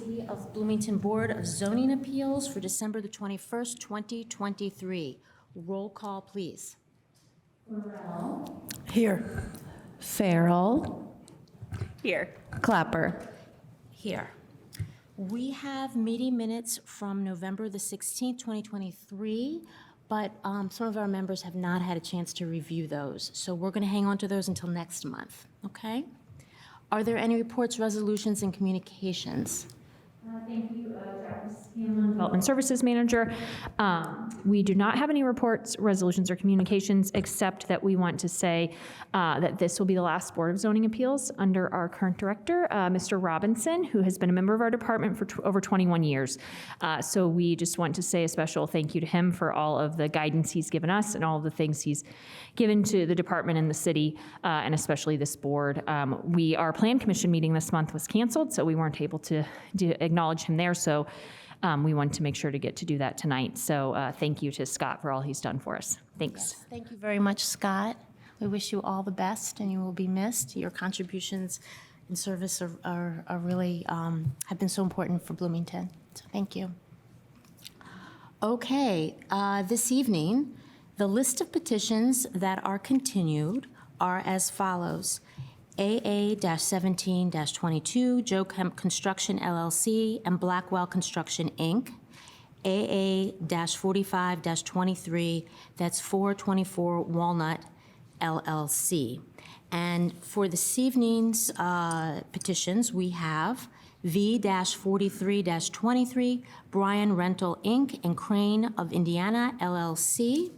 City of Bloomington Board of Zoning Appeals for December the 21st, 2023. Roll call, please. Here. Farrell. Here. Clapper. Here. We have meeting minutes from November the 16th, 2023, but some of our members have not had a chance to review those. So we're going to hang on to those until next month, okay? Are there any reports, resolutions, and communications? Thank you, Development Services Manager. We do not have any reports, resolutions, or communications, except that we want to say that this will be the last Board of Zoning Appeals under our current director, Mr. Robinson, who has been a member of our department for over 21 years. So we just want to say a special thank you to him for all of the guidance he's given us and all of the things he's given to the department and the city, and especially this board. Our Plan Commission meeting this month was canceled, so we weren't able to acknowledge him there. So we wanted to make sure to get to do that tonight. So thank you to Scott for all he's done for us. Thanks. Yes, thank you very much, Scott. We wish you all the best, and you will be missed. Your contributions in service are really have been so important for Bloomington. So thank you. Okay, this evening, the list of petitions that are continued are as follows. AA-17-22, Joe Kemp Construction LLC and Blackwell Construction Inc. AA-45-23, that's 424 Walnut LLC. And for this evening's petitions, we have V-43-23, Bryan Rental Inc. and Crane of Indiana LLC.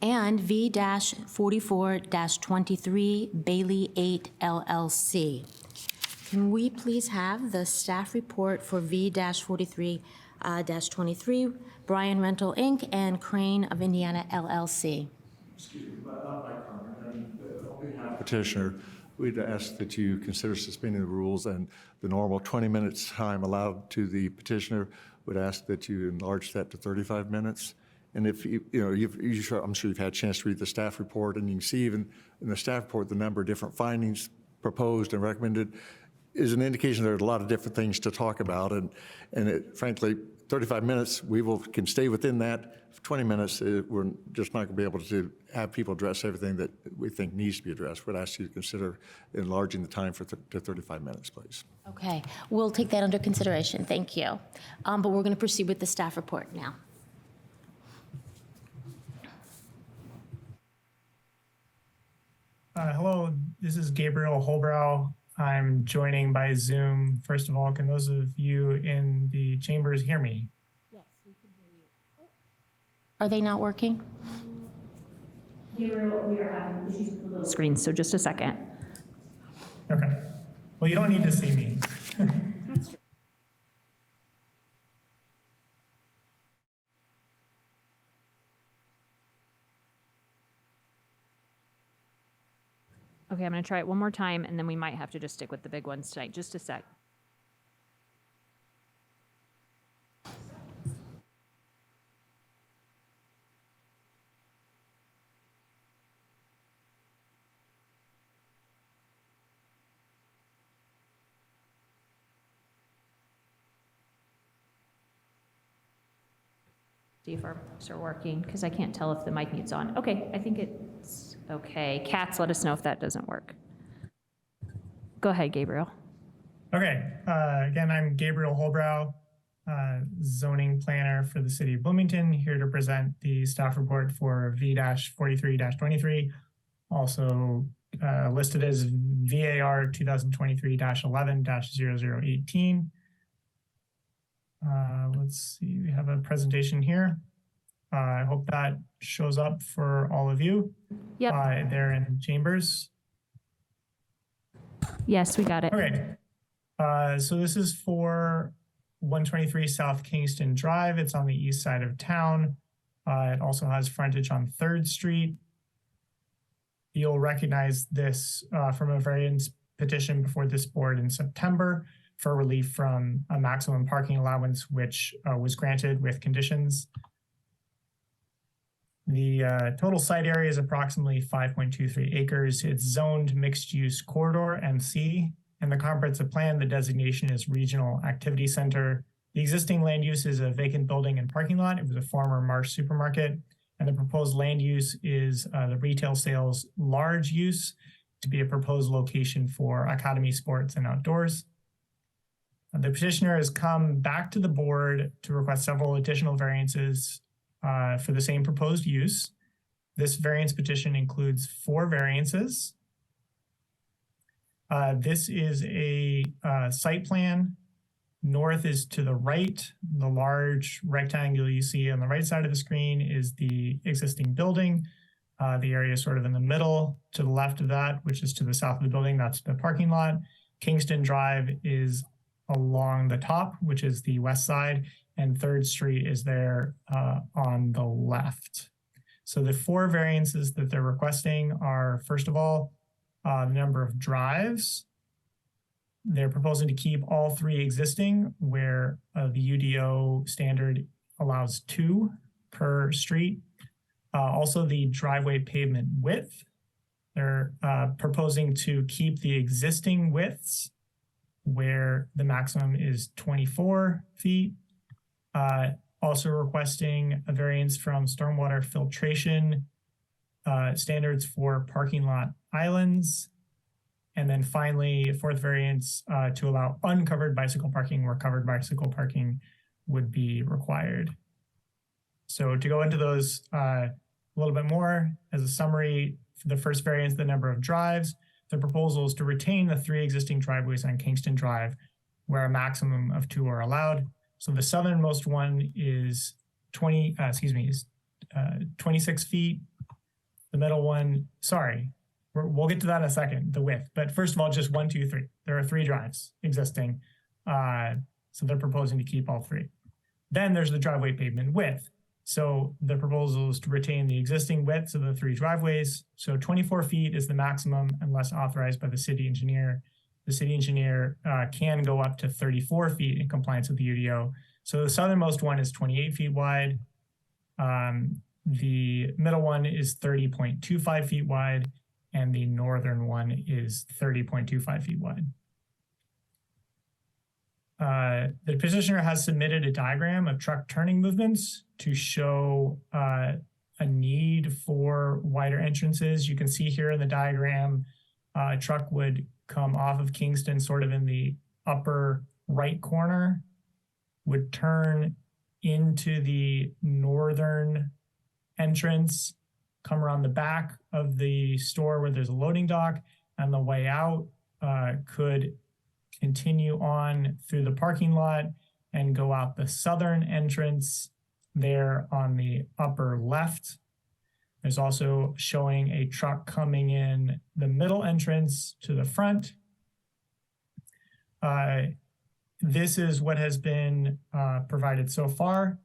And V-44-23, Bailey 8 LLC. Can we please have the staff report for V-43-23, Bryan Rental Inc. and Crane of Indiana LLC? Excuse me, but not my comment. On behalf of the petitioner, we'd ask that you consider suspending the rules and the normal 20 minutes time allowed to the petitioner. Would ask that you enlarge that to 35 minutes. And if I'm sure you've had a chance to read the staff report, and you can see even in the staff report the number of different findings proposed and recommended is an indication there are a lot of different things to talk about. And frankly, 35 minutes, can stay within that. 20 minutes, we're just not going to be able to have people address everything that we think needs to be addressed. We'd ask you to consider enlarging the time to 35 minutes, please. Okay, we'll take that under consideration. Thank you. But we're going to proceed with the staff report now. Hello, this is Gabriel Holbrow. I'm joining by Zoom. First of all, can those of you in the chambers hear me? Yes, we can hear you. Are they not working? Gabriel, we are having issues with the little screen, so just a second. Okay. Well, you don't need to see me. Okay, I'm going to try it one more time, and then we might have to just stick with the big ones tonight. Just a sec. See if our mics are working, because I can't tell if the mic mute's on. Okay, I think it's okay. Katz, let us know if that doesn't work. Go ahead, Gabriel. Okay. Again, I'm Gabriel Holbrow, zoning planner for the city of Bloomington, here to present the staff report for V-43-23, also listed as VAR 2023-11-0018. Let's see, we have a presentation here. I hope that shows up for all of you. Yep. There in chambers. Yes, we got it. Okay. So this is for 123 South Kingston Drive. It's on the east side of town. It also has frontage on 3rd Street. You'll recognize this from a variance petition before this board in September for relief from a maximum parking allowance, which was granted with conditions. The total site area is approximately 5.23 acres. It's zoned mixed use corridor, MC. And the comprehensive plan, the designation is Regional Activity Center. The existing land use is a vacant building and parking lot. It was a former Marsh supermarket. And the proposed land use is the retail sales large use to be a proposed location for academy sports and outdoors. The petitioner has come back to the board to request several additional variances for the same proposed use. This variance petition includes 4 variances. This is a site plan. North is to the right. The large rectangle you see on the right side of the screen is the existing building. The area sort of in the middle to the left of that, which is to the south of the building, that's the parking lot. Kingston Drive is along the top, which is the west side, and 3rd Street is there on the left. So the 4 variances that they're requesting are, first of all, the number of drives. They're proposing to keep all 3 existing, where the UDO standard allows 2 per street. Also, the driveway pavement width. They're proposing to keep the existing widths, where the maximum is 24 feet. Also requesting a variance from stormwater filtration standards for parking lot islands. And then finally, 4th variance to allow uncovered bicycle parking where covered bicycle parking would be required. So to go into those a little bit more, as a summary, for the first variance, the number of drives, the proposal is to retain the 3 existing driveways on Kingston Drive, where a maximum of 2 are allowed. So the southernmost one is 26 feet. The middle one, we'll get to that in a second, the width. But first of all, just 1, 2, 3. There are 3 drives existing. So they're proposing to keep all 3. Then there's the driveway pavement width. So the proposal is to retain the existing widths of the 3 driveways. So 24 feet is the maximum unless authorized by the city engineer. The city engineer can go up to 34 feet in compliance with the UDO. So the southernmost one is 28 feet wide. The middle one is 30.25 feet wide, and the northern one is 30.25 feet wide. The petitioner has submitted a diagram of truck turning movements to show a need for wider entrances. You can see here in the diagram, a truck would come off of Kingston sort of in the upper right corner, would turn into the northern entrance, come around the back of the store where there's a loading dock, and the way out could continue on through the parking lot and go out the southern entrance there on the upper left. There's also showing a truck coming in the middle entrance to the front. This is what has been provided so far.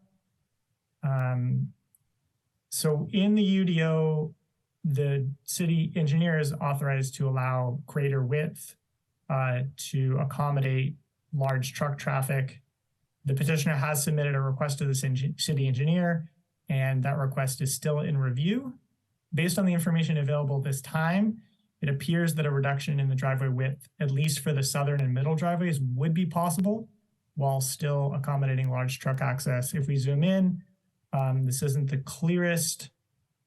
So in the UDO, the city engineer is authorized to allow greater width to accommodate large truck traffic. The petitioner has submitted a request to the city engineer, and that request is still in review. Based on the information available at this time, it appears that a reduction in the driveway width, at least for the southern and middle driveways, would be possible while still accommodating large truck access. If we zoom in, this isn't the clearest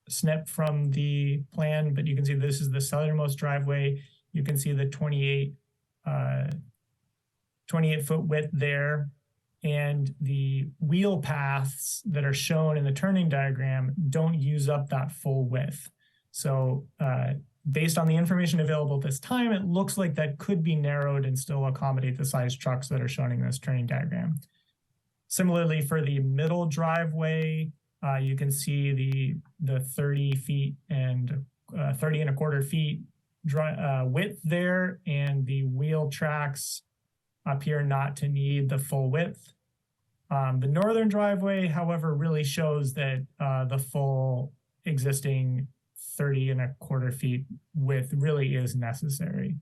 snip from the plan, but you can see this is the southernmost driveway. You can see the 28-foot width there. And the wheel paths that are shown in the turning diagram don't use up that full width. So based on the information available at this time, it looks like that could be narrowed and still accommodate the size trucks that are shown in this turning diagram. Similarly, for the middle driveway, you can see the 30 feet and 30 and a quarter feet width there, and the wheel tracks appear not to need the full width. The northern driveway, however, really shows that the full existing 30 and a quarter feet width really is necessary.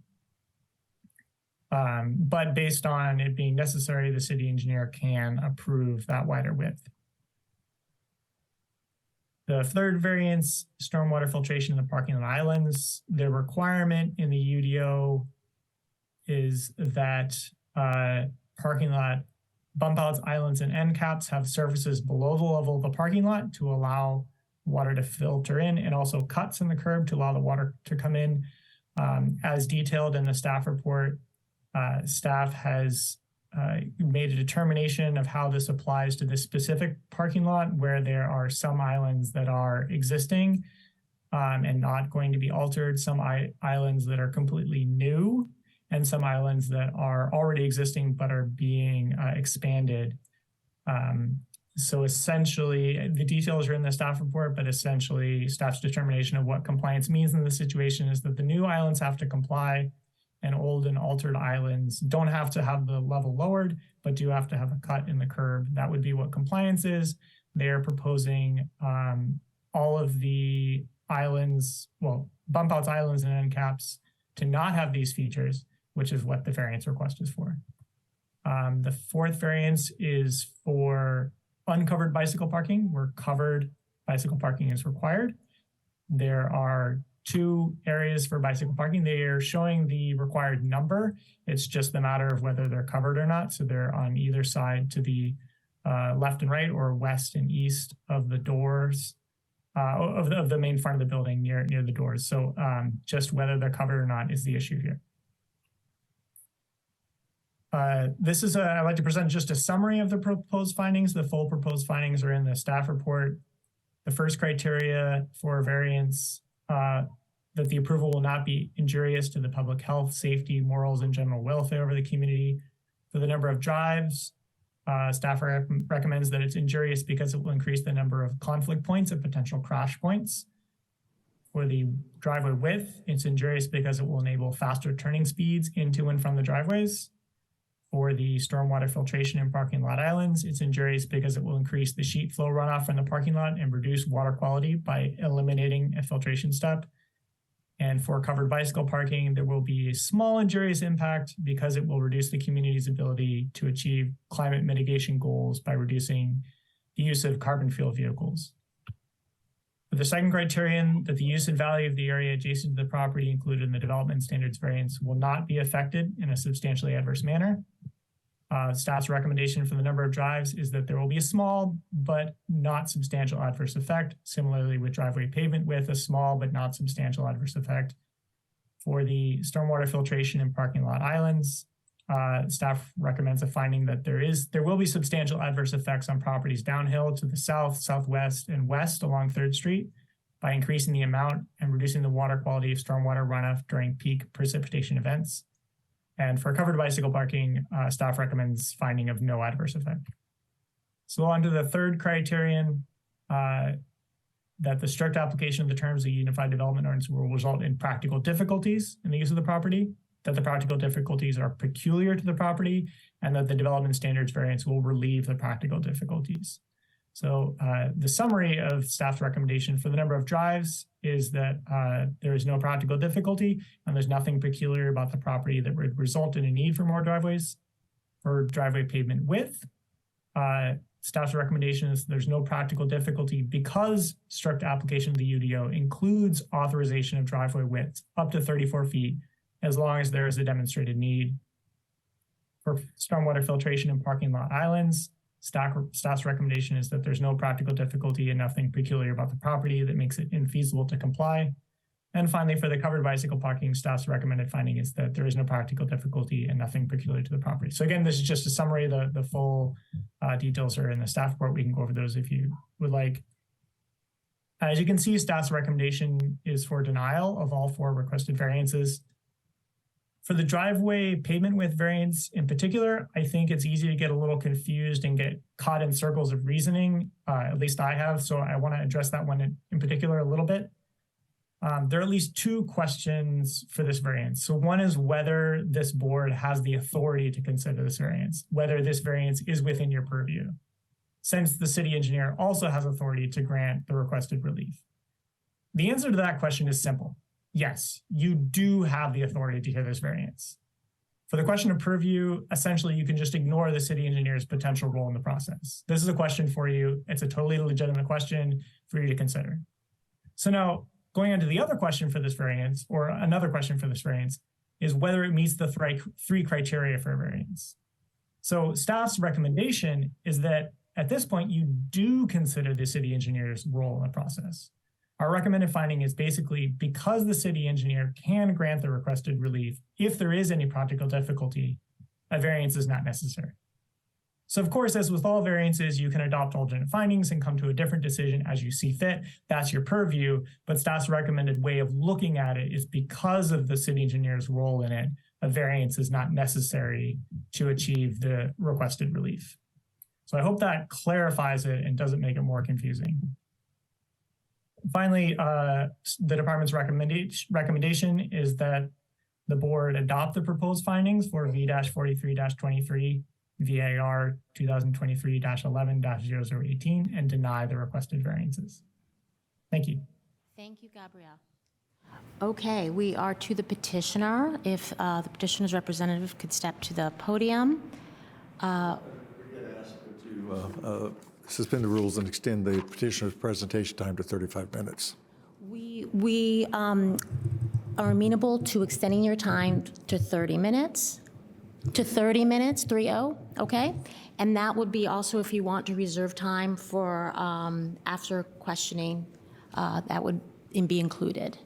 But based on it being necessary, the city engineer can approve that wider width. The third variance, stormwater filtration in the parking lot islands. The requirement in the UDO is that parking lot bump outs, islands, and end caps have surfaces below the level of the parking lot to allow water to filter in, and also cuts in the curb to allow the water to come in. As detailed in the staff report, staff has made a determination of how this applies to this specific parking lot, where there are some islands that are existing and not going to be altered, some islands that are completely new, and some islands that are already existing but are being expanded. So essentially, the details are in the staff report, but essentially staff's determination of what compliance means in this situation is that the new islands have to comply, and old and altered islands don't have to have the level lowered, but do have to have a cut in the curb. That would be what compliance is. They are proposing all of the islands, well, bump outs, islands, and end caps to not have these features, which is what the variance request is for. The fourth variance is for uncovered bicycle parking, where covered bicycle parking is required. There are 2 areas for bicycle parking. They are showing the required number. It's just a matter of whether they're covered or not. So they're on either side to the left and right, or west and east of the doors of the main front of the building near the doors. So just whether they're covered or not is the issue here. I'd like to present just a summary of the proposed findings. The full proposed findings are in the staff report. The first criteria for variance, that the approval will not be injurious to the public health, safety, morals, and general welfare of the community. For the number of drives, staff recommends that it's injurious because it will increase the number of conflict points and potential crash points. For the driveway width, it's injurious because it will enable faster turning speeds into and from the driveways. For the stormwater filtration and parking lot islands, it's injurious because it will increase the sheet flow runoff from the parking lot and reduce water quality by eliminating a filtration step. And for covered bicycle parking, there will be a small injurious impact because it will reduce the community's ability to achieve climate mitigation goals by reducing the use of carbon fuel vehicles. For the second criterion, that the use and value of the area adjacent to the property included in the development standards variance will not be affected in a substantially adverse manner. Staff's recommendation for the number of drives is that there will be a small but not substantial adverse effect. Similarly, with driveway pavement width, a small but not substantial adverse effect. For the stormwater filtration and parking lot islands, staff recommends a finding that there will be substantial adverse effects on properties downhill to the south, southwest, and west along 3rd Street by increasing the amount and reducing the water quality of stormwater runoff during peak precipitation events. And for covered bicycle parking, staff recommends finding of no adverse effect. So on to the third criterion, that the strict application of the terms of the Unified Development Ordinance will result in practical difficulties in the use of the property, that the practical difficulties are peculiar to the property, and that the development standards variance will relieve the practical difficulties. So the summary of staff's recommendation for the number of drives is that there is no practical difficulty and there's nothing peculiar about the property that would result in a need for more driveways. For driveway pavement width, staff's recommendation is there's no practical difficulty because strict application of the UDO includes authorization of driveway widths up to 34 feet as long as there is a demonstrated need. For stormwater filtration and parking lot islands, staff's recommendation is that there's no practical difficulty and nothing peculiar about the property that makes it infeasible to comply. And finally, for the covered bicycle parking, staff's recommended finding is that there is no practical difficulty and nothing peculiar to the property. So again, this is just a summary. The full details are in the staff report. We can go over those if you would like. As you can see, staff's recommendation is for denial of all 4 requested variances. For the driveway pavement width variance in particular, I think it's easy to get a little confused and get caught in circles of reasoning. At least I have, so I want to address that one in particular a little bit. There are at least 2 questions for this variance. So one is whether this board has the authority to consider this variance, whether this variance is within your purview, since the city engineer also has authority to grant the requested relief. The answer to that question is simple. Yes, you do have the authority to hear this variance. For the question of purview, essentially you can just ignore the city engineer's potential role in the process. This is a question for you. It's a totally legitimate question for you to consider. So now, going on to the other question for this variance, or another question for this variance, is whether this variance is within your purview. Since the city engineer also has authority to grant the requested relief. For the question of purview, essentially you can just ignore the city engineer's potential role in the process. This is a question for you. It's a totally legitimate question for you to consider. So now, going on to the other question for this variance, or another question for this variance, is whether it meets the three criteria for a variance. So staff's recommendation is that at this point, you do consider the city engineer's role in the process. Our recommended finding is basically because the city engineer can grant the requested relief, if there is any practical difficulty, a variance is not necessary. So of course, as with all variances, you can adopt alternate findings and come to a different decision as you see fit. That's your purview, but staff's recommended way of looking at it is because of the city engineer's role in it, a variance is not necessary to achieve the requested relief. So I hope that clarifies it and doesn't make it more confusing. Finally, the department's recommendation is that the board adopt the proposed findings for V-43-23, VAR 2023-11-0018, and deny the requested variances. Thank you. Thank you, Gabrielle. Okay, we are to the petitioner. If the petitioner's representative could step to the podium. To suspend the rules and extend the petitioner's presentation time to 35 minutes. We are amenable to extending your time to 30 minutes. To 30 minutes, 3-0, okay? And that would be also if you want to reserve time for after questioning, that would be included.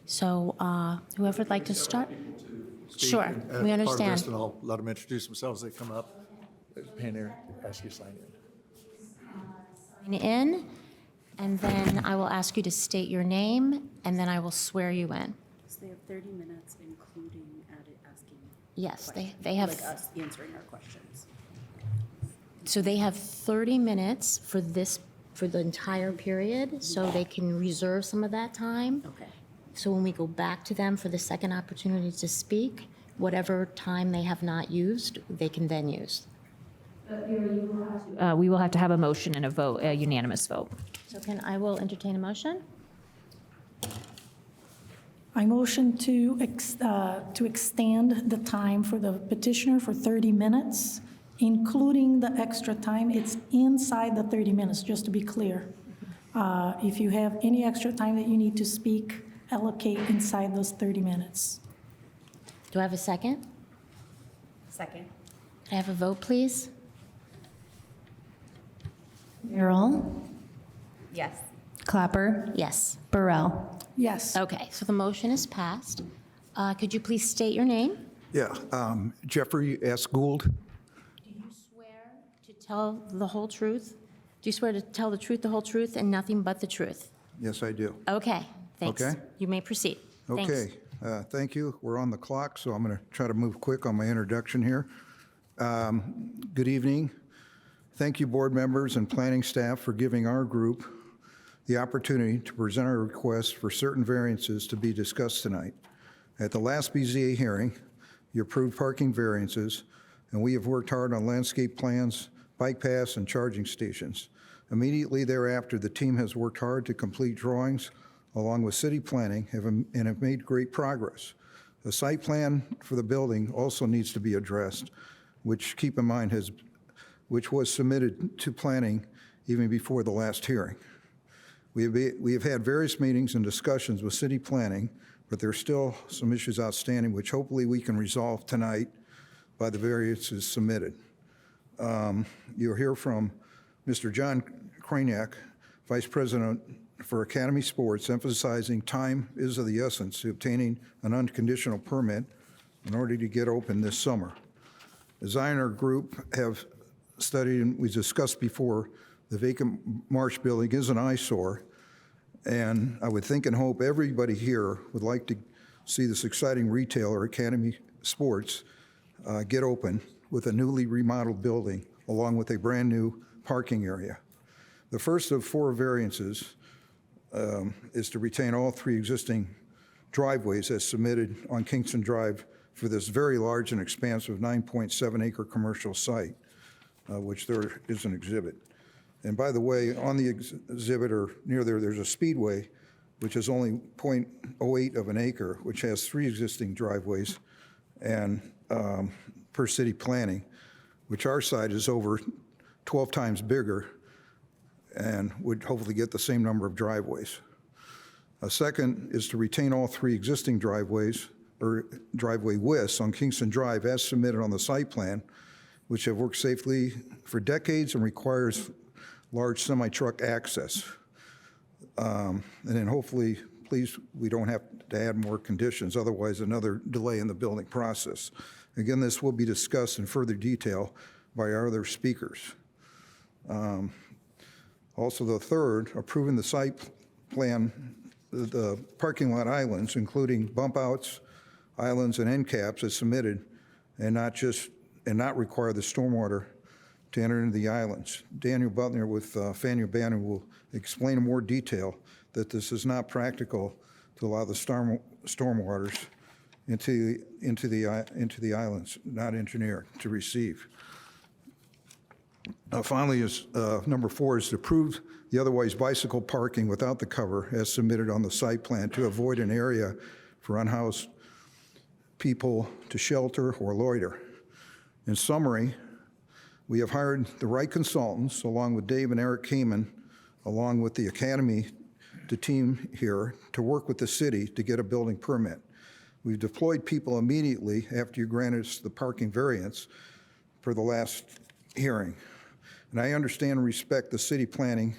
So whoever would like to start? Sure, we Part of this, understand. and I'll let them introduce themselves as they come up. Pan there, ask you to sign in. Sign in, and then I will ask you to state your name, and then I will swear you in. So they have 30 minutes, including asking Yes, questions, they have. like us answering our questions. So they have 30 minutes for the entire period, so they can reserve some of that time. Okay. So when we go back to them for the second opportunity to speak, whatever time they have not used, they can then use. We will have to have a motion and a vote, a unanimous vote. So I will entertain a motion? I motion to extend the time for the petitioner for 30 minutes, including the extra time. It's inside the 30 minutes, just to be clear. If you have any extra time that you need to speak, allocate inside those 30 minutes. Do I have a second? Second. Could I have a vote, please? Farrell, Yes. Clapper, Yes. Burrell. Yes. Okay, so the motion is passed. Could you please state your name? Yeah, Jeffrey S. Gould. Do you swear to tell the whole truth? Do you swear to tell the truth, the whole truth, and nothing but the truth? Yes, I do. Okay, thanks. Okay. You may proceed. Thanks. Okay, thank you. We're on the clock, so I'm going to try to move quick on my introduction here. Good evening. Thank you, board members and planning staff, for giving our group the opportunity to present our request for certain variances to be discussed tonight. At the last BZA hearing, you approved parking variances, and we have worked hard on landscape plans, bike paths, and charging stations. Immediately thereafter, the team has worked hard to complete drawings along with city planning and have made great progress. The site plan for the building also needs to be addressed, which, keep in mind, which was submitted to planning even before the last hearing. We have had various meetings and discussions with city planning, but there's still some issues outstanding, which hopefully we can resolve tonight by the variances submitted. You'll hear from Mr. John Kraniak, Vice President for Academy Sports, emphasizing time is of the essence to obtaining an unconditional permit in order to get open this summer. The Designer Group have studied, and we discussed before, the vacant Marsh building is an eyesore, and I would think and hope everybody here would like to see this exciting retailer, Academy Sports, get open with a newly remodeled building along with a brand-new parking area. The first of 4 variances is to retain all 3 existing driveways as submitted on Kingston Drive for this very large and expansive 9.7-acre commercial site, which there is an exhibit. And by the way, on the exhibit or near there, there's a speedway, which is only 0.08 of an acre, which has 3 existing driveways, and per city planning, which our site is over 12 times bigger and would hopefully get the same number of driveways. A second is to retain all 3 existing driveways or driveway widths on Kingston Drive as submitted on the site plan, which have worked safely for decades and requires large semi-truck access. And then hopefully, please, we don't have to add more conditions, otherwise another delay in the building process. Again, this will be discussed in further detail by our other speakers. Also, the third, approving the site plan, the parking lot islands, including bump outs, islands, and end caps as submitted, and not require the stormwater to enter into the islands. Daniel Butler with Faneuil Banner will explain in more detail that this is not practical to allow the stormwaters into the islands, not engineered to receive. Finally, is number 4 is to approve the otherwise bicycle parking without the cover as submitted on the site plan to avoid an area for unhoused people to shelter or loiter. In summary, we have hired the right consultants, along with Dave and Eric Kamen, along with the academy, the team here, to work with the city to get a building permit. We've deployed people immediately after you granted us the parking variance for the last hearing. And I understand and respect the city planning,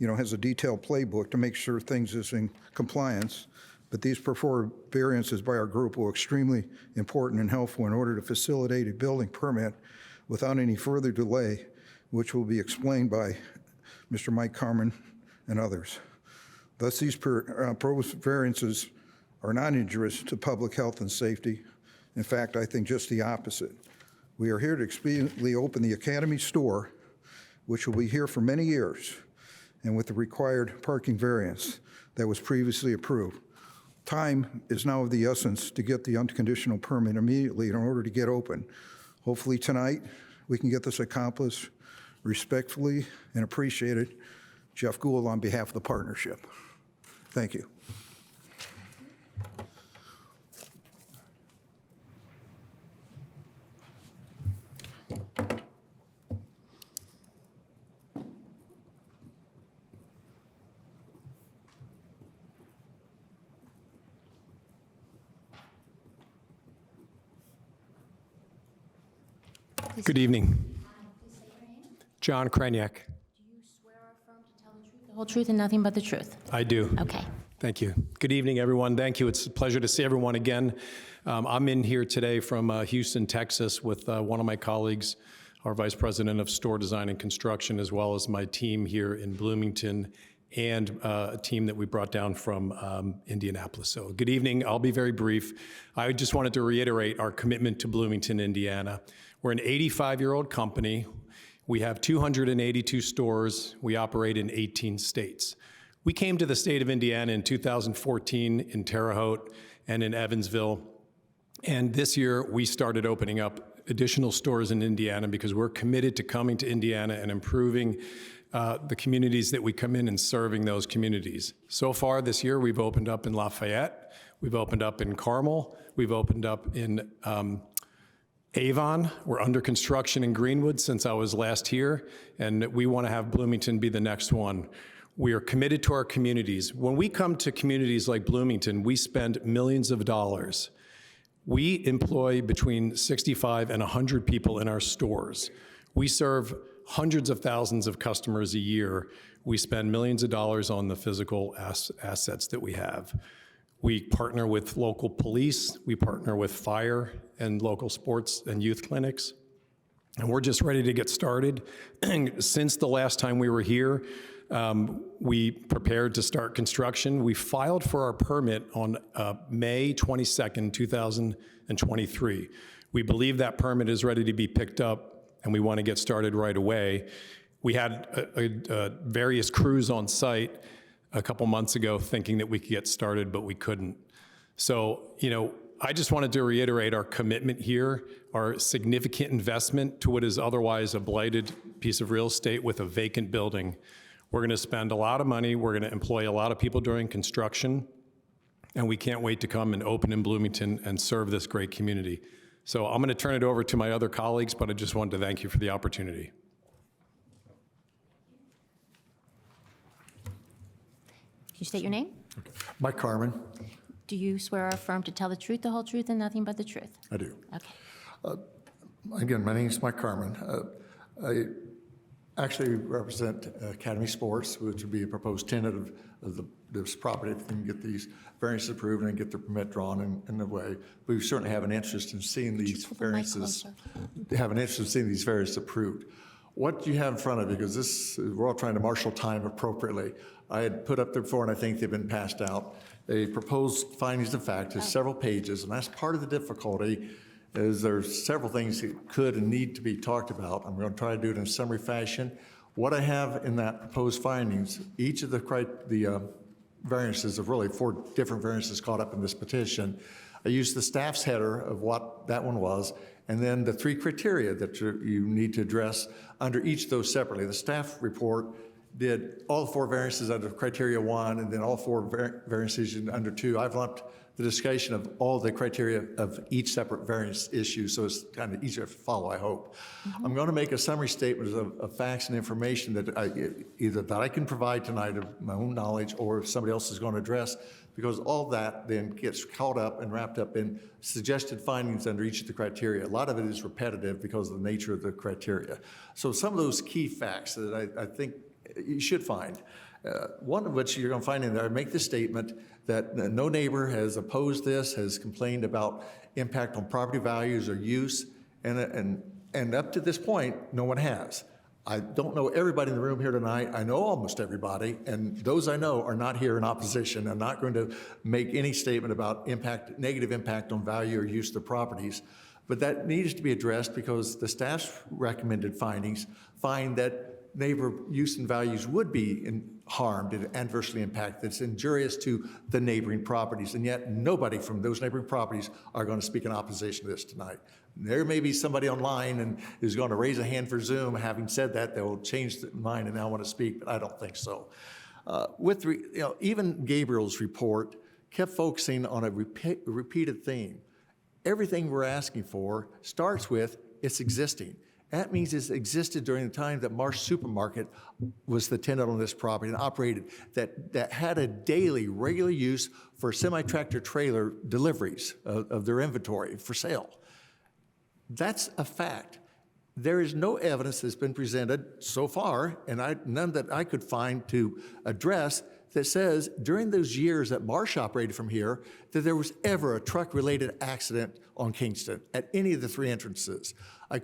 has a detailed playbook to make sure things is in compliance, but these preferred variances by our group were extremely important and helpful in order to facilitate a building permit without any further delay, which will be explained by Mr. Mike Carmen and others. Thus, these proposed variances are not injurious to public health and safety. In fact, I think just the opposite. We are here to expediently open the Academy store, which will be here for many years, and with the required parking variance that was previously approved. Time is now of the essence to get the unconditional permit immediately in order to get open. Hopefully tonight, we can get this accomplished respectfully and appreciated. Jeff Gould on behalf of the partnership. Thank you. Good evening. John Kreniak. Do you swear or affirm to tell the truth, the whole truth, and nothing but the truth? I do. Okay. Thank you. Good evening, everyone. Thank you. It's a pleasure to see everyone again. I'm in here today from Houston, Texas, with one of my colleagues, our Vice President of Store Design and Construction, as well as my team here in Bloomington and a team that we brought down from Indianapolis. So good evening. I'll be very brief. I just wanted to reiterate our commitment to Bloomington, Indiana. We're an 85-year-old company. We have 282 stores. We operate in 18 states. We came to the state of Indiana in 2014 in Terre Haute and in Evansville. And this year, we started opening up additional stores in Indiana because we're committed to coming to Indiana and improving the communities that we come in and serving those communities. So far this year, we've opened up in Lafayette. We've opened up in Carmel. We've opened up in Avon. We're under construction in Greenwood since I was last here, and we want to have Bloomington be the next one. We are committed to our communities. When we come to communities like Bloomington, we spend millions of dollars. We employ between 65 and 100 people in our stores. We serve hundreds of thousands of customers a year. We spend millions of dollars on the physical assets that we have. We partner with local police, we partner with fire and local sports and youth clinics, and we're just ready to get started. Since the last time we were here, we prepared to start construction. We filed for our permit on May 22nd, 2023. We believe that permit is ready to be picked up, and we want to get started right away. We had various crews on site a couple months ago thinking that we could get started, but we couldn't. So, I just wanted to reiterate our commitment here, our significant investment to what is otherwise a blighted piece of real estate with a vacant building. We're going to spend a lot of money. We're going to employ a lot of people during construction, and we can't wait to come and open in Bloomington and serve this great community. So I'm going to turn it over to my other colleagues, but I just wanted to thank you for the opportunity. Can you state your name? Mike Carmen. Do you swear or affirm to tell the truth, the whole truth, and nothing but the truth? I do. Okay. Again, my name is Mike Carmen. I actually represent Academy Sports, which would be a proposed tenant of this property. If we can get these variances approved and get the permit drawn in the way, we certainly have an interest in seeing these pull the mic variances, closer? have an interest in seeing these variances approved. What you have in front of you, because we're all trying to marshal time appropriately. I had put up there before, and I think they've been passed out. They proposed findings of fact, it's several pages, and that's part of the difficulty. Is there's several things that could and need to be talked about. I'm going to try to do it in summary fashion. What I have in that proposed findings, each of the variances of really 4 different variances caught up in this petition. I used the staff's header of what that one was, and then the 3 criteria that you need to address under each of those separately. The staff report did all 4 variances under criteria 1, and then all 4 variances under 2. I've lumped the discussion of all the criteria of each separate variance issue, so it's kind of easier to follow, I hope. I'm going to make a summary statement of facts and information that either that I can provide tonight of my own knowledge or somebody else is going to address, because all that then gets caught up and wrapped up in suggested findings under each of the criteria. A lot of it is repetitive because of the nature of the criteria. So some of those key facts that I think you should find. One of which you're going to find in there, I make the statement that no neighbor has opposed this, has complained about impact on property values or use, and up to this point, no one has. I don't know everybody in the room here tonight. I know almost everybody, and those I know are not here in opposition. I'm not going to make any statement about negative impact on value or use of the properties, but that needs to be addressed because the staff's recommended findings find that neighbor use and values would be harmed and adversely impacted. It's injurious to the neighboring properties, and yet nobody from those neighboring properties are going to speak in opposition to this tonight. There may be somebody online and who's going to raise a hand for Zoom. Having said that, they will change their mind and now want to speak, but I don't think so. Even Gabriel's report kept focusing on a repeated theme. Everything we're asking for starts with it's existing. That means it's existed during the time that Marsh Supermarket was the tenant on this property and operated, that had a daily regular use for semi-tractor trailer deliveries of their inventory for sale. That's a fact. There is no evidence that's been presented so far, and none that I could find to address, that says during those years that Marsh operated from here that there was ever a truck-related accident on Kingston at any of the 3 entrances. I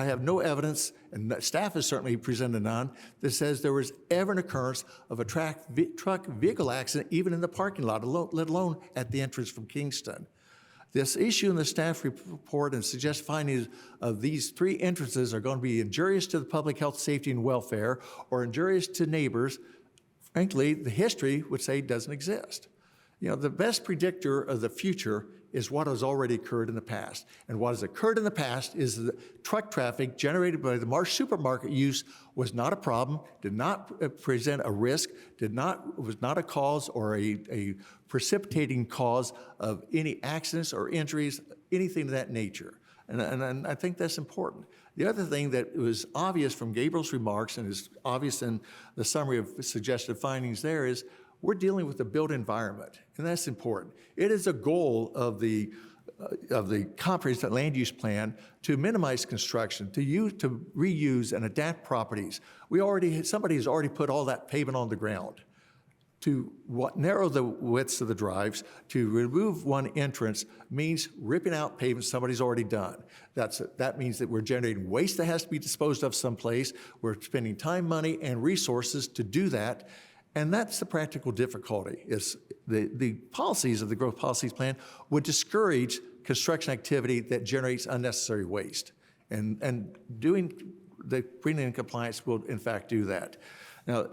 have no evidence, and staff has certainly presented none, that says there was ever an occurrence of a truck vehicle accident even in the parking lot, let alone at the entrance from Kingston. This issue in the staff report and suggest findings of these 3 entrances are going to be injurious to the public health, safety, and welfare, or injurious to neighbors. Frankly, the history would say doesn't exist. The best predictor of the future is what has already occurred in the past. And what has occurred in the past is that truck traffic generated by the Marsh Supermarket use was not a problem, did not present a risk, was not a cause or a precipitating cause of any accidents or injuries, anything of that nature. And I think that's important. The other thing that was obvious from Gabriel's remarks and is obvious in the summary of suggested findings there is we're dealing with the built environment, and that's important. It is a goal of the comprehensive land use plan to minimize construction, to reuse and adapt properties. Somebody has already put all that pavement on the ground. To narrow the widths of the drives, to remove one entrance means ripping out pavement somebody's already done. That means that we're generating waste that has to be disposed of someplace. We're spending time, money, and resources to do that. And that's the practical difficulty, is the policies of the growth policies plan would discourage construction activity that generates unnecessary waste. And bringing in compliance will in fact do that. Now,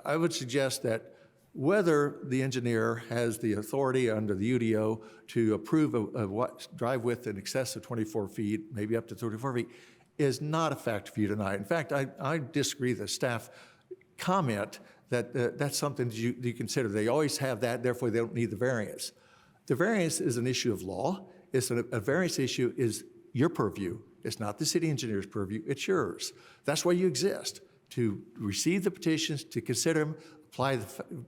I would suggest that whether the engineer has the authority under the UDO to approve what drive width in excess of 24 feet, maybe up to 34 feet, is not a factor for you tonight. In fact, I disagree with the staff comment that that's something that you consider. They always have that, therefore they don't need the variance. The variance is an issue of law. A variance issue is your purview. It's not the city engineer's purview, it's yours. That's why you exist, to receive the petitions, to consider them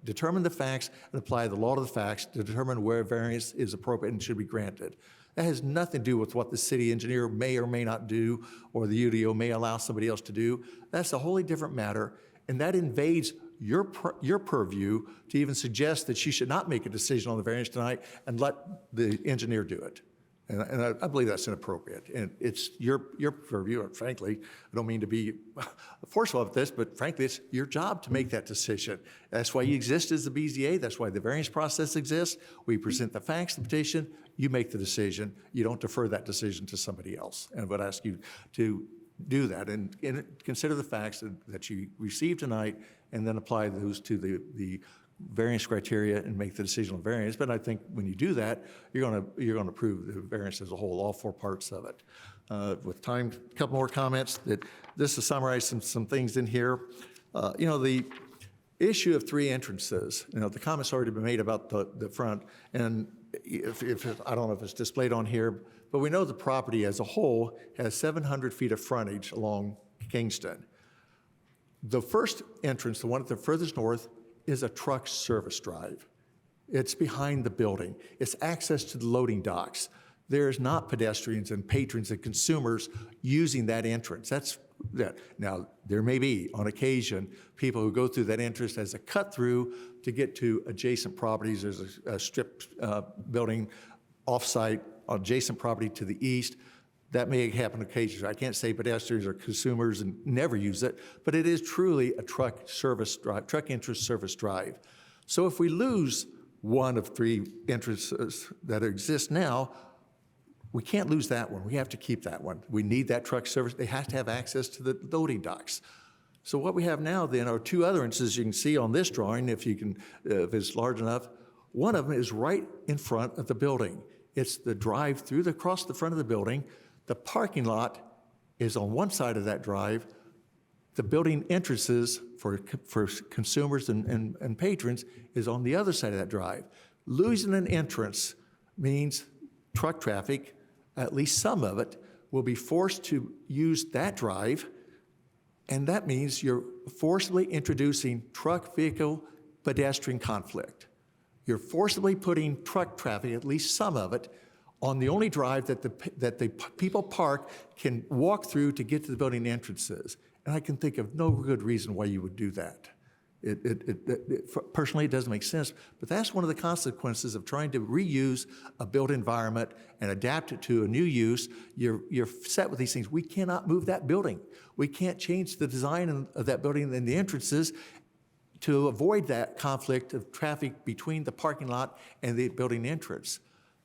determine the facts and apply the law to the facts to determine where variance is appropriate and should be granted. That has nothing to do with what the city engineer may or may not do, or the UDO may allow somebody else to do. That's a wholly different matter, and that invades your purview to even suggest that she should not make a decision on the variance tonight and let the engineer do it. And I believe that's inappropriate. And it's your purview, and frankly, I don't mean to be forceful of this, but frankly, it's your job to make that decision. That's why you exist as the BZA. That's why the variance process exists. We present the facts, the petition, you make the decision. You don't defer that decision to somebody else. And I would ask you to do that and consider the facts that you received tonight and then apply those to the variance criteria and make the decision on variance. But I think when you do that, you're going to approve the variance as a whole, all four parts of it. With time, a couple more comments. This is summarized some things in here. The issue of three entrances. The comments already been made about the front, and if I don't know if it's displayed on here, but we know the property as a whole has 700 feet of frontage along Kingston. The first entrance, the one at the furthest north, is a truck service drive. It's behind the building. It's access to the loading docks. There's not pedestrians and patrons and consumers using that entrance. That's that. Now, there may be, on occasion, people who go through that entrance as a cut-through to get to adjacent properties. There's a strip building off-site on adjacent property to the east. That may happen occasionally. I can't say pedestrians or consumers and never use it, but it is truly a truck service drive, truck entrance service drive. So if we lose one of three entrances that exist now, we can't lose that one. We have to keep that one. We need that truck service. They have to have access to the loading docks. So what we have now then are two other entrances you can see on this drawing, if it's large enough. One of them is right in front of the building. It's the drive through across the front of the building. The parking lot is on one side of that drive. The building entrances for consumers and patrons is on the other side of that drive. Losing an entrance means truck traffic, at least some of it, will be forced to use that drive, and that means you're forcibly introducing truck vehicle pedestrian conflict. You're forcibly putting truck traffic, at least some of it, on the only drive that the people park can walk through to get to the building entrances. And I can think of no good reason why you would do that. Personally, it doesn't make sense, but that's one of the consequences of trying to reuse a built environment and adapt it to a new use. You're set with these things. We cannot move that building. We can't change the design of that building and the entrances to avoid that conflict of traffic between the parking lot and the building entrance.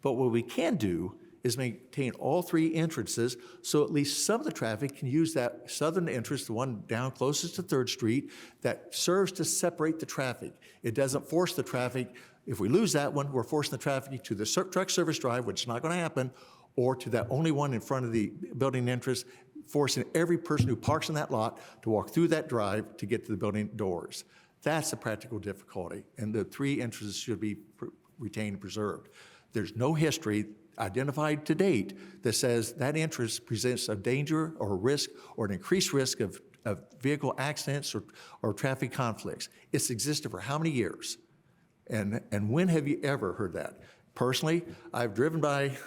But what we can do is maintain all three entrances so at least some of the traffic can use that southern entrance, the one down closest to 3rd Street, that serves to separate the traffic. It doesn't force the traffic. If we lose that one, we're forcing the traffic to the truck service drive, which is not going to happen, or to that only one in front of the building entrance, forcing every person who parks in that lot to walk through that drive to get to the building doors. That's a practical difficulty, and the three entrances should be retained and preserved. There's no history identified to date that says that entrance presents a danger or a risk or an increased risk of vehicle accidents or traffic conflicts. It's existed for how many years? And when have you ever heard that? Personally, I've driven by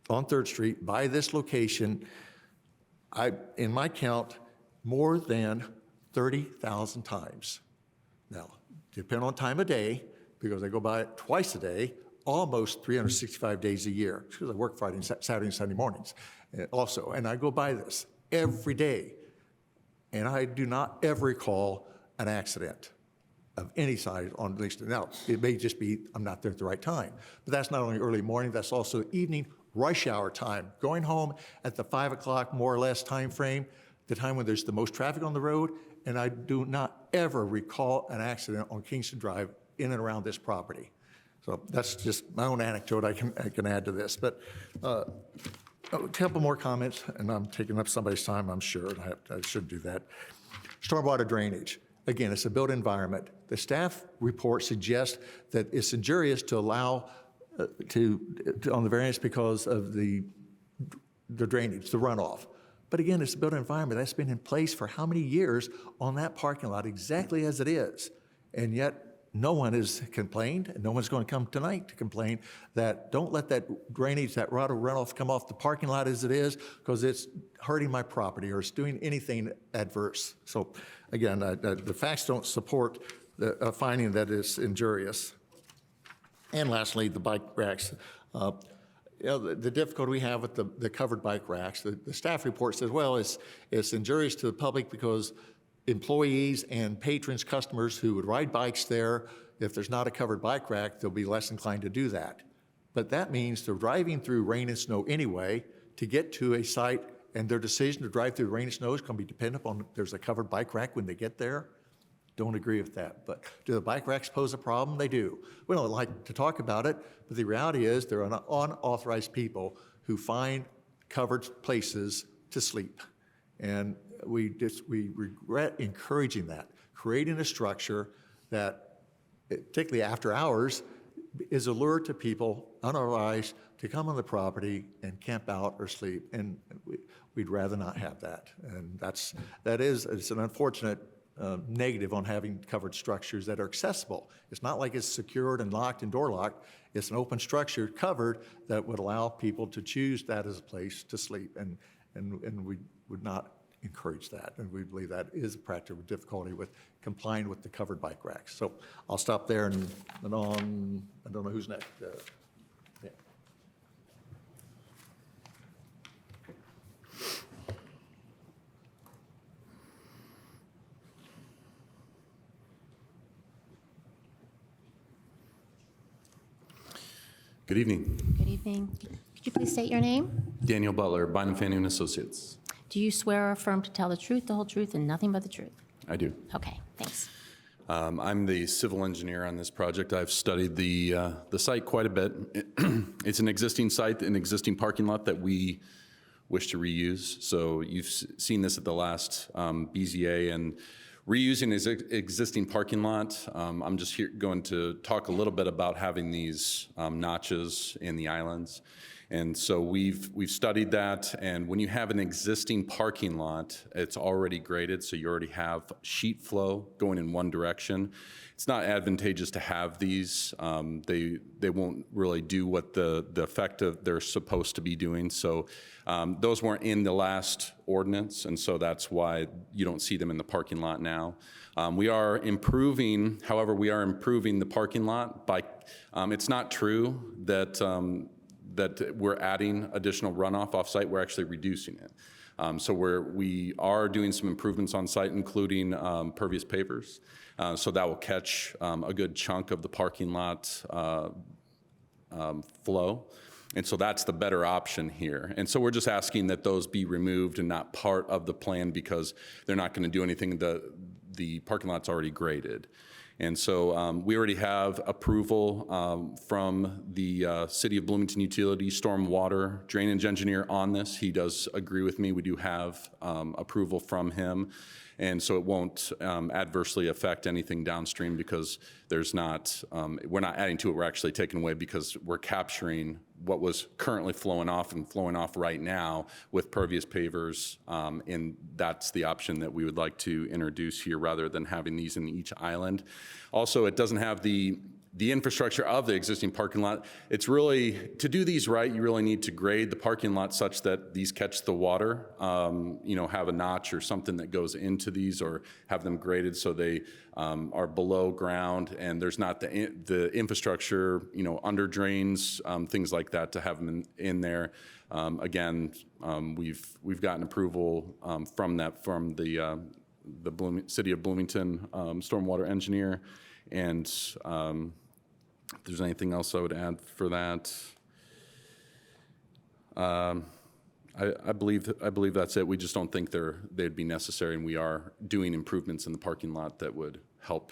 on 3rd Street by this location, in my count, more than 30,000 times. Now, depending on time of day, because I go by it twice a day, almost 365 days a year, because I work Friday, Saturday, and Sunday mornings also. And I go by this every day. And I do not ever recall an accident of any size on at least. Now, it may just be I'm not there at the right time. But that's not only early morning, that's also evening rush hour time. Going home at the 5 o'clock, more or less, time frame, the time when there's the most traffic on the road. And I do not ever recall an accident on Kingston Drive in and around this property. So that's just my own anecdote I can add to this. But a couple more comments, and I'm taking up somebody's time, I'm sure. I should do that. Stormwater drainage. Again, it's a built environment. The staff report suggests that it's injurious to allow on the variance because of the drainage, the runoff. But again, it's a built environment. That's been in place for how many years on that parking lot, exactly as it is. And yet, no one has complained, and no one's going to come tonight to complain that don't let that drainage, that water runoff come off the parking lot as it is, because it's hurting my property or it's doing anything adverse. So again, the facts don't support the finding that it's injurious. And lastly, the bike racks. The difficulty we have with the covered bike racks, the staff report says, well, it's injurious to the public because employees and patrons, customers who would ride bikes there, if there's not a covered bike rack, they'll be less inclined to do that. But that means they're driving through rain and snow anyway to get to a site, and their decision to drive through rain and snow is going to be dependent upon if there's a covered bike rack when they get there. Don't agree with that. But do the bike racks pose a problem? They do. We don't like to talk about it, but the reality is they're unauthorized people who find covered places to sleep. And we regret encouraging that, creating a structure that, particularly after hours, is a lure to people unauthorized to come on the property and camp out or sleep. And we'd rather not have that. And it's an unfortunate negative on having covered structures that are accessible. It's not like it's secured and locked and door locked. It's an open structure covered that would allow people to choose that as a place to sleep. And we would not encourage that. And we believe that is a practical difficulty with complying with the covered bike racks. So I'll stop there and on, I don't know who's next. Yeah. Good evening. Good evening. Could you please state your name? Daniel Butler, Bynum Fanning Associates. Do you swear or affirm to tell the truth, the whole truth, and nothing but the truth? I do. Okay, thanks. I'm the civil engineer on this project. I've studied the site quite a bit. It's an existing site, an existing parking lot that we wish to reuse. So you've seen this at the last BZA, and reusing this existing parking lot. I'm just here going to talk a little bit about having these notches in the islands. And so we've studied that, and when you have an existing parking lot, it's already graded, so you already have sheet flow going in one direction. It's not advantageous to have these. They won't really do what the effect of they're supposed to be doing. So those weren't in the last ordinance, and so that's why you don't see them in the parking lot now. We are improving, however, the parking lot by, it's not true that we're adding additional runoff off-site. We're actually reducing it. So we are doing some improvements on site, including pervious pavers. So that will catch a good chunk of the parking lot flow. And so that's the better option here. And so we're just asking that those be removed and not part of the plan because they're not going to do anything. The parking lot's already graded. And so we already have approval from the City of Bloomington Utility Stormwater Drainage Engineer on this. He does agree with me. We do have approval from him. And so it won't adversely affect anything downstream because there's not, we're not adding to it, we're actually taking away because we're capturing what was currently flowing off and flowing off right now with pervious pavers. And that's the option that we would like to introduce here rather than having these in each island. Also, it doesn't have the infrastructure of the existing parking lot. It's really, to do these right, you really need to grade the parking lot such that these catch the water, have a notch or something that goes into these or have them graded so they are below ground and there's not the infrastructure, under drains, things like that to have them in there. Again, we've gotten approval from the City of Bloomington stormwater engineer. And if there's anything else I would add for that, I believe that's it. We just don't think they'd be necessary, and we are doing improvements in the parking lot that would help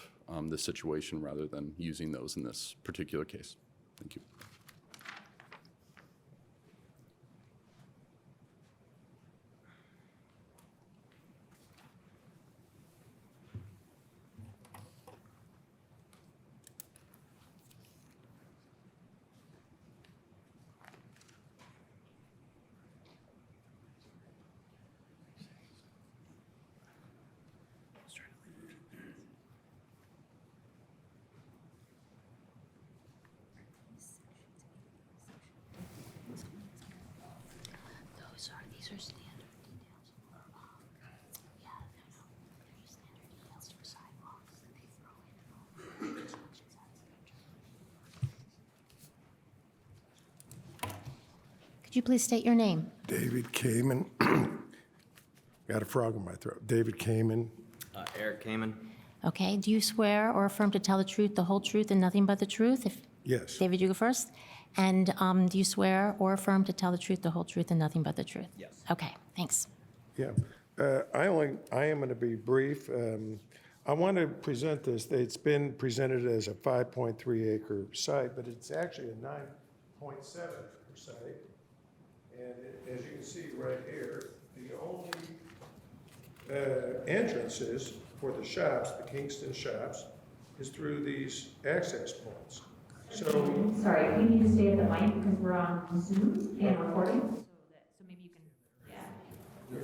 this situation rather than using those in this particular case. Thank you. are standard details for, yeah, there's standard details for sidewalks that they throw in construction sites. Could you please state your name? David Kamen. Got a frog in my throat. David Kamen. Eric Kamen. Okay, do you swear or affirm to tell the truth, the whole truth, and nothing but the truth? Yes. David, you go first. And do you swear or affirm to tell the truth, the whole truth, and nothing but the truth? Yes. Okay, thanks. Yeah. I am going to be brief. I want to present this. It's been presented as a 5.3 acre site, but it's actually a 9.7 acre site. And as you can see right here, the only entrances for the shops, the Kingston shops, is through these access points. So, Sorry, we need to stay at the mic because we're on Zoom and recording, so maybe you can,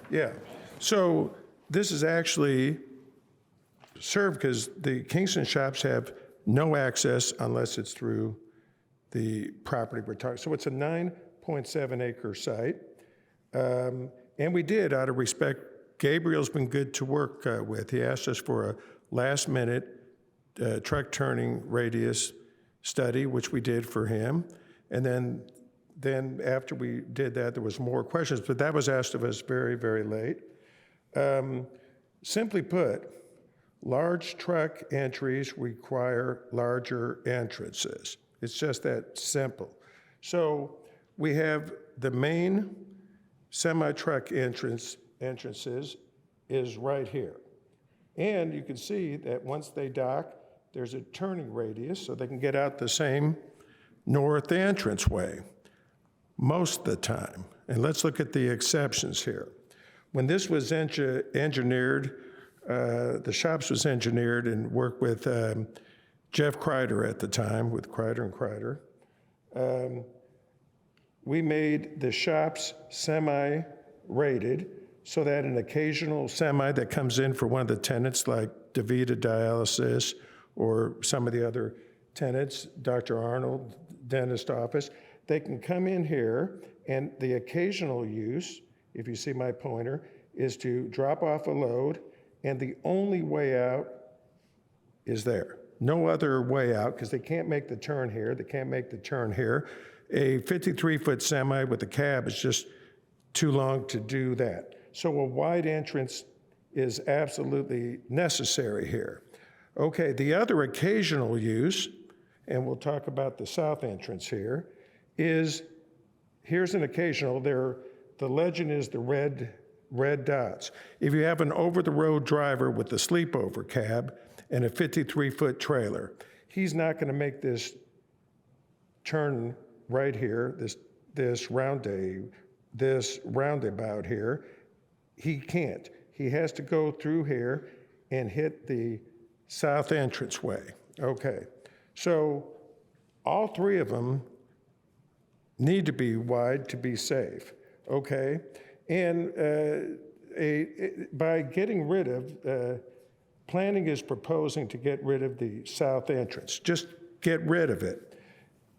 yeah. So this is actually served because the Kingston shops have no access unless it's through the property we're talking. So it's a 9.7 acre site. And we did, out of respect, Gabriel's been good to work with. He asked us for a last minute truck turning radius study, which we did for him. And then after we did that, there was more questions, but that was asked of us very, very late. Simply put, large truck entries require larger entrances. It's just that simple. So we have the main semi-truck entrances is right here. And you can see that once they dock, there's a turning radius so they can get out the same north entranceway most of the time. And let's look at the exceptions here. When this was engineered, the shops was engineered and worked with Jeff Kreider at the time, with Kreider and Kreider. We made the shops semi-rated so that an occasional semi that comes in for one of the tenants, like DaVita Dialysis or some of the other tenants, Dr. Arnold, dentist office, they can come in here, and the occasional use, if you see my pointer, is to drop off a load, and the only way out is there. No other way out, because they can't make the turn here, they can't make the turn here. A 53-foot semi with a cab is just too long to do that. So a wide entrance is absolutely necessary here. Okay, the other occasional use, and we'll talk about the south entrance here, is, here's an occasional, the legend is the red dots. If you have an over-the-road driver with a sleepover cab and a 53-foot trailer, he's not gonna make this turn right here, this roundabout here. He can't. He has to go through here and hit the south entranceway. Okay, so all three of them need to be wide to be safe, okay? And by getting rid of, planning is proposing to get rid of the south entrance. Just get rid of it.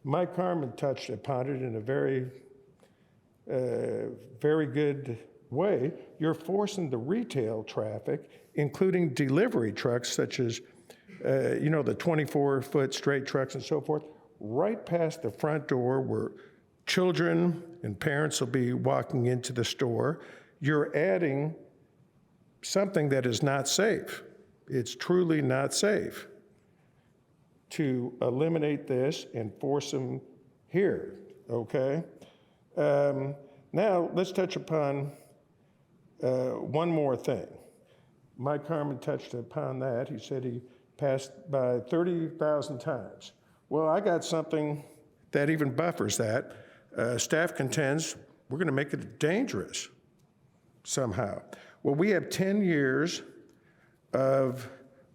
Mike Carmen touched upon it in a very, very good way. You're forcing the retail traffic, including delivery trucks such as, the 24-foot straight trucks and so forth, right past the front door where children and parents will be walking into the store. You're adding something that is not safe. It's truly not safe to eliminate this and force them here, okay? Now, let's touch upon one more thing. Mike Carmen touched upon that. He said he passed by 30,000 times. Well, I got something that even buffers that. Staff contends we're gonna make it dangerous somehow. Well, we have 10 years of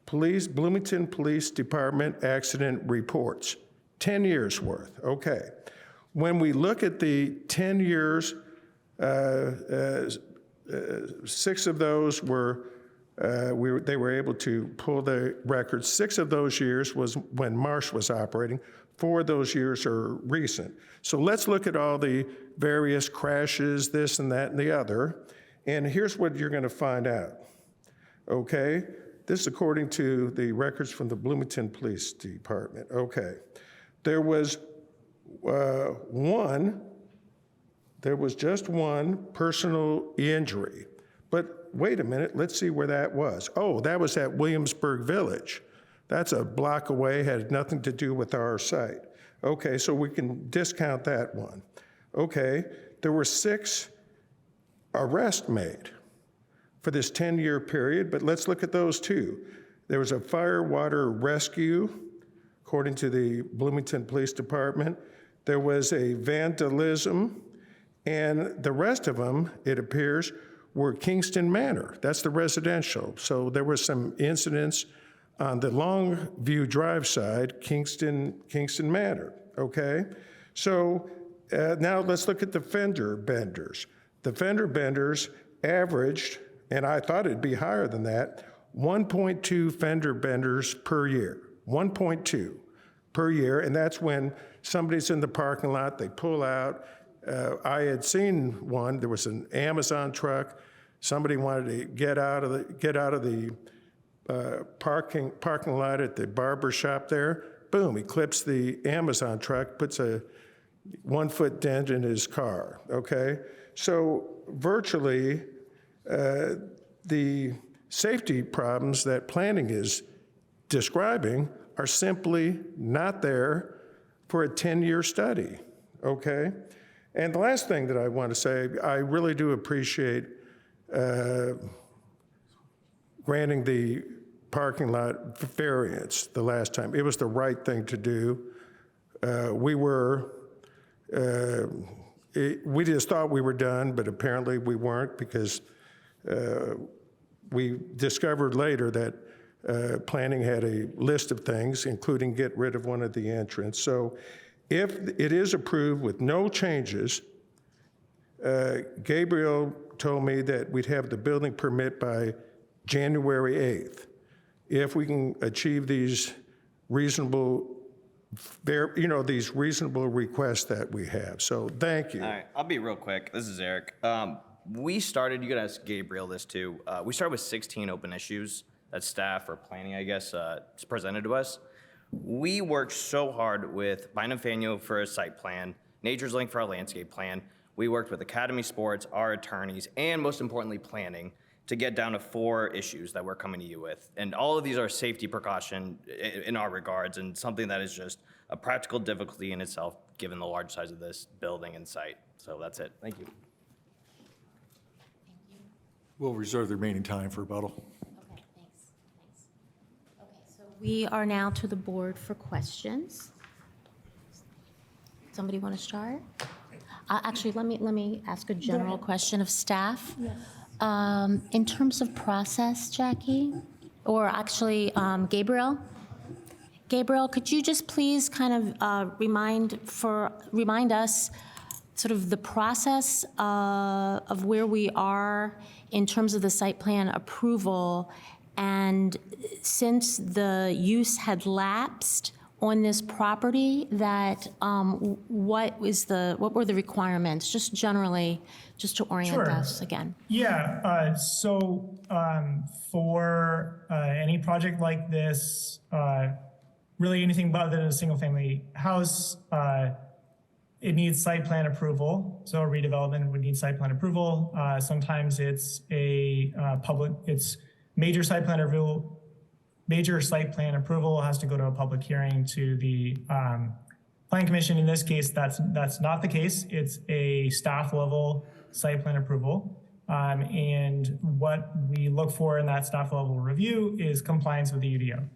Bloomington Police Department accident reports, 10 years worth, okay. When we look at the 10 years, 6 of those were, they were able to pull the records. 6 of those years was when Marsh was operating. 4 of those years are recent. So let's look at all the various crashes, this and that and the other, and here's what you're going to find out, okay? This is according to the records from the Bloomington Police Department, okay. There was just one personal injury. But wait a minute, let's see where that was. Oh, that was at Williamsburg Village. That's a block away, had nothing to do with our site. Okay, so we can discount that one. Okay, there were 6 arrests made for this 10-year period, but let's look at those too. There was a fire water rescue, according to the Bloomington Police Department. There was a vandalism, and the rest of them, it appears, were Kingston Manor. That's the residential. So there were some incidents on the Longview Drive side, Kingston Manor, okay? So now let's look at the fender benders. The fender benders averaged, and I thought it'd be higher than that, 1.2 fender benders per year, 1.2 per year, and that's when somebody's in the parking lot, they pull out. I had seen one, there was an Amazon truck, somebody wanted to get out of the parking lot at the barber shop there, boom, he clips the Amazon truck, puts a 1-foot dent in his car, okay? So virtually, the safety problems that planning is describing are simply not there for a 10-year study, okay? And the last thing that I want to say, I really do appreciate granting the parking lot variance the last time. It was the right thing to do. We just thought we were done, but apparently we weren't, because we discovered later that planning had a list of things, including get rid of one of the entrants. So if it is approved with no changes, Gabriel told me that we'd have the building permit by January 8th. If we can achieve these reasonable requests that we have. So thank you. All right, I'll be real quick. This is Eric. We started, you could ask Gabriel this too. We started with 16 open issues that staff or planning, I guess, presented to us. We worked so hard with Bynum for a site plan, Nature's Link for our landscape plan. We worked with Academy Sports, our attorneys, and most importantly, planning, to get down to 4 issues that we're coming to you with. And all of these are safety precaution in our regards, and something that is just a practical difficulty in itself, given the large size of this building and site. So that's it. Thank you. We'll reserve the remaining time for rebuttal. Okay, thanks. Okay, so we are now to the board for questions. Somebody want to start? Actually, let me ask a general question of staff. Yes. In terms of process, Jackie, or actually Gabriel? Gabriel, could you just please kind of remind us sort of the process of where we are in terms of the site plan approval, and since the use had lapsed on this property, that what were the requirements, just generally, just to orient Sure. us again? Yeah, so for any project like this, really anything other than a single-family house, it needs site plan approval. So a redevelopment would need site plan approval. Sometimes it's it's major site plan approval. Major site plan approval has to go to a public hearing to the Plan Commission. In this case, that's not the case. It's a staff level site plan approval. And what we look for in that staff level review is compliance with the UDO.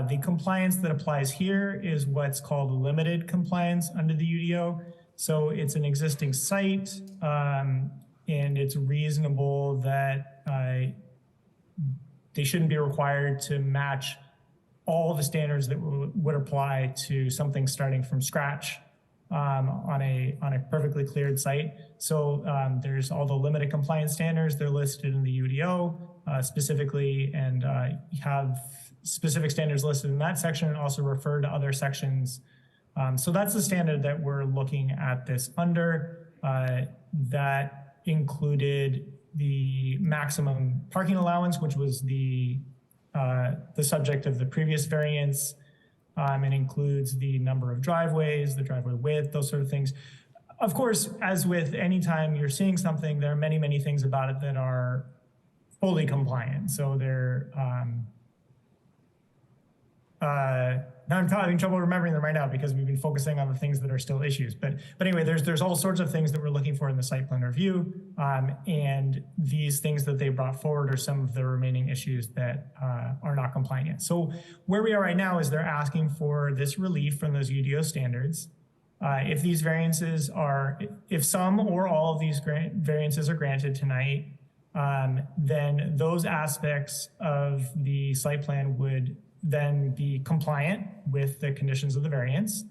The compliance that applies here is what's called limited compliance under the UDO. So it's an existing site, and it's reasonable that they shouldn't be required to match all the standards that would apply to something starting from scratch on a perfectly cleared site. So there's all the limited compliance standards. They're listed in the UDO specifically, and have specific standards listed in that section, and also refer to other sections So that's the standard that we're looking at this under. That included the maximum parking allowance, which was the subject of the previous variance. It includes the number of driveways, the driveway width, those sort of things. Of course, as with any time you're seeing something, there are many, many things about it that are fully compliant. So they're, now I'm having trouble remembering them right now because we've been focusing on the things that are still issues. But anyway, there's all sorts of things that we're looking for in the site plan review. And these things that they brought forward are some of the remaining issues that are not compliant yet. So where we are right now is they're asking for this relief from those UDO standards. If these variances are, if some or all of these variances are granted tonight, then those aspects of the site plan would then be compliant with the conditions of the variance,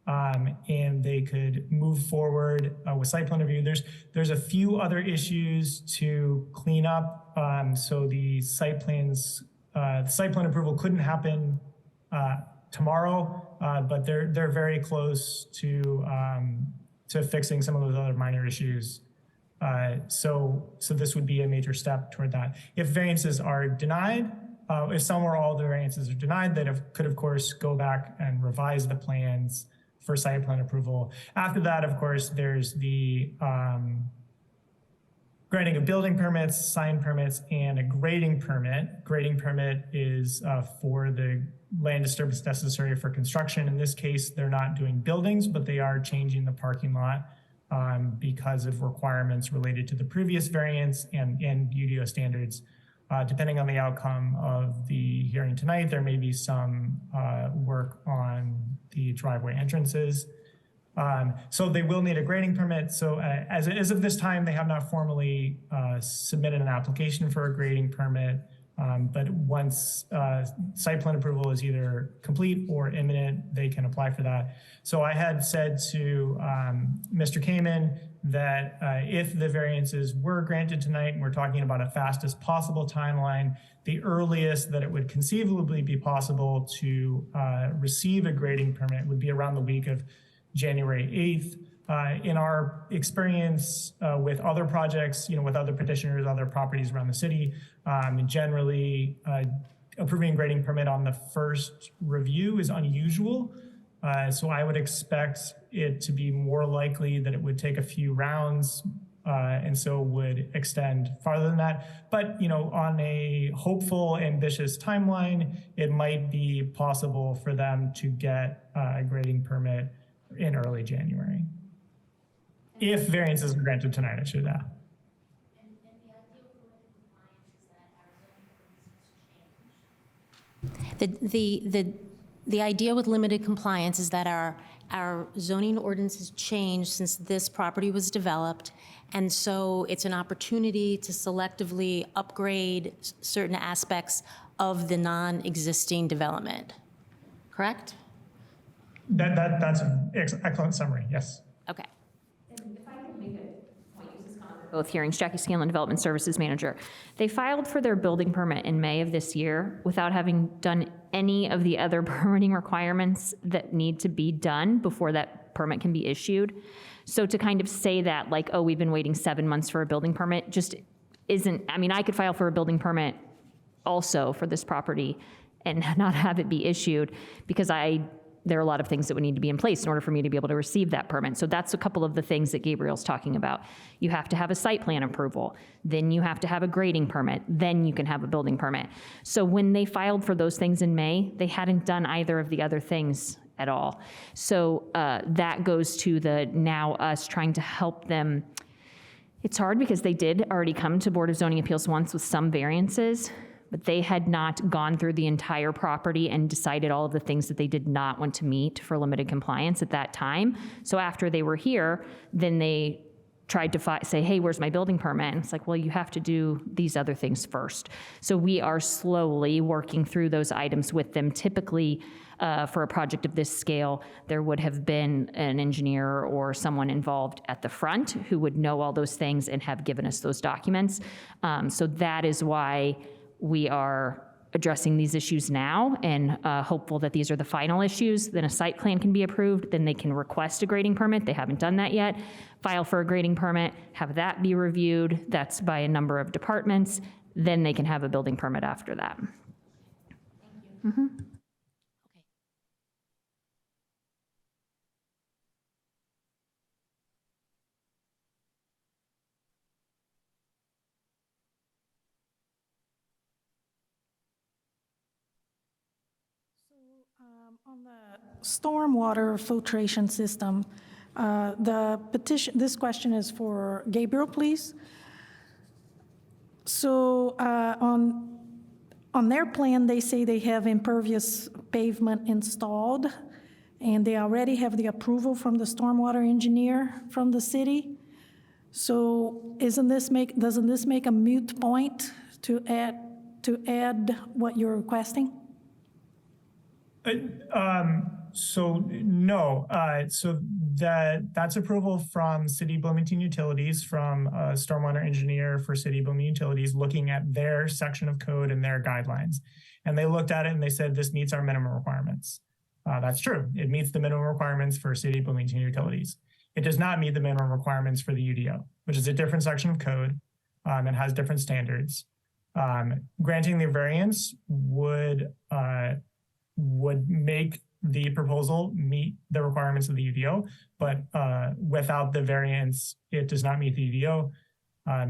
and they could move forward with site plan review. There's a few other issues to clean up. So the site plan approval couldn't happen tomorrow, but they're very close to fixing some of those other minor issues. So this would be a major step toward that. If variances are denied, if some or all the variances are denied, they could, of course, go back and revise the plans for site plan approval. After that, of course, there's the granting of building permits, sign permits, and a grading permit. Grading permit is for the land disturbance necessary for construction. In this case, they're not doing buildings, but they are changing the parking lot because of requirements related to the previous variance and UDO standards. Depending on the outcome of the hearing tonight, there may be some work on the driveway entrances. So they will need a grading permit. So as of this time, they have not formally submitted an application for a grading permit. But once site plan approval is either complete or imminent, they can apply for that. So I had said to Mr. Kamen that if the variances were granted tonight, and we're talking about a fastest possible timeline, the earliest that it would conceivably be possible to receive a grading permit would be around the week of January 8th. In our experience with other projects, with other petitioners, other properties around the city, generally approving a grading permit on the first review is unusual. So I would expect it to be more likely that it would take a few rounds and so would extend farther than that. But, on a hopeful, ambitious timeline, it might be possible for them to get a grading permit in early January. If variances are granted tonight, I should add. The idea with limited compliance is that our zoning ordinance has changed since this property was developed, and so it's an opportunity to selectively upgrade certain aspects of the non-existing development. Correct? That's an excellent summary, yes. Okay. Both hearings, Jackie Scanlon, Development Services Manager. They filed for their building permit in May of this year without having done any of the other permitting requirements that need to be done before that permit can be issued. So to kind of say that, like, oh, we've been waiting 7 months for a building permit just isn't, I could file for a building permit also for this property and not have it be issued because there are a lot of things that would need to be in place in order for me to be able to receive that permit. So that's a couple of the things that Gabriel's talking about. You have to have a site plan approval, then you have to have a grading permit, then you can have a building permit. So when they filed for those things in May, they hadn't done either of the other things at all. So that goes to the now us trying to help them. It's hard because they did already come to Board of Zoning Appeals once with some variances, but they had not gone through the entire property and decided all of the things that they did not want to meet for limited compliance at that time. So after they were here, then they tried to say, hey, where's my building permit? And it's like, well, you have to do these other things first. So we are slowly working through those items with them. Typically, for a project of this scale, there would have been an engineer or someone involved at the front who would know all those things and have given us those documents. So that is why we are addressing these issues now and hopeful that these are the final issues. Then a site plan can be approved. Then they can request a grading permit. They haven't done that yet. File for a grading permit, have that be reviewed. That's by a number of departments. Then they can have a building permit after that. On the stormwater filtration system, this question is for Gabriel, please. So on their plan, they say they have impervious pavement installed, and they already have the approval from the stormwater engineer from the city. So doesn't this make a moot point to add what you're requesting? So no, so that's approval from City Bloomington Utilities, from a stormwater engineer for City Bloomington Utilities, looking at their section of code and their guidelines. And they looked at it and they said, this meets our minimum requirements. That's true. It meets the minimum requirements for City Bloomington Utilities. It does not meet the minimum requirements for the UDO, which is a different section of code and has different standards. Granting the variance would make the proposal meet the requirements of the UDO, but without the variance, it does not meet the UDO.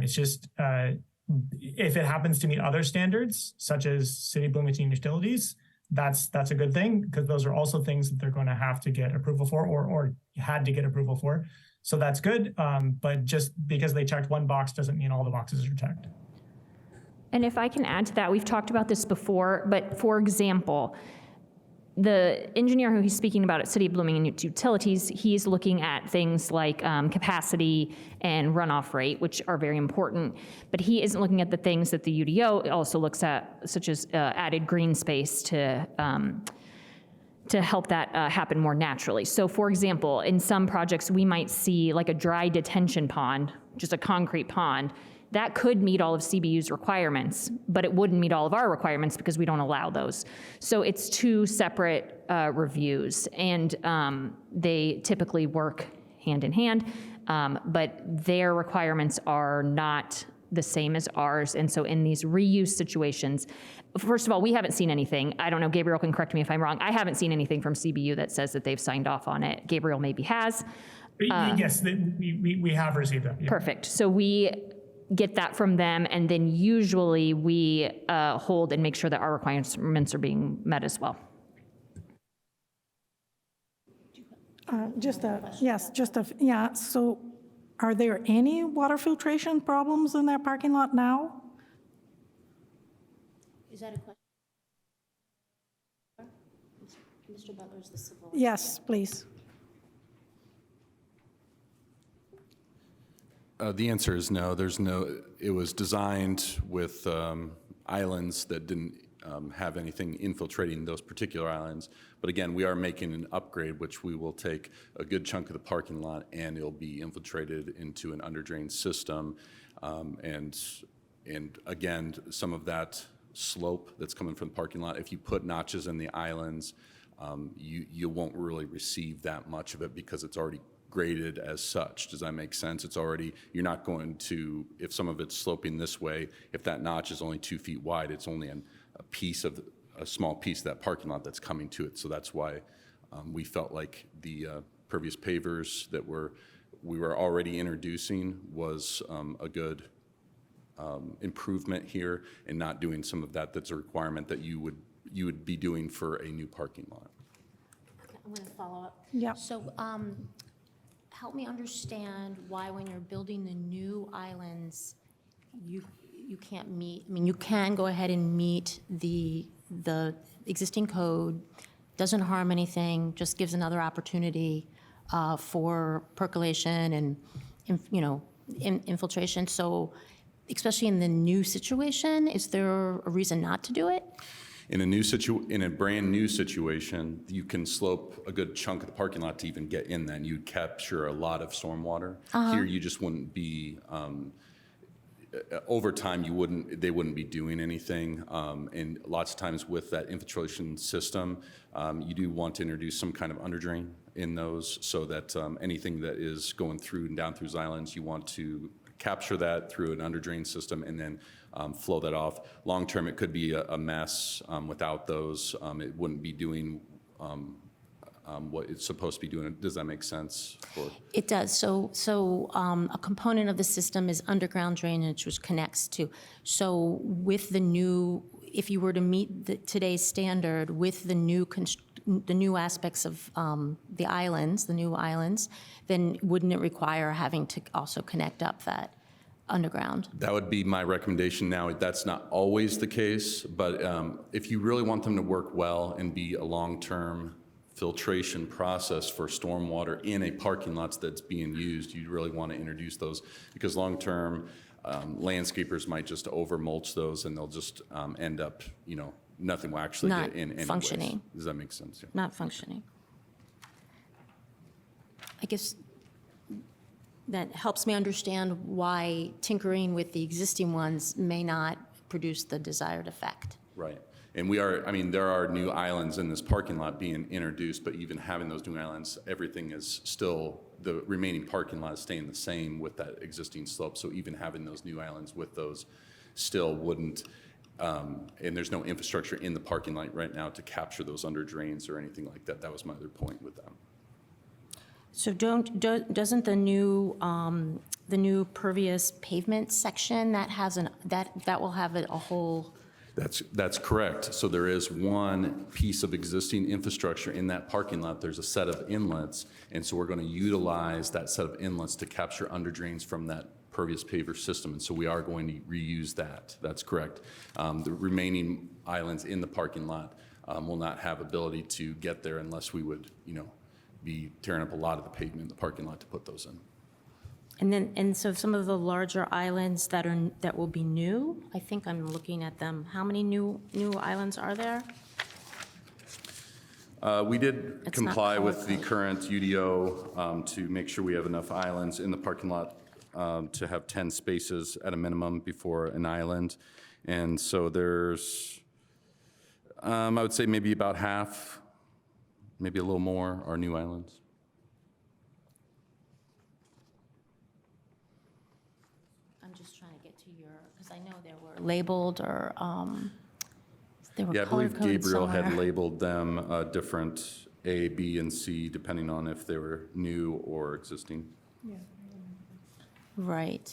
It's just, if it happens to meet other standards, such as City Bloomington Utilities, that's a good thing, because those are also things that they're going to have to get approval for, or had to get approval for. So that's good, but just because they checked one box doesn't mean all the boxes are checked. And if I can add to that, we've talked about this before, but for example, the engineer who he's speaking about at City of Bloomington Utilities, he's looking at things like capacity and runoff rate, which are very important, but he isn't looking at the things that the UDO also looks at, such as added green space to help that happen more naturally. So for example, in some projects, we might see like a dry detention pond, just a concrete pond, that could meet all of CBU's requirements, but it wouldn't meet all of our requirements because we don't allow those. So it's two separate reviews, and they typically work hand in hand, but their requirements are not the same as ours. And so in these reuse situations, first of all, we haven't seen anything. I don't know, Gabriel can correct me if I'm wrong. I haven't seen anything from CBU that says that they've signed off on it. Gabriel maybe has. Yes, we have received them. Yeah. Perfect. So we get that from them, and then usually we hold and make sure that our requirements are being met as well. So are there any water filtration problems in that parking lot now? Is that a question? Mr. Butler's the civil. Yes, please. The answer is no. There's no. It was designed with islands that didn't have anything infiltrating those particular islands. But again, we are making an upgrade, which we will take a good chunk of the parking lot, and it'll be infiltrated into an underdrain system. And again, some of that slope that's coming from the parking lot, if you put notches in the islands, you won't really receive that much of it because it's already graded as such. Does that make sense? It's already, you're not going to, if some of it's sloping this way, if that notch is only 2 feet wide, it's only a small piece of that parking lot that's coming to it. So that's why we felt like the pervious pavers that we were already introducing was a good improvement here, and not doing some of that's a requirement that you would be doing for a new parking lot. I'm going to follow up. Yeah. So help me understand why when you're building the new islands, you can't meet, I mean, you can go ahead and meet the existing code, doesn't harm anything, just gives another opportunity for percolation and, infiltration. So especially in the new situation, is there a reason not to do it? In a brand new situation, you can slope a good chunk of the parking lot to even get in then. You'd capture a lot of stormwater. Here, you just wouldn't be, over time, they wouldn't be doing anything. And lots of times with that infiltration system, you do want to introduce some kind of underdrain in those so that anything that is going through and down through those islands, you want to capture that through an underdrain system and then flow that off. Long term, it could be a mess without those. It wouldn't be doing what it's supposed to be doing. Does that make sense? It does. So a component of the system is underground drainage, which connects to. So with the new, if you were to meet today's standard with the new aspects of the new islands, then wouldn't it require having to also connect up that underground? That would be my recommendation. Now, that's not always the case, but if you really want them to work well and be a long-term filtration process for stormwater in a parking lot that's being used, you really want to introduce those, because long-term landscapers might just over mulch those and they'll just end up, nothing will actually Not get in anyways. functioning. Does that make sense? Yeah. Not functioning. I guess that helps me understand why tinkering with the existing ones may not produce the desired effect. Right. And there are new islands in this parking lot being introduced, but even having those new islands, everything is still, the remaining parking lot is staying the same with that existing slope. So even having those new islands with those still wouldn't, and there's no infrastructure in the parking lot right now to capture those under drains or anything like that. That was my other point with them. So doesn't the new pervious pavement section that will have a whole? That's correct. So there is one piece of existing infrastructure in that parking lot. There's a set of inlets, and so we're going to utilize that set of inlets to capture under drains from that pervious paver system, and so we are going to reuse that. That's correct. The remaining islands in the parking lot will not have ability to get there unless we would, be tearing up a lot of the pavement in the parking lot to put those in. And so some of the larger islands that will be new, I think I'm looking at them. How many new islands are there? We did It's not comply with the color-coded. current UDO to make sure we have enough islands in the parking lot to have 10 spaces at a minimum before an island. And so there's, I would say maybe about half, maybe a little more are new islands. I'm just trying to get to because I know they were labeled or they were Yeah, I believe color-coded Gabriel had somewhere. labeled them different A, B, and C, depending on if they were new or existing. Right.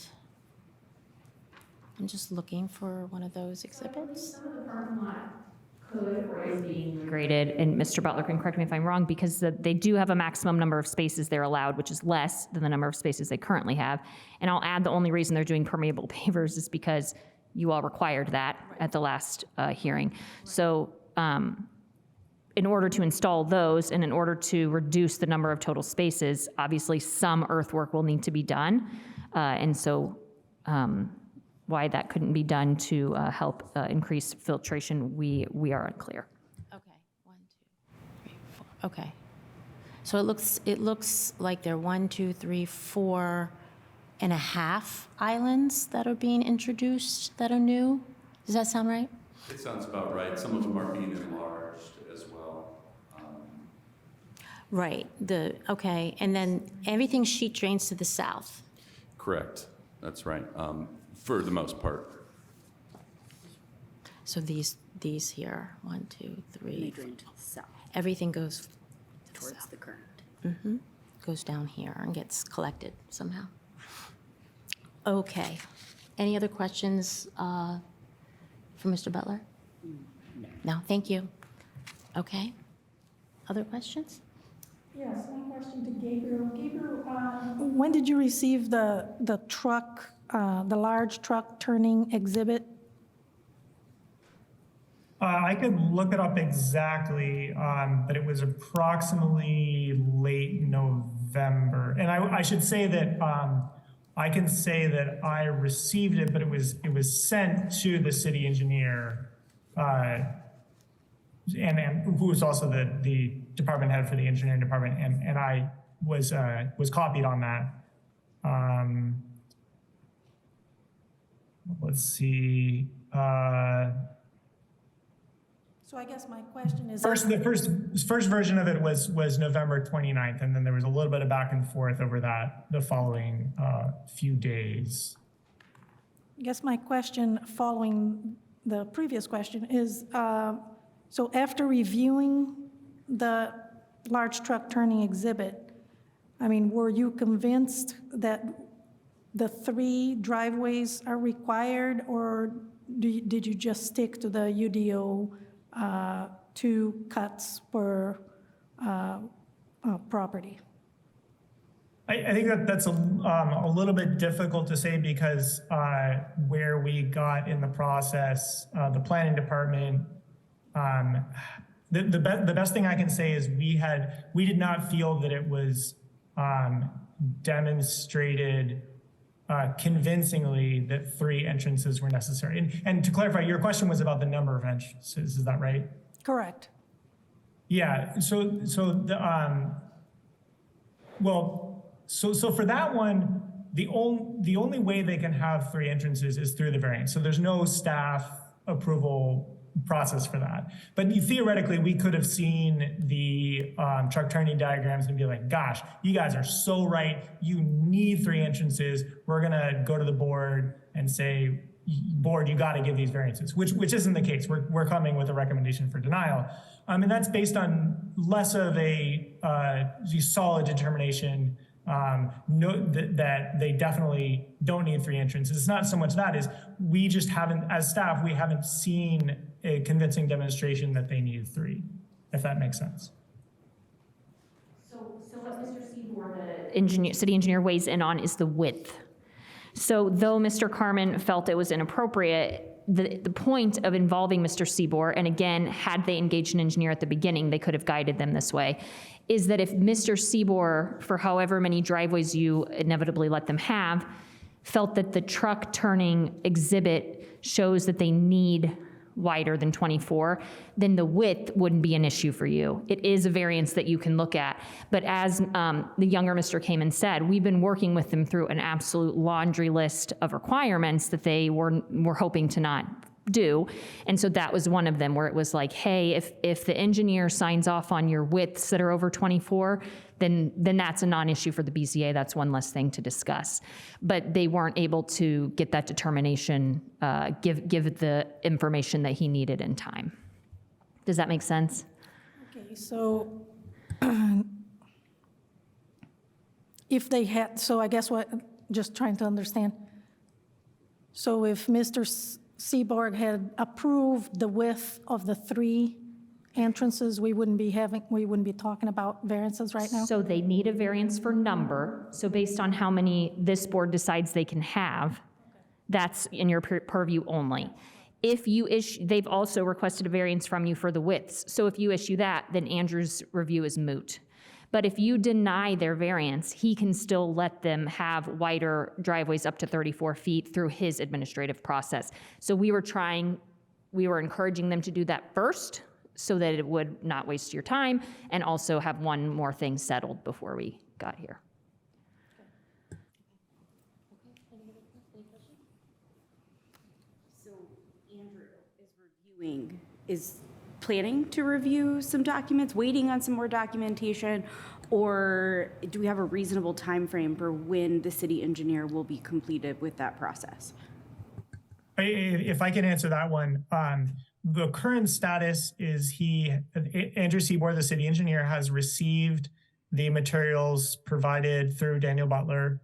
I'm just looking for one of those exhibits. Graded, and Mr. Butler can correct me if I'm wrong, because they do have a maximum number of spaces they're allowed, which is less than the number of spaces they currently have. And I'll add, the only reason they're doing permeable pavers is because you all required that at the last hearing. So in order to install those and in order to reduce the number of total spaces, obviously some earthwork will need to be done. And so why that couldn't be done to help increase filtration, we are unclear. Okay, 1, 2, 3, 4. Okay. So it looks like there are 1, 2, 3, 4 and a half islands that are being introduced that are new. Does that sound right? It sounds about right. Some of them are being enlarged as well. Right. Okay, and then everything sheet drains to the south. Correct. That's right. For the most part. So these here, 1, 2, 3. They drain to the south, Everything goes to the towards south. the current. Goes down here and gets collected somehow. Okay. Any other questions for Mr. Butler? No, thank you. Okay. Other questions? Yes, one question to Gabriel. Gabriel, when did you receive the truck, the large truck turning exhibit? I could look it up exactly, but it was approximately late November. And I should say that I can say that I received it, but it was sent to the city engineer, and who was also the department head for the engineering department, and I was copied on that. let's see. So I guess my question is. The first version of it was November 29th, and then there was a little bit of back and forth over that the following few days. I guess my question, following the previous question, is so after reviewing the large truck turning exhibit, I mean, were you convinced that the 3 driveways are required, or did you just stick to the UDO 2 cuts per property? I think that's a little bit difficult to say because where we got in the process, the planning department, the best thing I can say is we did not feel that it was demonstrated convincingly that 3 entrances were necessary. And to clarify, your question was about the number of entrances, is that right? Correct. Yeah, so for that one, the only way they can have 3 entrances is through the variance. So there's no staff approval process for that. But theoretically, we could have seen the truck turning diagrams and be like, gosh, you guys are so right. You need 3 entrances. We're gonna go to the board and say, board, you gotta give these variances, which isn't the case. We're coming with a recommendation for denial. And that's based on less of a solid determination that they definitely don't need 3 entrances. It's not so much that, is we just haven't, as staff, we haven't seen a convincing demonstration that they need 3, if that makes sense. So what Mr. Seaborg, the city engineer, weighs in on is the width. So though Mr. Carmen felt it was inappropriate, the point of involving Mr. Seaborg, and again, had they engaged an engineer at the beginning, they could have guided them this way, is that if Mr. Seaborg, for however many driveways you inevitably let them have, felt that the truck turning exhibit shows that they need wider than 24, then the width wouldn't be an issue for you. It is a variance that you can look at. But as the younger Mr. Kamen said, we've been working with them through an absolute laundry list of requirements that they were hoping to not do. And so that was one of them, where it was like, hey, if the engineer signs off on your widths that are over 24, then that's a non-issue for the BZA. That's one less thing to discuss. But they weren't able to get that determination, give the information that he needed in time. Does that make sense? Okay, so if they had, so I guess just trying to understand. So if Mr. Seaborg had approved the width of the 3 entrances, we wouldn't be talking about variances right now? So they need a variance for number. So based on how many this board decides they can have, that's in your purview only. If you issue, they've also requested a variance from you for the widths. So if you issue that, then Andrew's review is moot. But if you deny their variance, he can still let them have wider driveways up to 34 feet through his administrative process. So we were encouraging them to do that first so that it would not waste your time and also have one more thing settled before we got here. So Andrew is planning to review some documents, waiting on some more documentation, or do we have a reasonable time frame for when the city engineer will be completed with that process? If I can answer that one, the current status is Andrew Seaborg, the city engineer, has received the materials provided through Daniel Butler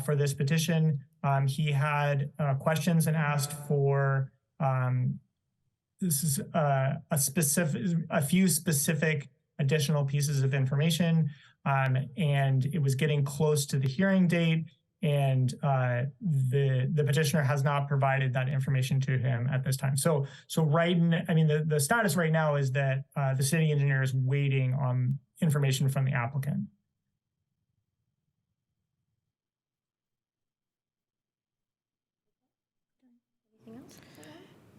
for this petition. He had questions and asked for a few specific additional pieces of information, and it was getting close to the hearing date, and the petitioner has not provided that information to him at this time. So the status right now is that the city engineer is waiting on information from the applicant.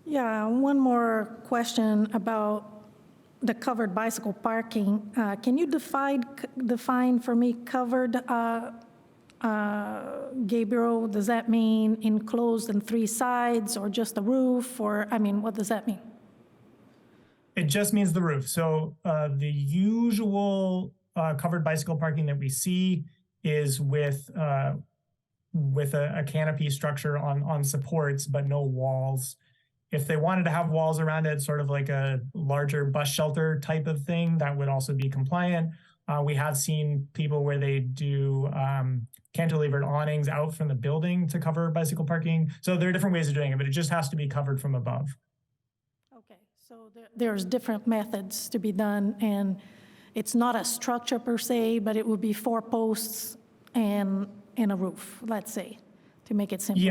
Yeah, one more question about the covered bicycle parking. Can you define for me covered Gabriel, does that mean enclosed in 3 sides or just a roof? Or, I mean, what does that mean? It just means the roof. So the usual covered bicycle parking that we see is with a canopy structure on supports, but no walls. If they wanted to have walls around it, sort of like a larger bus shelter type of thing, that would also be compliant. We have seen people where they do cantilevered awnings out from the building to cover bicycle parking. So there are different ways of doing it, but it just has to be covered from above. Okay, so there's different methods to be done, and it's not a structure per se, but it would be 4 posts and a roof, let's say, to make it simple.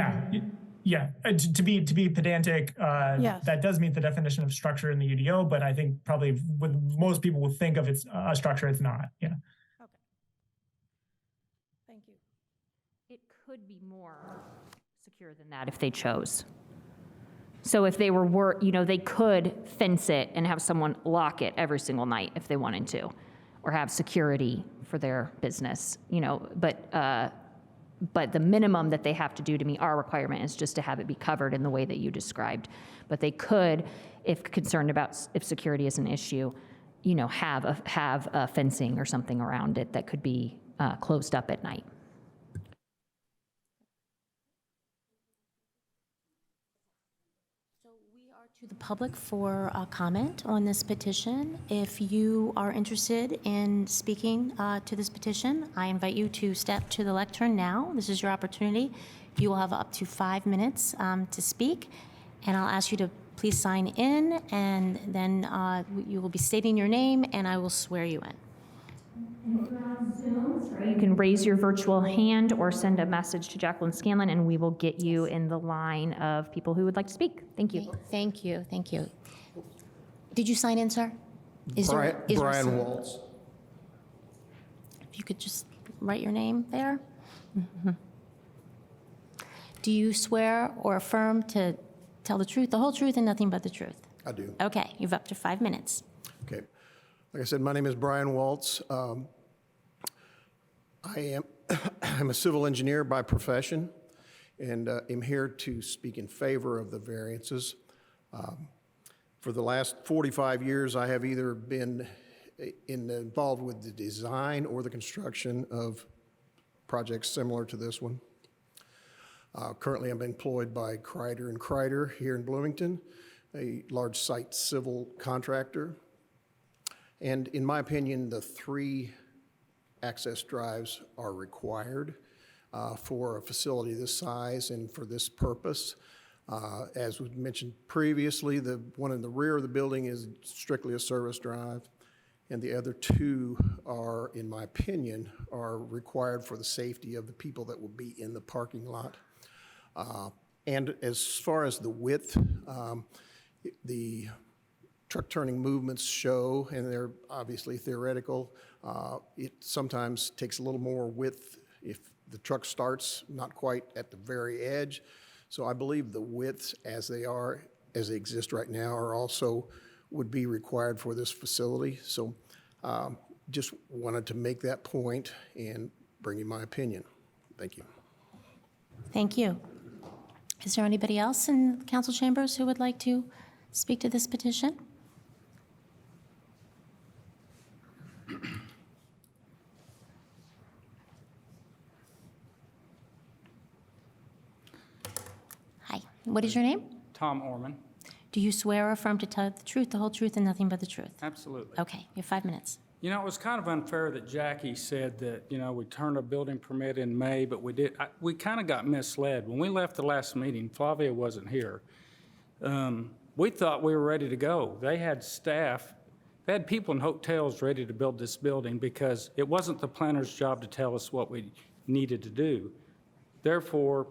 Yeah. To be pedantic, Yes. that does meet the definition of structure in the UDO, but I think probably what most people will think of it's a structure, it's not. Yeah. Okay. Thank you. It could be more secure than that if they chose. So if they were, they could fence it and have someone lock it every single night if they wanted to, or have security for their business, but the minimum that they have to do to meet our requirement is just to have it be covered in the way that you described. But they could, if concerned about if security is an issue, have a fencing or something around it that could be closed up at night. To the public for a comment on this petition. If you are interested in speaking to this petition, I invite you to step to the lectern now. This is your opportunity. You will have up to 5 minutes to speak, and I'll ask you to please sign in, and then you will be stating your name, and I will swear you in. You can raise your virtual hand or send a message to Jacqueline Scanlon, and we will get you in the line of people who would like to speak. Thank you. Thank you. Thank you. Did you sign in, sir? Brian Waltz. If you could just write your name there. Mm-hmm. Do you swear or affirm to tell the truth, the whole truth, and nothing but the truth? I do. Okay, you've up to 5 minutes. Okay. Like I said, my name is Brian Waltz. I'm a civil engineer by profession, and am here to speak in favor of the variances. For the last 45 years, I have either been involved with the design or the construction of projects similar to this one. Currently, I'm employed by Kreider & Kreider here in Bloomington, a large site civil contractor. And in my opinion, the 3 access drives are required for a facility this size and for this purpose. As was mentioned previously, the one in the rear of the building is strictly a service drive, and the other 2 are, in my opinion, are required for the safety of the people that will be in the parking lot. And as far as the width, the truck turning movements show, and they're obviously theoretical, it sometimes takes a little more width if the truck starts not quite at the very edge. So I believe the widths as they exist right now would be required for this facility. So just wanted to make that point and bring you my opinion. Thank you. Thank you. Is there anybody else in council chambers who would like to speak to this petition? Hi, what is your name? Tom Orman. Do you swear or affirm to tell the truth, the whole truth, and nothing but the truth? Absolutely. Okay, you have 5 minutes. You know, it was kind of unfair that Jackie said that, we turned a building permit in May, but we kind of got misled. When we left the last meeting, Flavia wasn't here. We thought we were ready to go. They had staff, they had people in hotels ready to build this building because it wasn't the planner's job to tell us what we needed to do. Therefore,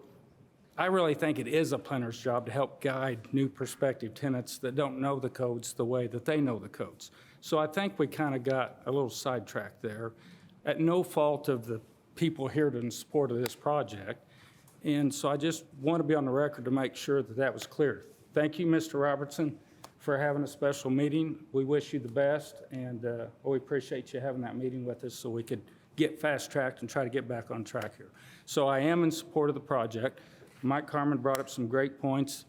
I really think it is a planner's job to help guide new prospective tenants that don't know the codes the way that they know the codes. So I think we kind of got a little sidetracked there at no fault of the people here in support of this project. And so I just want to be on the record to make sure that that was clear. Thank you, Mr. Robertson, for having a special meeting. We wish you the best, and we appreciate you having that meeting with us so we could get fast-tracked and try to get back on track here. So I am in support of the project. Mike Carmen brought up some great points.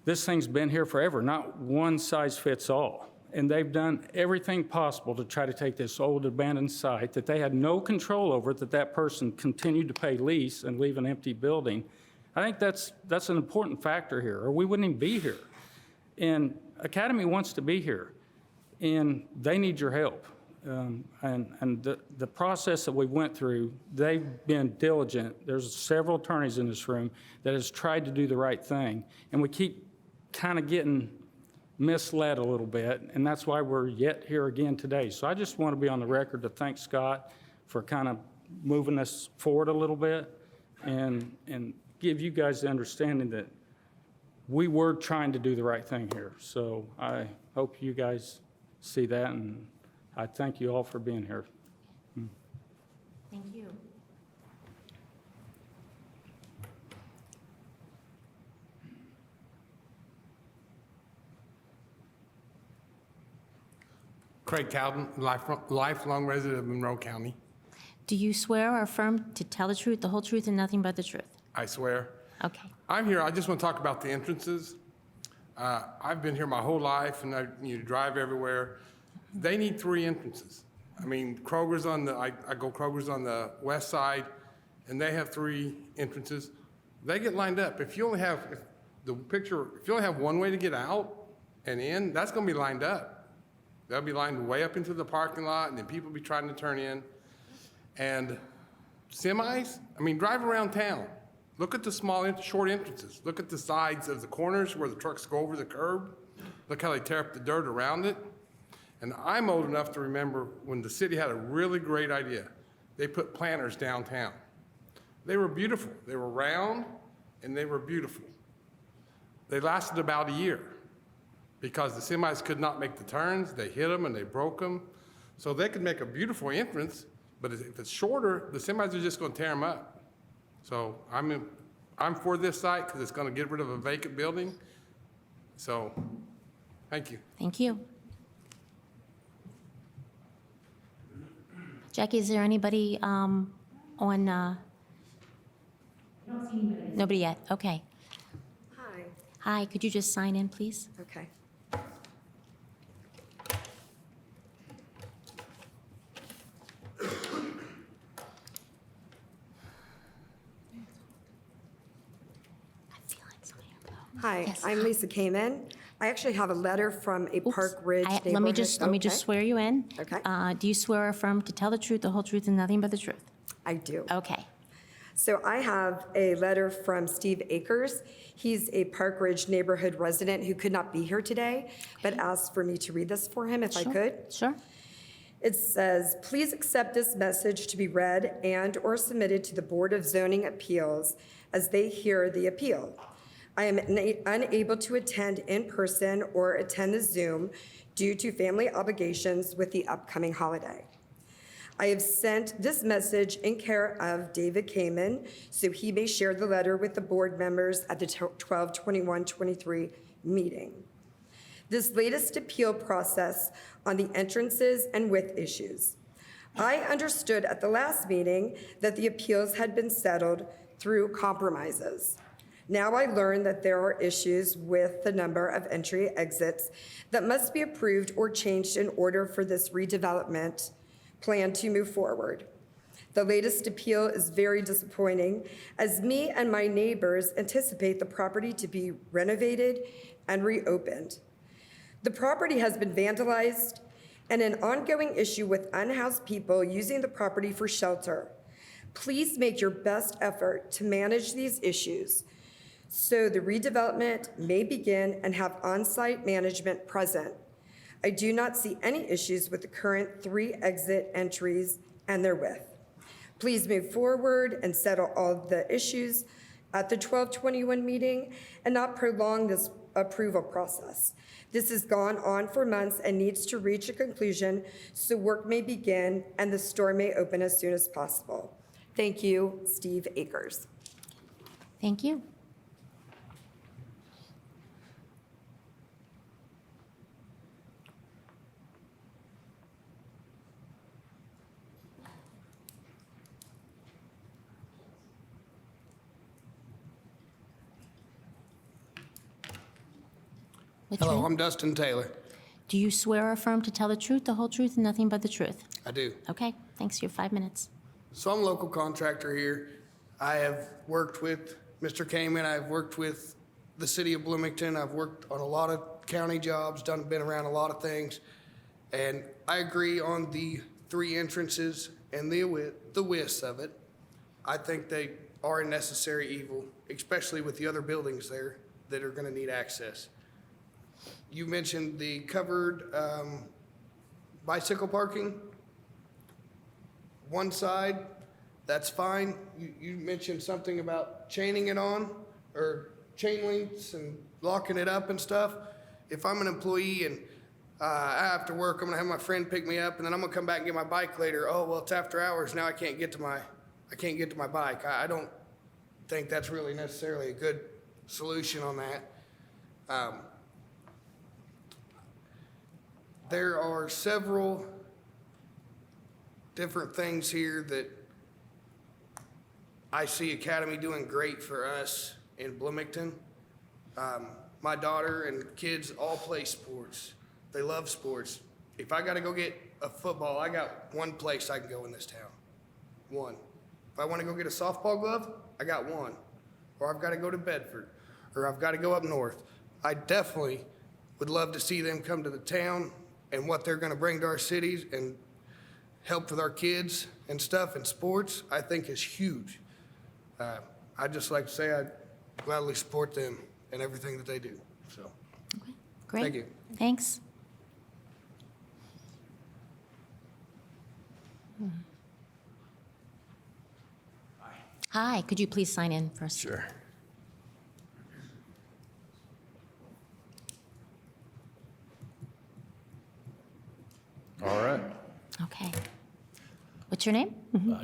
This thing's been here forever, not one size fits all. And they've done everything possible to try to take this old abandoned site that they had no control over, that person continued to pay lease and leave an empty building. I think that's an important factor here, or we wouldn't even be here. And Academy wants to be here, and they need your help. And the process that we went through, they've been diligent. There's several attorneys in this room that has tried to do the right thing, and we keep kind of getting misled a little bit, and that's why we're yet here again today. So I just want to be on the record to thank Scott for kind of moving us forward a little bit and give you guys the understanding that we were trying to do the right thing here. So I hope you guys see that, and I thank you all for being here. Thank you. Craig Cowden, lifelong resident of Monroe County. Do you swear or affirm to tell the truth, the whole truth, and nothing but the truth? I swear. Okay. I'm here, I just want to talk about the entrances. I've been here my whole life, and you drive everywhere. They need 3 entrances. I mean, Kroger's on the, I go Kroger's on the west side, and they have 3 entrances. They get lined up. If you only have, if you only have one way to get out and in, that's going to be lined up. They'll be lined way up into the parking lot, and then people will be trying to turn in. And semis, I mean, drive around town. Look at the short entrances. Look at the sides of the corners where the trucks go over the curb. Look how they tear up the dirt around it. And I'm old enough to remember when the city had a really great idea. They put planters downtown. They were beautiful. They were round, and they were beautiful. They lasted about a year because the semis could not make the turns. They hit them and they broke them. So they could make a beautiful entrance, but if it's shorter, the semis are just going to tear them up. So I'm for this site because it's going to get rid of a vacant building. So, thank you. Thank you. Jackie, is there anybody on? I don't see anybody. Nobody yet. Okay. Hi. Hi. Could you just sign in, please? Okay. Hi, Yes. I'm Lisa Kamen. I actually have a letter from a Park Ridge neighborhood. Let me just Okay. swear you in. Okay. Do you swear or affirm to tell the truth, the whole truth, and nothing but the truth? I do. Okay. So I have a letter from Steve Akers. He's a Park Ridge neighborhood resident who could not be here today, but asked for me to read this for him if I could. Sure. It says, please accept this message to be read and/or submitted to the Board of Zoning Appeals as they hear the appeal. I am unable to attend in person or attend the Zoom due to family obligations with the upcoming holiday. I have sent this message in care of David Kamen so he may share the letter with the board members at the 12/21/23 meeting. This latest appeal process on the entrances and width issues. I understood at the last meeting that the appeals had been settled through compromises. Now I learn that there are issues with the number of entry exits that must be approved or changed in order for this redevelopment plan to move forward. The latest appeal is very disappointing as me and my neighbors anticipate the property to be renovated and reopened. The property has been vandalized and an ongoing issue with unhoused people using the property for shelter. Please make your best effort to manage these issues so the redevelopment may begin and have on-site management present. I do not see any issues with the current 3 exit entries and their width. Please move forward and settle all of the issues at the 12/21 meeting and not prolong this approval process. This has gone on for months and needs to reach a conclusion so work may begin and the store may open as soon as possible. Thank you, Steve Akers. Thank you. What's your Hello, name? I'm Dustin Taylor. Do you swear or affirm to tell the truth, the whole truth, and nothing but the truth? I do. Okay, thanks. You have 5 minutes. So I'm a local contractor here. I have worked with Mr. Kamen. I've worked with the city of Bloomington. I've worked on a lot of county jobs, been around a lot of things. And I agree on the 3 entrances and the widths of it. I think they are a necessary evil, especially with the other buildings there that are going to need access. You mentioned the covered bicycle parking. One side, that's fine. You mentioned something about chaining it on, or chain links and locking it up and stuff. If I'm an employee and after work, I'm gonna have my friend pick me up, and then I'm gonna come back and get my bike later. Oh, well, it's after hours, now I can't get to my bike. I don't think that's really necessarily a good solution on that. There are several different things here that I see Academy doing great for us in Bloomington. My daughter and kids all play sports. They love sports. If I gotta go get a football, I got one place I can go in this town. One. If I wanna go get a softball glove, I got one. Or I've gotta go to Bedford, or I've gotta go up north. I definitely would love to see them come to the town and what they're gonna bring to our cities and help with our kids and stuff and sports, I think is huge. I'd just like to say I'd gladly support them and everything that they do, so. Great. Thank you. Thanks. Hi, could you please sign in first? Sure. All right. Okay. What's your name?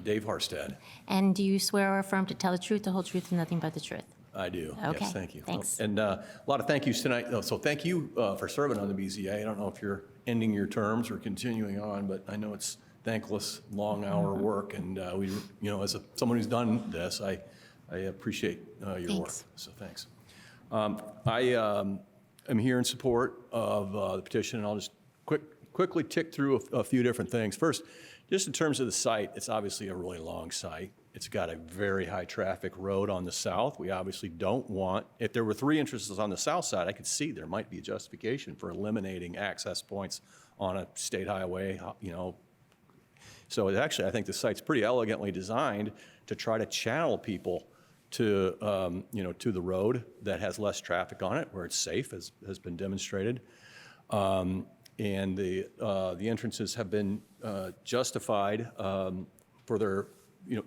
Dave Harstead. And do you swear or affirm to tell the truth, the whole truth, and nothing but the truth? I do. Okay, Yes, thank you. thanks. And a lot of thank yous tonight. So thank you for serving on the BZA. I don't know if you're ending your terms or continuing on, but I know it's thankless, long hour work. And we, as someone who's done this, I appreciate your work. Thanks. So thanks. I am here in support of the petition, and I'll just quickly tick through a few different things. First, just in terms of the site, it's obviously a really long site. It's got a very high traffic road on the south. We obviously don't want, if there were 3 entrances on the south side, I could see there might be a justification for eliminating access points on a state highway, So actually, I think the site's pretty elegantly designed to try to channel people to, to the road that has less traffic on it, where it's safe, as has been demonstrated. And the entrances have been justified for their,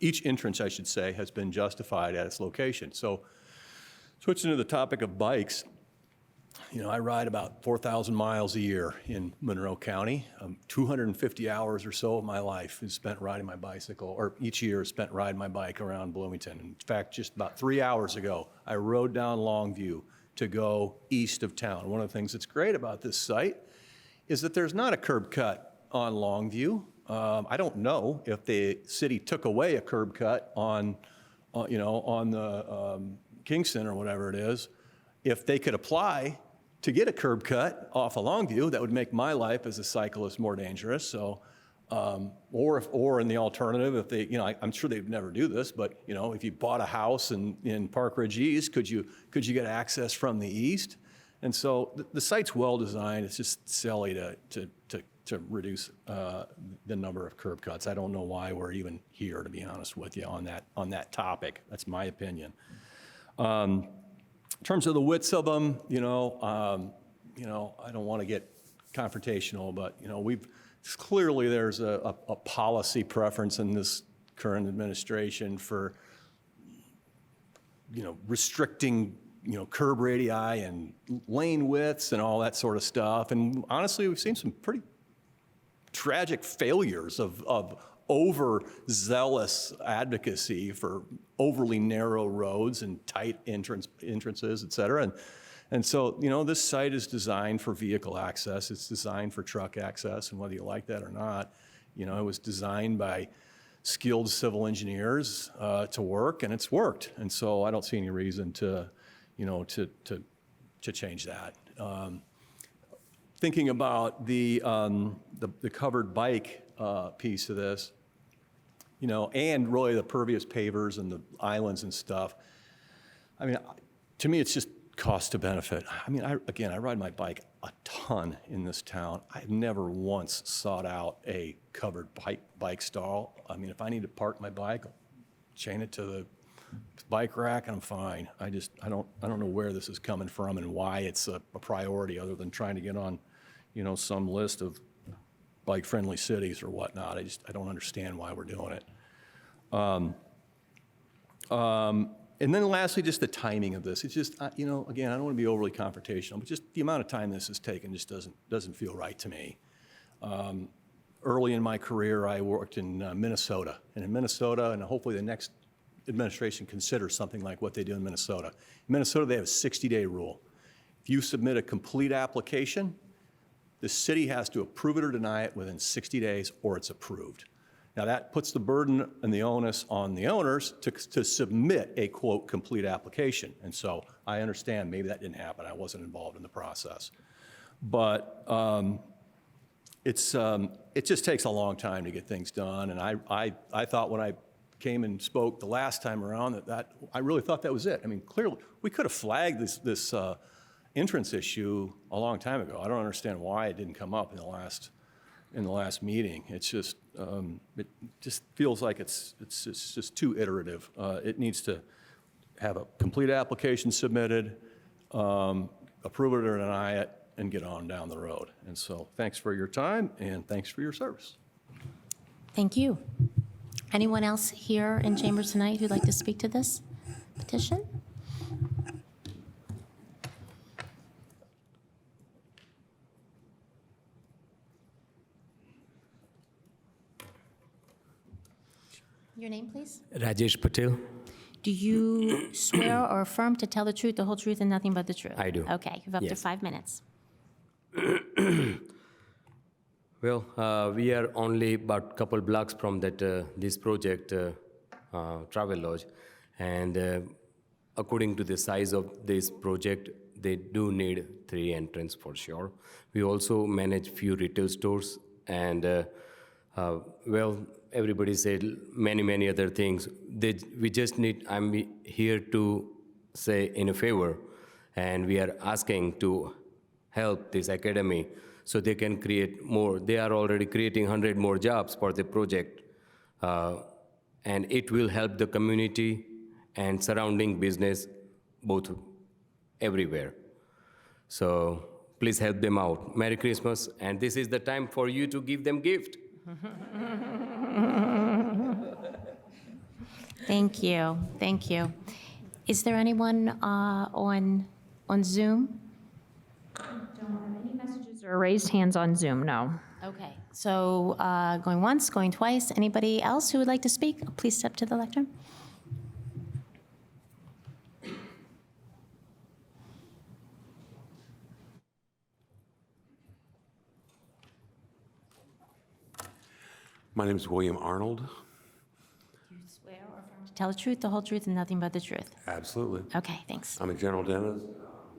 each entrance, I should say, has been justified at its location. So switching to the topic of bikes, I ride about 4,000 miles a year in Monroe County. 250 hours or so of my life is spent riding my bicycle, or each year is spent riding my bike around Bloomington. In fact, just about 3 hours ago, I rode down Longview to go east of town. One of the things that's great about this site is that there's not a curb cut on Longview. I don't know if the city took away a curb cut on the Kingston or whatever it is. If they could apply to get a curb cut off of Longview, that would make my life as a cyclist more dangerous. So, or in the alternative, if they, I'm sure they'd never do this, but if you bought a house in Park Ridge East, could you get access from the east? And so the site's well designed. It's just silly to reduce the number of curb cuts. I don't know why we're even here, to be honest with you, on that topic. That's my opinion. In terms of the widths of them, I don't want to get confrontational, but clearly there's a policy preference in this current administration for restricting curb radii and lane widths and all that sort of stuff. And honestly, we've seen some pretty tragic failures of overzealous advocacy for overly narrow roads and tight entrances, et cetera. And so, this site is designed for vehicle access. It's designed for truck access, and whether you like that or not, it was designed by skilled civil engineers to work, and it's worked. And so I don't see any reason to change that. thinking about the covered bike piece of this, you know, and really the pervious pavers and the islands and stuff. I mean, to me, it's just cost to benefit. I mean, I ride my bike a ton in this town. I've never once sought out a covered bike stall. I mean, if I need to park my bike, I'll chain it to the bike rack and I'm fine. I don't know where this is coming from and why it's a priority other than trying to get on, you know, some list of bike-friendly cities or whatnot. I don't understand why we're doing it. And then lastly, just the timing of this. It's just, you know, again, I don't want to be overly confrontational, but just the amount of time this has taken just doesn't feel right to me. Early in my career, I worked in Minnesota. And in Minnesota, and hopefully the next administration considers something like what they do in Minnesota. In Minnesota, they have a 60-day rule. If you submit a complete application, the city has to approve it or deny it within 60 days or it's approved. Now that puts the burden and the onus on the owners to submit a, quote, complete application. And so I understand maybe that didn't happen. I wasn't involved in the process. But it just takes a long time to get things done. And I thought when I came and spoke the last time around that I really thought that was it. I mean, clearly, we could have flagged this entrance issue a long time ago. I don't understand why it didn't come up in the last meeting. It's just, it just feels like it's just too iterative. It needs to have a complete application submitted, approve it or deny it, and get on down the road. And so thanks for your time and thanks for your service. Thank you. Anyone else here in chambers tonight who'd like to speak to this petition? Your name, please? Rajesh Patel. Do you swear or affirm to tell the truth, the whole truth, and nothing but the truth? I do. Okay, you have up to Yes. 5 minutes. Well, we are only about a couple blocks from that this project, Travel Lodge, and according to the size of this project, they do need 3 entrances for sure. We also manage few retail stores, and well, everybody said many other things. We just need. I'm here to say in a favor, and we are asking to help this academy so they can create more. They are already creating 100 more jobs for the project, and it will help the community and surrounding business both everywhere. So please help them out. Merry Christmas, and this is the time for you to give them gift. Thank you, thank you. Is there anyone on Zoom? Don't have any messages or raised hands on Zoom, no. Okay, so going once, going twice. Anybody else who would like to speak? Please step to the lectern. My name is William Arnold. Do you swear or affirm to tell the truth, the whole truth, and nothing but the truth? Absolutely. Okay, thanks. I'm a general dentist.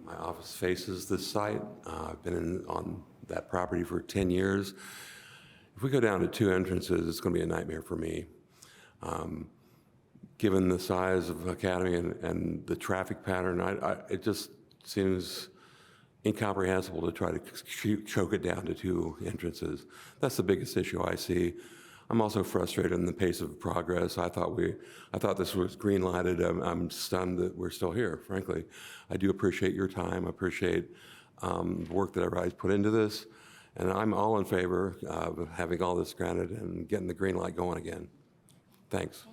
My office faces this site. I've been on that property for 10 years. If we go down to 2 entrances, it's going to be a nightmare for me. Given the size of Academy and the traffic pattern, it just seems incomprehensible to try to choke it down to 2 entrances. That's the biggest issue I see. I'm also frustrated in the pace of progress. I thought this was green lighted. I'm stunned that we're still here, frankly. I do appreciate your time. I appreciate the work that everybody's put into this. And I'm all in favor of having all this granted and getting the green light going again. Thanks.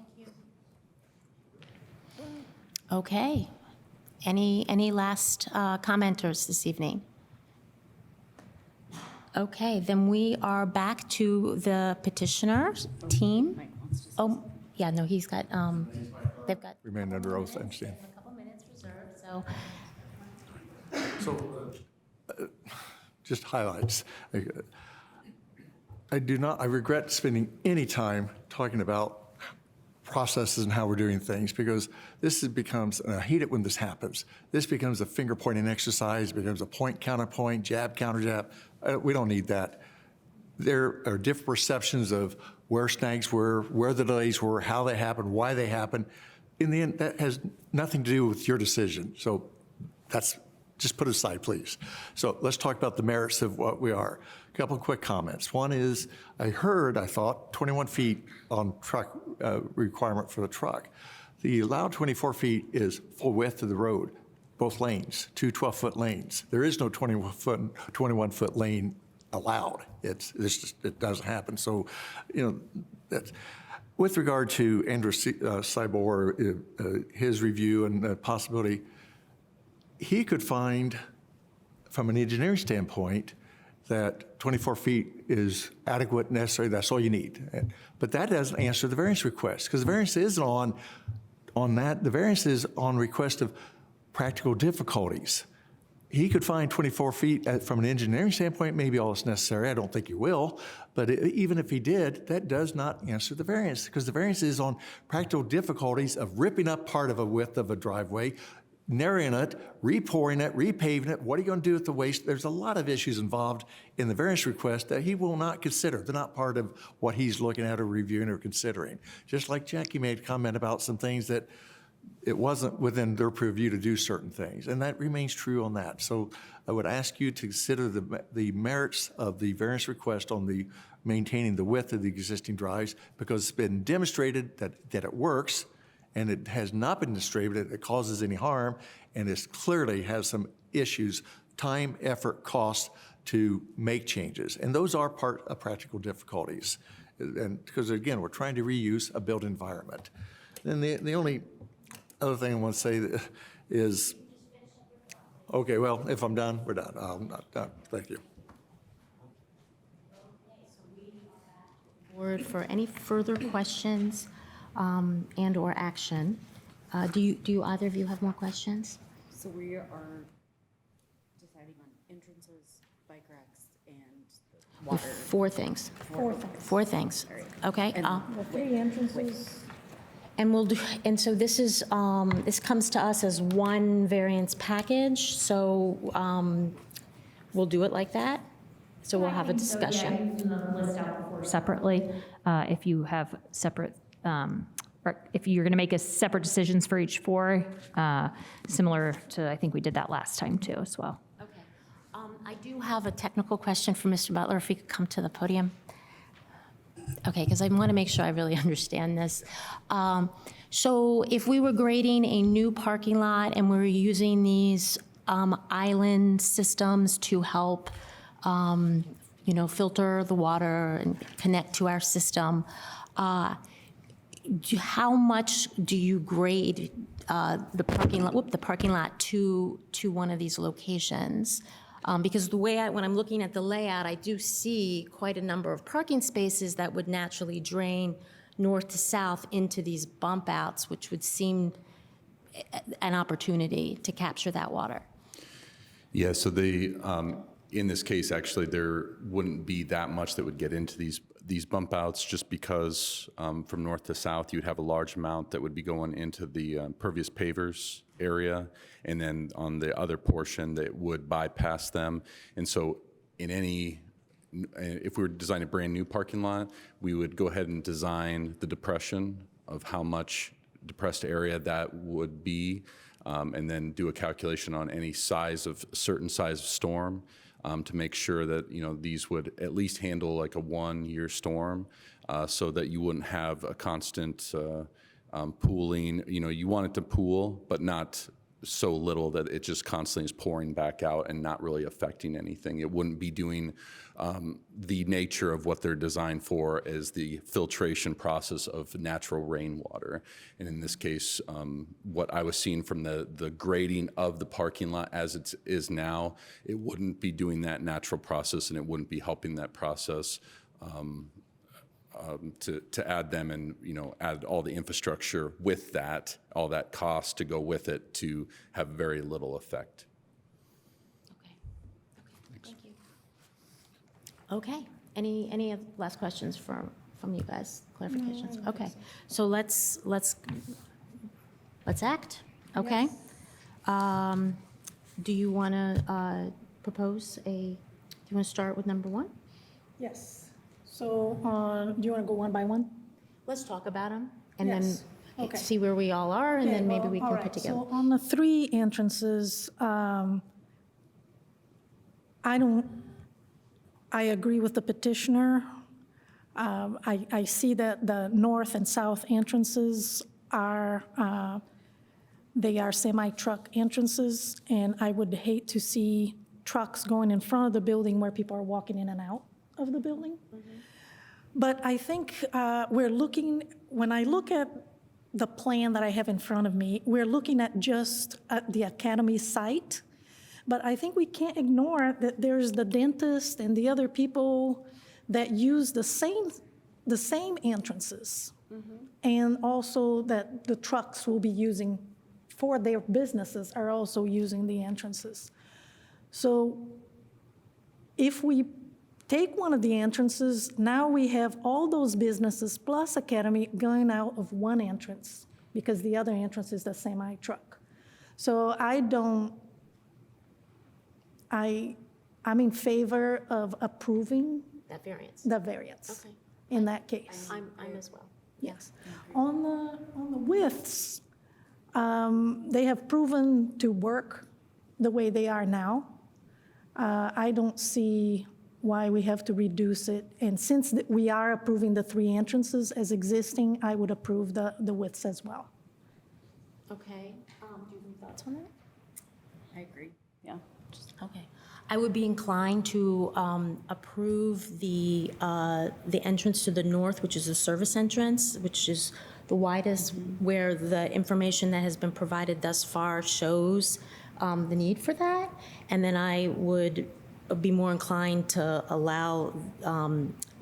Okay. Any last commenters this evening? Okay, then we are back to the petitioner's team. Oh, yeah, no, he's got, they've got Remain under oath, I understand. a couple minutes reserved, so. So, just highlights. I regret spending any time talking about processes and how we're doing things, because this becomes, and I hate it when this happens, this becomes a finger pointing exercise, becomes a point, counterpoint, jab, counter jab. We don't need that. There are different perceptions of where snags were, where the delays were, how they happened, why they happened. In the end, that has nothing to do with your decision. So that's, just put aside, please. So let's talk about the merits of what we are. A couple of quick comments. One is, I thought 21 feet on truck requirement for the truck. The allowed 24 feet is full width of the road, both lanes, two 12-foot lanes. There is no 21-foot lane allowed. It's just, it doesn't happen. So, that's, with regard to Andrew Cybor, his review and the possibility, he could find, from an engineering standpoint, that 24 feet is adequate, necessary, that's all you need. But that doesn't answer the variance request, because the variance isn't on that. The variance is on request of practical difficulties. He could find 24 feet from an engineering standpoint, maybe all that's necessary. I don't think he will, but even if he did, that does not answer the variance, because the variance is on practical difficulties of ripping up part of a width of a driveway, narrowing it, repouring it, repaving it. What are you going to do with the waste? There's a lot of issues involved in the variance request that he will not consider. They're not part of what he's looking at or reviewing or considering. Just like Jackie made a comment about some things that it wasn't within their purview to do certain things, and that remains true on that. So I would ask you to consider the merits of the variance request on the maintaining the width of the existing drives, because it's been demonstrated that it works, and it has not been demonstrated that it causes any harm, and it clearly has some issues, time, effort, cost to make changes. And those are part of practical difficulties. And because again, we're trying to reuse a built environment. Then the only other thing I want to say is, okay, well, if I'm done, we're done. I'm not done. Thank you. Board for any further questions and or action. Do either of you have more questions? So we are deciding on entrances, bike racks, and water. Four things. Four things. Okay. The 3 entrances. And we'll do, and so this is, this comes to us as one variance package, so we'll do it like that. So we'll have a discussion. So, yeah, you can list out before separately, if you have separate, or if you're going to make a separate decisions for each 4, similar to, I think we did that last time too as well. Okay. I do have a technical question for Mr. Butler, if he could come to the podium. Okay, because I want to make sure I really understand this. So if we were grading a new parking lot and we were using these island systems to help, filter the water and connect to our system, how much do you grade the parking lot to one of these locations? Because the way when I'm looking at the layout, I do see quite a number of parking spaces that would naturally drain north to south into these bump outs, which would seem an opportunity to capture that water. Yeah, so in this case, actually, there wouldn't be that much that would get into these bump outs, just because from north to south, you'd have a large amount that would be going into the pervious pavers area, and then on the other portion that would bypass them. And so if we were designing a brand new parking lot, we would go ahead and design the depression of how much depressed area that would be, and then do a calculation on any certain size of storm, to make sure that these would at least handle like a 1-year storm, so that you wouldn't have a constant pooling. You want it to pool, but not so little that it just constantly is pouring back out and not really affecting anything. It wouldn't be doing the nature of what they're designed for, as the filtration process of natural rainwater. And in this case, what I was seeing from the grading of the parking lot as it is now, it wouldn't be doing that natural process, and it wouldn't be helping that process to add them, and add all the infrastructure with that, all that cost to go with it, to have very little effect. Okay. Thank you. Okay. Any last questions from you guys? Clarifications? Okay. So let's act. Okay. Yes. Do you want to propose a you want to start with number 1? Yes. So, do you want to go one by one? Let's talk about them, and Yes. then Okay. see where we all are, and Okay, then maybe well, we all can right. put together. So on the 3 entrances, I agree with the petitioner. I see that the north and south entrances are, they are semi-truck entrances, and I would hate to see trucks going in front of the building where people are walking in and out of the building. But I think when I look at the plan that I have in front of me, we're looking at just the academy site. But I think we can't ignore that there's the dentist and the other people that use the same entrances. And also that the trucks will be using for their businesses are also using the entrances. So if we take one of the entrances, now we have all those businesses plus Academy going out of one entrance because the other entrance is the semi-truck. So I'm in favor of approving That variance. the variance Okay. in that case. I'm as well. Yes. On the widths, they have proven to work the way they are now. I don't see why we have to reduce it. And since we are approving the 3 entrances as existing, I would approve the widths as well. Okay, do you have any thoughts on that? I agree, yeah. Okay. I would be inclined to approve the entrance to the north, which is the service entrance, which is the widest, where the information that has been provided thus far shows the need for that. And then I would be more inclined to allow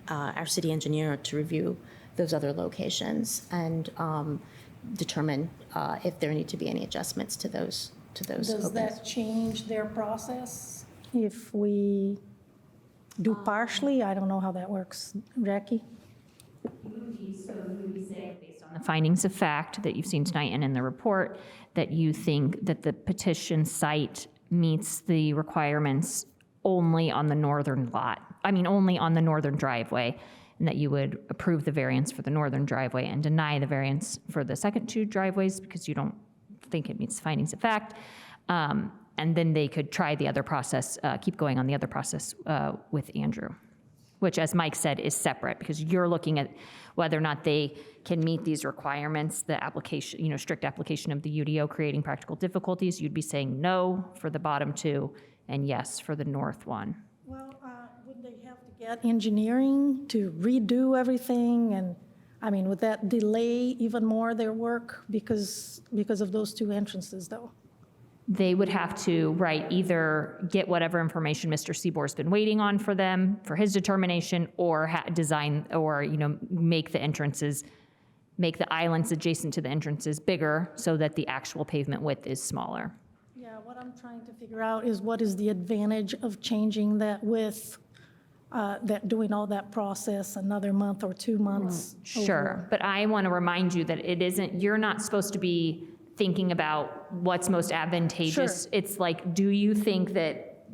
our city engineer to review those other locations and determine if there need to be any adjustments to those Does openings. that change their process if we do partially? I don't know how that works. Jackie? Based on the findings of fact that you've seen tonight and in the report, that you think that the petition site meets the requirements only on the northern lot, only on the northern driveway, and that you would approve the variance for the northern driveway and deny the variance for the second 2 driveways because you don't think it meets findings of fact. And then they could try the other process, keep going on the other process with Andrew, which, as Mike said, is separate because you're looking at whether or not they can meet these requirements, the application, strict application of the UDO creating practical difficulties. You'd be saying no for the bottom 2 and yes for the north one. Well, would they have to get engineering to redo everything? And, would that delay even more their work because of those 2 entrances, though? They would have to, either get whatever information Mr. Seabor's been waiting on for them, for his determination, or design, or, make the entrances, make the islands adjacent to the entrances bigger so that the actual pavement width is smaller. Yeah, what I'm trying to figure out is what is the advantage of changing that width, doing all that process another month or 2 months? Sure, but I want to remind you that you're not supposed to be thinking about what's most advantageous. Sure. It's like, do you think that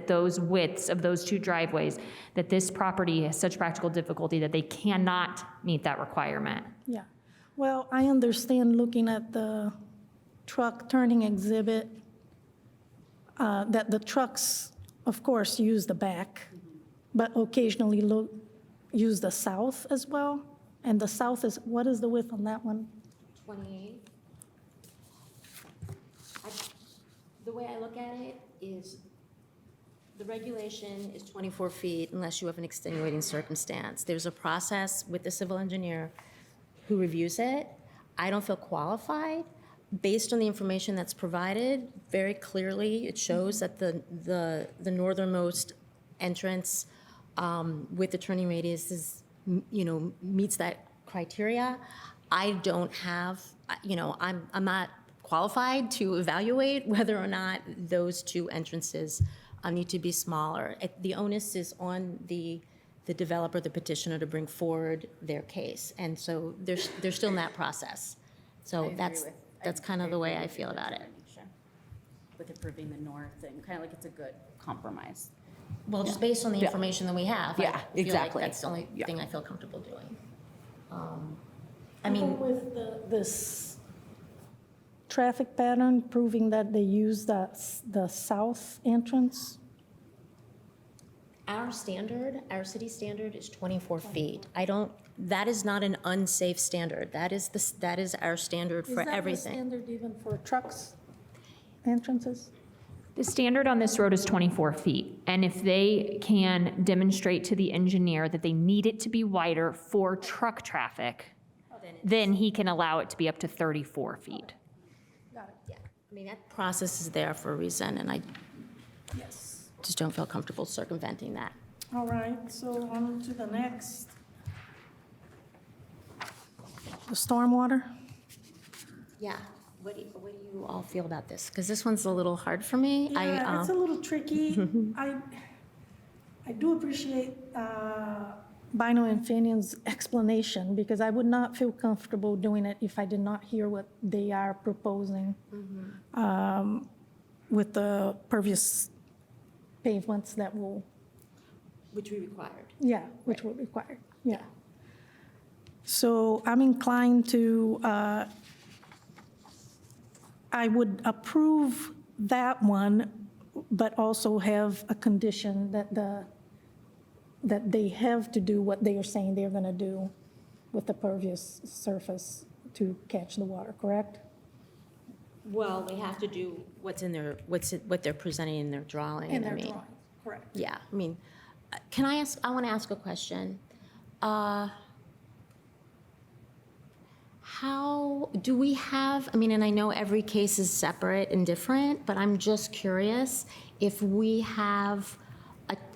those widths of those 2 driveways, that this property has such practical difficulty that they cannot meet that requirement? Yeah. Well, I understand looking at the truck turning exhibit, that the trucks, of course, use the back, but occasionally use the south as well. And the south is, what is the width on that one? 28. The way I look at it is the regulation is 24 feet unless you have an extenuating circumstance. There's a process with the civil engineer who reviews it. I don't feel qualified. Based on the information that's provided, very clearly, it shows that the northernmost entrance with the turning radius is, meets that criteria. I don't have, I'm not qualified to evaluate whether or not those 2 entrances need to be smaller. The onus is on the developer, the petitioner, to bring forward their case. And so they're still in that process. So that's kind of the way I feel about it. With approving the north and kind of like it's a good compromise. Well, just based on the information that we have. Yeah, I feel exactly. like that's the only thing I feel comfortable doing. I Even mean, with this traffic pattern proving that they use the south entrance? our city standard is 24 feet. That is not an unsafe standard. That is our standard for everything. Is that the standard even for trucks entrances? The standard on this road is 24 feet, and if they can demonstrate to the engineer that they need it to be wider for truck traffic, then he can allow it to be up to 34 feet. Got it. Yeah, I mean, that process is there for a reason, and I Yes. just don't feel comfortable circumventing that. All right, so on to the next. The stormwater? Yeah, what do you all feel about this? Because this one's a little hard for me. Yeah, it's a little tricky. I do appreciate Bino and Finion's explanation, because I would not feel comfortable doing it if I did not hear what they are proposing with the pervious pavements that will, Which we required. yeah, which will require, yeah. So I'm inclined to, I would approve that one, but also have a condition that that they have to do what they are saying they're going to do with the pervious surface to catch the water, correct? Well, they have to do what they're presenting in their drawing. In I their mean, drawing, correct. Yeah, I mean, I want to ask a question. How do we have, I mean, and I know every case is separate and different, but I'm just curious if we have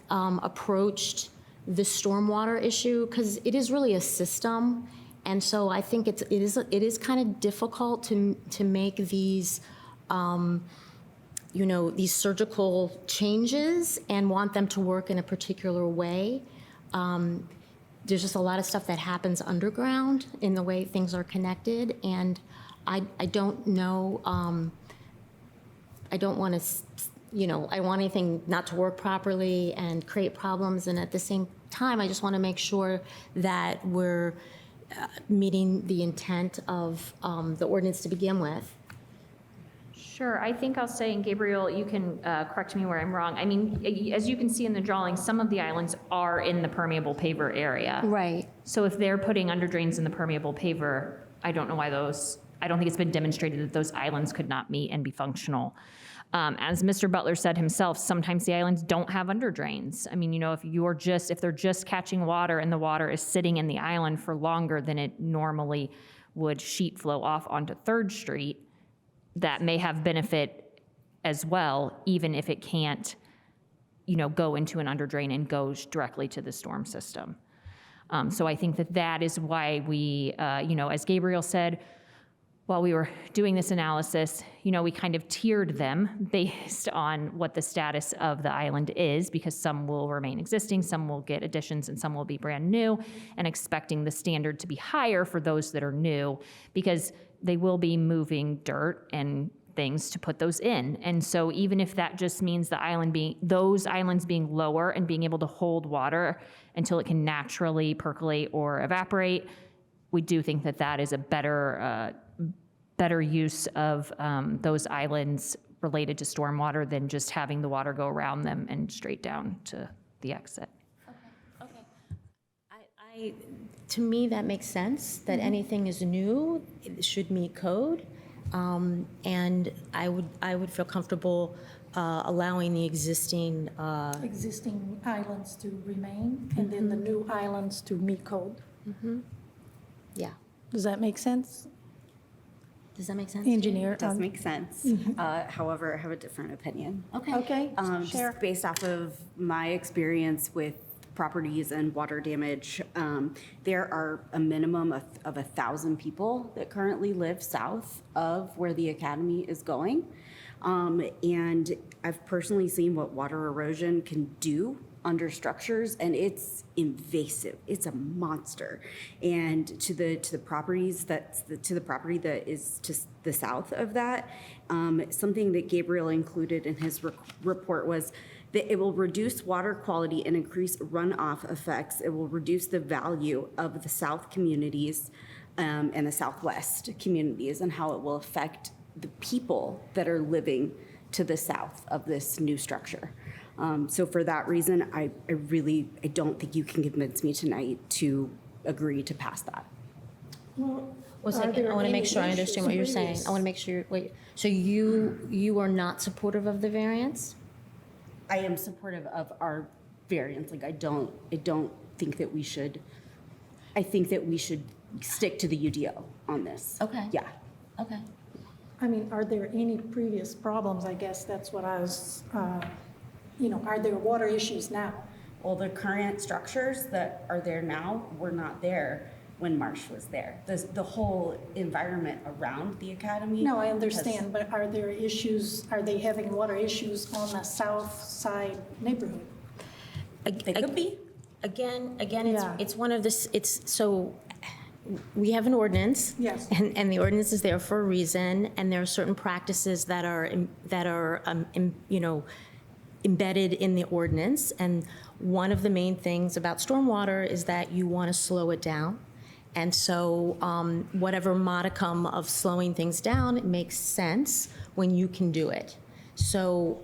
approached the stormwater issue, because it is really a system. And so I think it is kind of difficult to make these, these surgical changes and want them to work in a particular way. There's just a lot of stuff that happens underground in the way things are connected, and I don't know, I don't want to, I want anything not to work properly and create problems, and at the same time, I just want to make sure that we're meeting the intent of the ordinance to begin with. Sure, I think I'll say, and Gabriel, you can correct me where I'm wrong. I mean, as you can see in the drawing, some of the islands are in the permeable paver area. Right. So if they're putting under drains in the permeable paver, I don't know why I don't think it's been demonstrated that those islands could not meet and be functional. As Mr. Butler said himself, sometimes the islands don't have under drains. I mean, if they're just catching water and the water is sitting in the island for longer than it normally would sheet flow off onto 3rd Street, that may have benefit as well, even if it can't, go into an under drain and goes directly to the storm system. So I think that is why we, as Gabriel said, while we were doing this analysis, we kind of tiered them based on what the status of the island is, because some will remain existing, some will get additions, and some will be brand new, and expecting the standard to be higher for those that are new, because they will be moving dirt and things to put those in. And so even if that just means those islands being lower and being able to hold water until it can naturally percolate or evaporate, we do think that is a better use of those islands related to stormwater than just having the water go around them and straight down to the exit. Okay. To me, that makes sense, that anything is new, it should meet code. And I would feel comfortable allowing the existing Islands to remain, and then the new islands to meet code. Yeah. Does that make sense? Does that make sense? Engineer? It does make sense. However, I have a different opinion. Okay, share. Just based off of my experience with properties and water damage, there are a minimum of 1,000 people that currently live south of where the academy is going. And I've personally seen what water erosion can do under structures, and it's invasive. It's a monster. And to the property that is to the south of that, something that Gabriel included in his report was that it will reduce water quality and increase runoff effects. It will reduce the value of the south communities and the southwest communities, and how it will affect the people that are living to the south of this new structure. So for that reason, I don't think you can convince me tonight to agree to pass that. Well, One second, I want to make sure I understand what you're saying. I want to make sure, wait, so you are not supportive of the variance? I am supportive of our variance. Like, I don't think that we should, I think that we should stick to the UDO on this. Okay. Yeah. Okay. I mean, are there any previous problems? I guess that's what I was, are there water issues now? Well, the current structures that are there now were not there when Marsh was there. The whole environment around the academy. No, I understand, but are there issues, are they having water issues on the south side neighborhood? They could be. Again, Yeah. it's one of this, so we have an ordinance. Yes. And the ordinance is there for a reason, and there are certain practices that are embedded in the ordinance. And one of the main things about stormwater is that you want to slow it down. And so whatever modicum of slowing things down, it makes sense when you can do it. So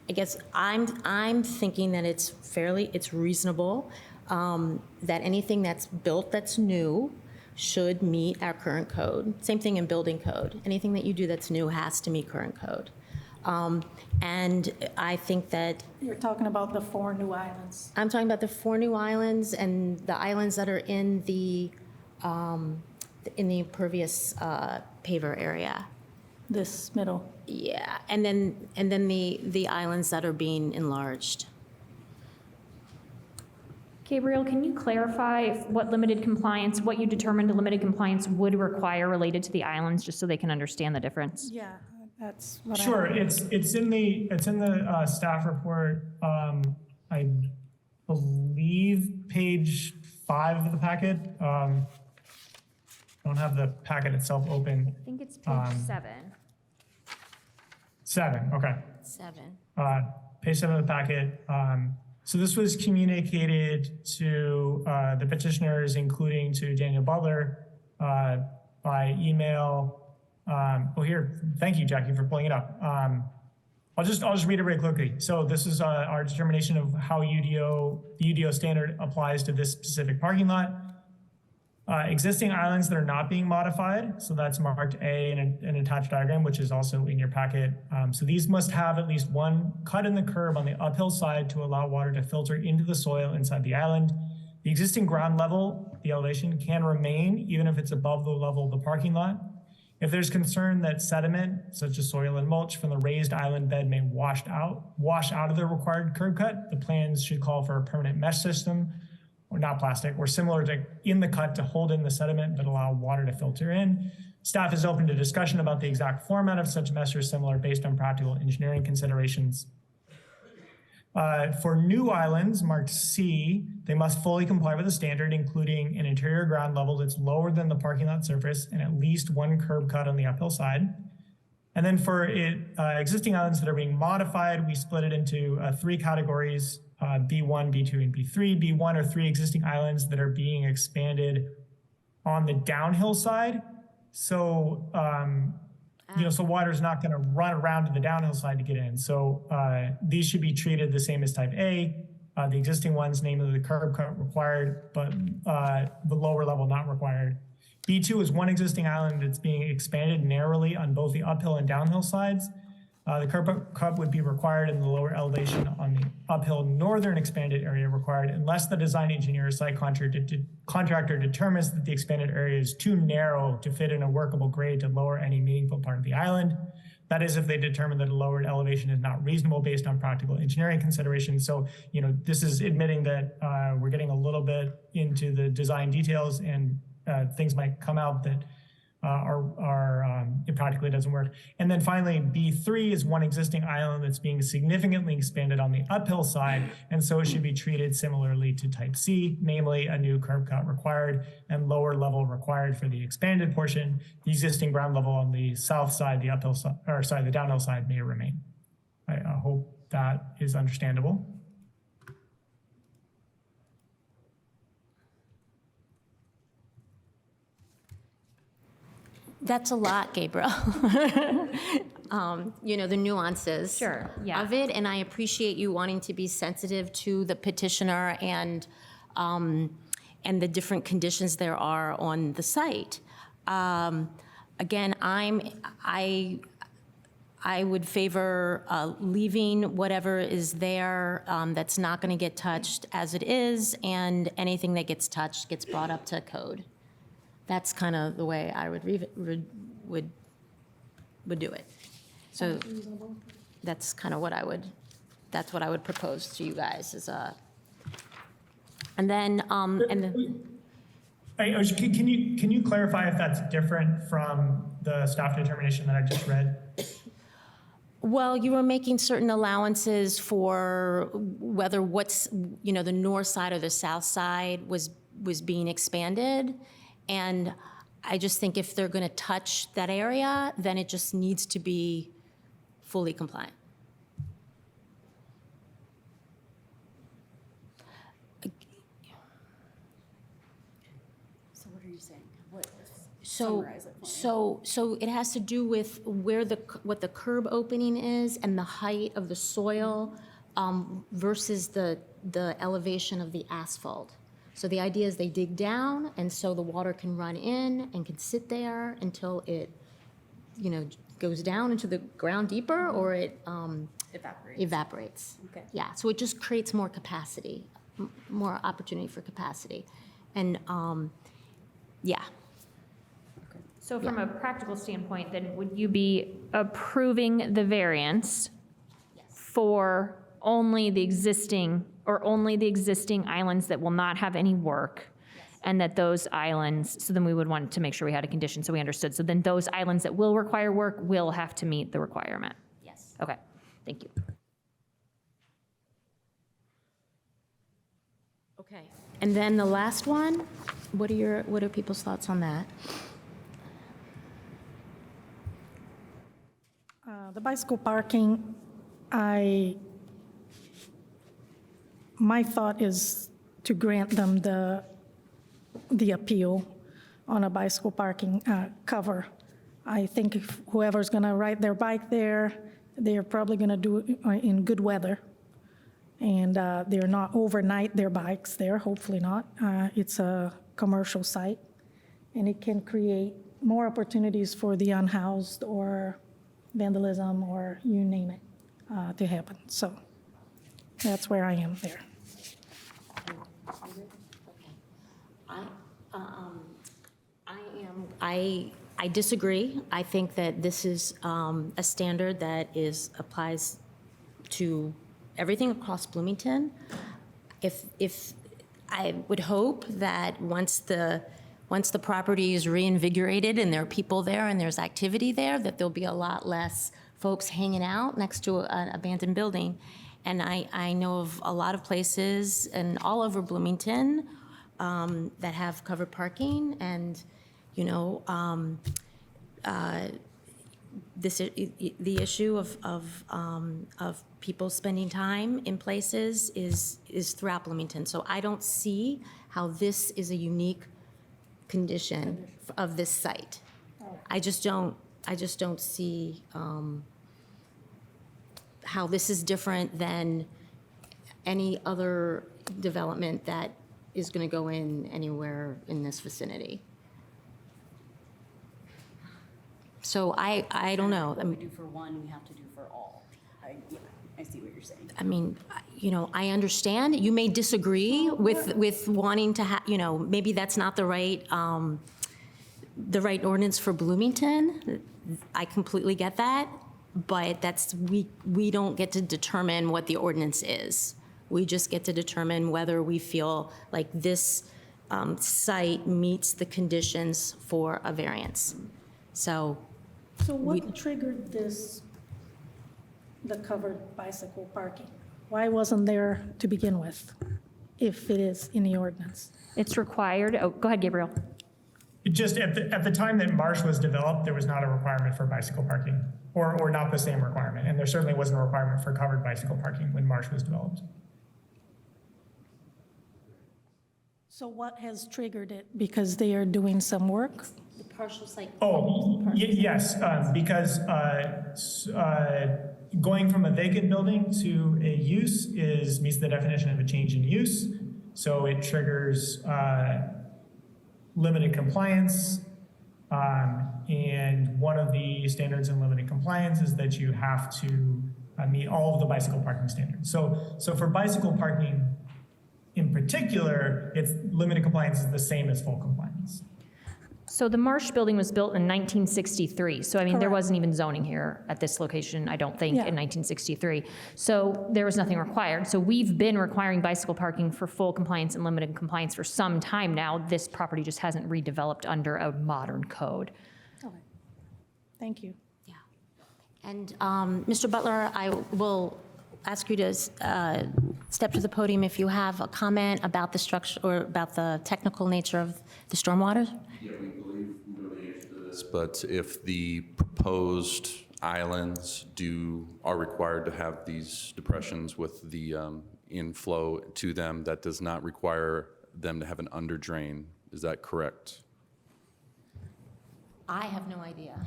I guess I'm thinking that it's reasonable that anything that's built that's new should meet our current code. Same thing in building code. Anything that you do that's new has to meet current code. And I think that You're talking about the 4 new islands. I'm talking about the 4 new islands and the islands that are in the impervious paver area. This middle. Yeah, and then the islands that are being enlarged. Gabriel, can you clarify what you determined limited compliance would require related to the islands, just so they can understand the difference? Yeah, that's what Sure, it's in the staff report. I believe page 5 of the packet. I don't have the packet itself open. I think it's page 7. 7, okay. 7. Page 7 of the packet. So this was communicated to the petitioners, including to Daniel Butler, by email. Thank you, Jackie, for pulling it up. I'll just read it very quickly. So this is our determination of how the UDO standard applies to this specific parking lot. Existing islands that are not being modified, so that's marked A in an attached diagram, which is also in your packet. So these must have at least one cut in the curb on the uphill side to allow water to filter into the soil inside the island. The existing ground level, the elevation, can remain even if it's above the level of the parking lot. If there's concern that sediment, such as soil and mulch from the raised island bed may wash out of the required curb cut, the plans should call for a permanent mesh system, or not plastic, or similar to in the cut to hold in the sediment but allow water to filter in. Staff is open to discussion about the exact format of such mesh or similar based on practical engineering considerations. For new islands marked C, they must fully comply with the standard, including an interior ground level that's lower than the parking lot surface and at least one curb cut on the uphill side. And then for existing islands that are being modified, we split it into 3 categories, B1, B2, and B3. B1 are 3 existing islands that are being expanded on the downhill side. So, so water's not gonna run around to the downhill side to get in. So these should be treated the same as type A. The existing ones, namely the curb cut required, but the lower level not required. B2 is 1 existing island that's being expanded narrowly on both the uphill and downhill sides. The curb cut would be required in the lower elevation on the uphill northern expanded area required unless the design engineer or site contractor determines that the expanded area is too narrow to fit in a workable grade to lower any meaningful part of the island. That is if they determine that a lowered elevation is not reasonable based on practical engineering considerations. So, this is admitting that we're getting a little bit into the design details and things might come out that it practically doesn't work. And then finally, B3 is 1 existing island that's being significantly expanded on the uphill side, and so it should be treated similarly to type C, namely a new curb cut required and lower level required for the expanded portion. The existing ground level on the south side, the uphill side, the downhill side may remain. I hope that is understandable. That's a lot, Gabriel. The nuances Sure, yeah. of it, and I appreciate you wanting to be sensitive to the petitioner and the different conditions there are on the site. Again, I would favor leaving whatever is there that's not going to get touched as it is, and anything that gets touched gets brought up to code. That's kind of the way I would do it. So that's kind of what I would propose to you guys is and then Can you clarify if that's different from the staff determination that I just read? well, you were making certain allowances for whether the north side or the south side was being expanded. And I just think if they're going to touch that area, then it just needs to be fully compliant. So what are you saying? What? So, Summarize it for me. so it has to do with what the curb opening is and the height of the soil versus the elevation of the asphalt. So the idea is they dig down, and so the water can run in and can sit there until it, goes down into the ground deeper, or it evaporates. Okay. Yeah, so it just creates more capacity, more opportunity for capacity. And, yeah. So from a practical standpoint, then would you be approving the variance for only the existing islands that will not have any work? And that those islands, so then we would want to make sure we had a condition so we understood. So then those islands that will require work will have to meet the requirement? Yes. Okay, thank you. Okay, and then the last one, what are people's thoughts on that? The bicycle parking, my thought is to grant them the appeal on a bicycle parking cover. I think if whoever's going to ride their bike there, they're probably going to do it in good weather. And they're not overnight their bikes there, hopefully not. It's a commercial site, and it can create more opportunities for the unhoused or vandalism or you name it to happen. So that's where I am there. I disagree. I think that this is a standard that applies to everything across Bloomington. If I would hope that once the property is reinvigorated and there are people there and there's activity there, that there'll be a lot less folks hanging out next to an abandoned building. And I know of a lot of places and all over Bloomington that have covered parking, and the issue of people spending time in places is throughout Bloomington. So I don't see how this is a unique condition of this site. I just don't see how this is different than any other development that is going to go in anywhere in this vicinity. So I don't know. What we do for one, we have to do for all. I see what you're saying. I mean, I understand. You may disagree with wanting to have, maybe that's not the right ordinance for Bloomington. I completely get that, but we don't get to determine what the ordinance is. We just get to determine whether we feel like this site meets the conditions for a variance. So What triggered the covered bicycle parking? Why wasn't there to begin with, if it is in the ordinance? It's required, oh, go ahead, Gabriel. It just, at the time that Marsh was developed, there was not a requirement for bicycle parking, or not the same requirement. And there certainly wasn't a requirement for covered bicycle parking when Marsh was developed. So what has triggered it? Because they are doing some work? The partial site. Yes, because going from a vacant building to a use meets the definition of a change in use. So it triggers limited compliance. And one of the standards in limited compliance is that you have to meet all of the bicycle parking standards. So for bicycle parking in particular, it's limited compliance is the same as full compliance. So the Marsh building was built in 1963. So I mean, there Correct. wasn't even zoning here at this location, I don't think, Yeah. in 1963. So there was nothing required. So we've been requiring bicycle parking for full compliance and limited compliance for some time now. This property just hasn't redeveloped under a modern code. Okay. Thank you. And Mr. Butler, I will ask you to step to the podium if you have a comment about the structure or about the technical nature of the stormwater. Yeah, we believe we know the answer to this, but if the proposed islands are required to have these depressions with the inflow to them, that does not require them to have an under drain. Is that correct? I have no idea.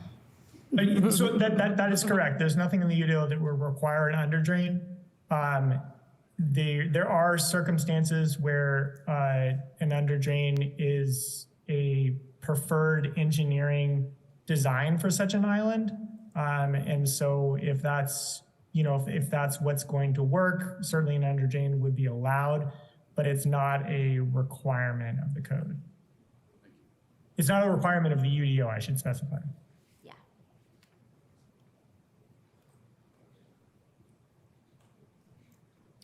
So that is correct. There's nothing in the UDO that will require an under drain. There are circumstances where an under drain is a preferred engineering design for such an island. And so if that's, if that's what's going to work, certainly an under drain would be allowed, but it's not a requirement of the code. It's not a requirement of the UDO, I should specify.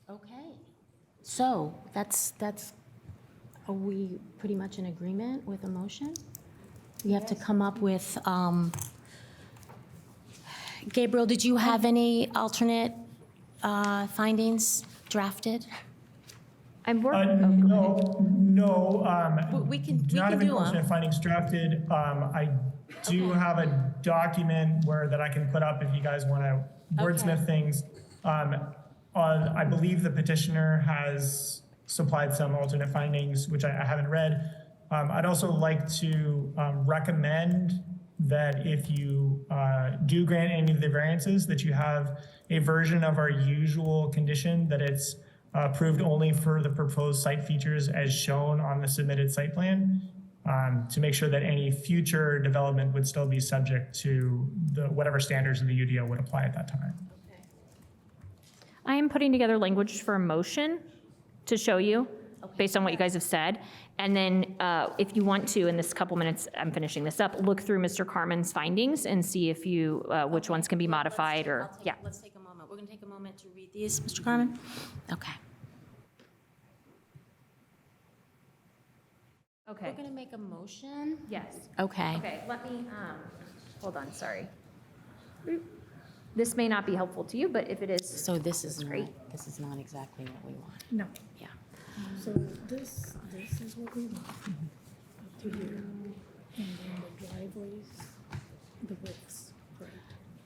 Okay, so are we pretty much in agreement with a motion? We have to come up with, Gabriel, did you have any alternate findings drafted? I'm working. No. We can Do not have any do 'em. alternate findings drafted. I do have a document that I can put up if you guys want to wordsmith things. I believe the petitioner has supplied some alternate findings, which I haven't read. I'd also like to recommend that if you do grant any of the variances, that you have a version of our usual condition that it's approved only for the proposed site features as shown on the submitted site plan, to make sure that any future development would still be subject to whatever standards of the UDO would apply at that time. I am putting together language for a motion to show you, based on what you guys have said. And then if you want to, in this couple minutes, I'm finishing this up, look through Mr. Carmen's findings and see if you, which ones can be modified or, yeah. Let's take a moment. We're going to take a moment to read these, Mr. Carmen? Okay. Okay. We're going to make a motion? Yes. Okay. Okay, let me, hold on, sorry. This may not be helpful to you, but if it is. So this is not exactly what we want. No. Yeah. So this is what we want. Up to here. And then the driveways, the widths. Right.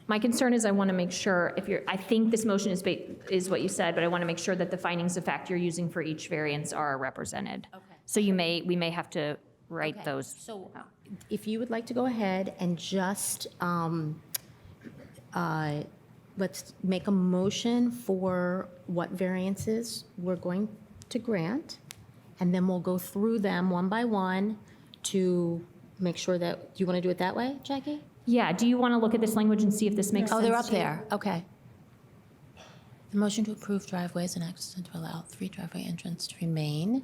My concern is I want to make sure I think this motion is what you said, but I want to make sure that the findings of fact you're using for each variance are represented. Okay. So we may have to write Okay. those. So if you would like to go ahead and just, let's make a motion for what variances we're going to grant, and then we'll go through them one by one to make sure that, do you want to do it that way, Jackie? Yeah, do you want to look at this language and see if this makes sense? Oh, they're up to you? there, okay. The motion to approve driveways and access and to allow 3 driveway entrance to remain.